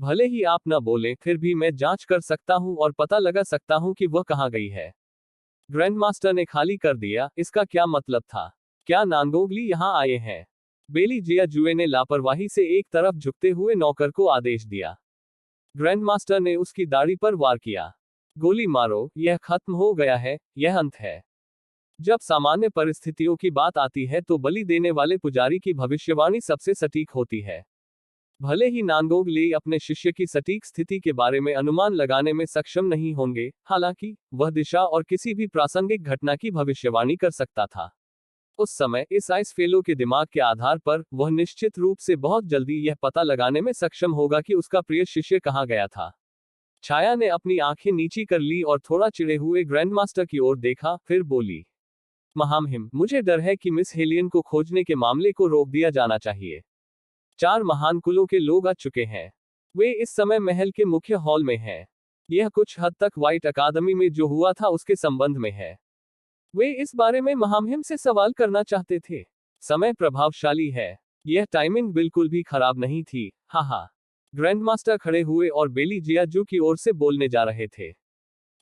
S2: भले ही आप न बोलें, फिर भी मैं जांच कर सकता हूं और पता लगा सकता हूं कि वह कहां गई है। ग्रैंडमास्टर ने खाली कर दिया, इसका क्या मतलब था? क्या नांगोंगली यहां आए हैं? बेली जिया जुए ने लापरवाही से एक तरफ झुकते हुए नौकर को आदेश दिया। ग्रैंडमास्टर ने उसकी दाढ़ी पर वार किया। गोली मारो, यह खत्म हो गया है, यह अंत है। जब सामान्य परिस्थितियों की बात आती है तो बलि देने वाले पुजारी की भविष्यवाणी सबसे सटीक होती है। भले ही नांगोंगली अपने शिष्य की सटीक स्थिति के बारे में अनुमान लगाने में सक्षम नहीं होंगे, हालांकि वह दिशा और किसी भी प्रासंगिक घटना की भविष्यवाणी कर सकता था। उस समय इस आइस फेलो के दिमाग के आधार पर वह निश्चित रूप से बहुत जल्दी यह पता लगाने में सक्षम होगा कि उसका प्रिय शिष्य कहाँ गया था। छाया ने अपनी आंखें नीची कर ली और थोड़ा चिढ़े हुए ग्रैंडमास्टर की ओर देखा, फिर बोली, महामहिम, मुझे डर है कि मिस हेलियन को खोजने के मामले को रोक दिया जाना चाहिए। 4 महान कुलों के लोग आ चुके हैं। वे इस समय महल के मुख्य हॉल में हैं। यह कुछ हद तक व्हाइट अकादमी में जो हुआ था उसके संबंध में है। वे इस बारे में महामहिम से सवाल करना चाहते थे। समय प्रभावशाली है। यह टाइमिंग बिल्कुल भी खराब नहीं थी। हाँ। ग्रैंडमास्टर खड़े हुए और बेली जिया जू की ओर से बोलने जा रहे थे।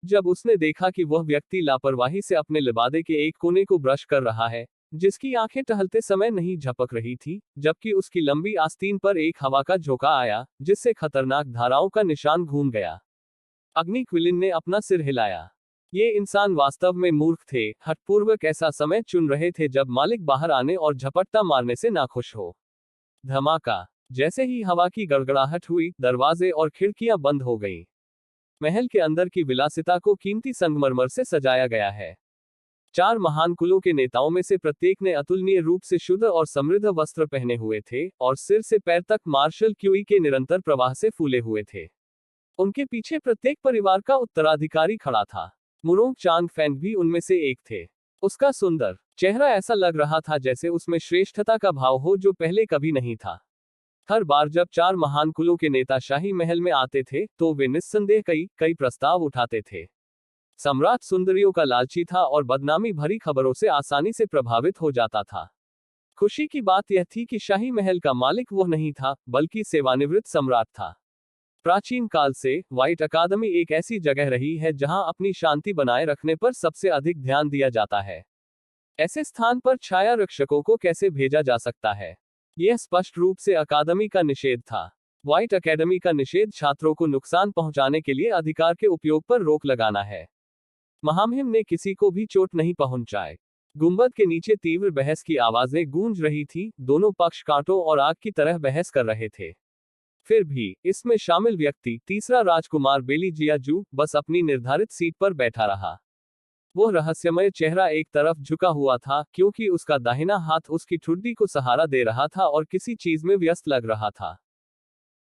S2: जब उसने देखा कि वह व्यक्ति लापरवाही से अपने लिबादे के एक कोने को ब्रश कर रहा है, जिसकी आंखें टहलते समय नहीं झपक रही थी, जबकि उसकी लंबी आस्तीन पर एक हवा का झोंका आया, जिससे खतरनाक धाराओं का निशान घूम गया। अग्नि क्विलिन ने अपना सिर हिलाया। ये इंसान वास्तव में मूर्ख थे, हठपूर्वक ऐसा समय चुन रहे थे जब मालिक बाहर आने और झपट्टा मारने से नाखुश हो। धमाका। जैसे ही हवा की गड़गड़ाहट हुई, दरवाजे और खिड़कियां बंद हो गईं। महल के अंदर की विलासिता को कीमती संगमरमर से सजाया गया है। 4 महान कुलों के नेताओं में से प्रत्येक ने अतुलनीय रूप से शुद्ध और समृद्ध वस्त्र पहने हुए थे और सिर से पैर तक मार्शल क्यूई के निरंतर प्रवाह से फूले हुए थे। उनके पीछे प्रत्येक परिवार का उत्तराधिकारी खड़ा था। मुरोंग चांग फैंग भी उनमें से एक थे। उसका सुंदर चेहरा ऐसा लग रहा था जैसे उसमें श्रेष्ठता का भाव हो जो पहले कभी नहीं था। हर बार जब 4 महान कुलों के नेता शाही महल में आते थे तो वे निस्संदेह कई कई प्रस्ताव उठाते थे। सम्राट सुंदरियों का लालची था और बदनामी भरी खबरों से आसानी से प्रभावित हो जाता था। खुशी की बात यह थी कि शाही महल का मालिक वो नहीं था, बल्कि सेवानिवृत्त सम्राट था। प्राचीन काल से व्हाइट अकादमी एक ऐसी जगह रही है जहां अपनी शांति बनाए रखने पर सबसे अधिक ध्यान दिया जाता है। ऐसे स्थान पर छाया रक्षकों को कैसे भेजा जा सकता है? यह स्पष्ट रूप से अकादमी का निषेध था। व्हाइट अकेडमी का निषेध छात्रों को नुकसान पहुंचाने के लिए अधिकार के उपयोग पर रोक लगाना है। महामहिम ने किसी को भी चोट नहीं पहुंचाई। गुंबद के नीचे तीव्र बहस की आवाजें गूंज रही थी, दोनों पक्ष कांटों और आग की तरह बहस कर रहे थे। फिर भी इसमें शामिल व्यक्ति, तीसरा राजकुमार बेली जियाजू, बस अपनी निर्धारित सीट पर बैठा रहा। वो रहस्यमय चेहरा एक तरफ झुका हुआ था क्योंकि उसका दाहिना हाथ उसकी ठुड्डी को सहारा दे रहा था और किसी चीज में व्यस्त लग रहा था।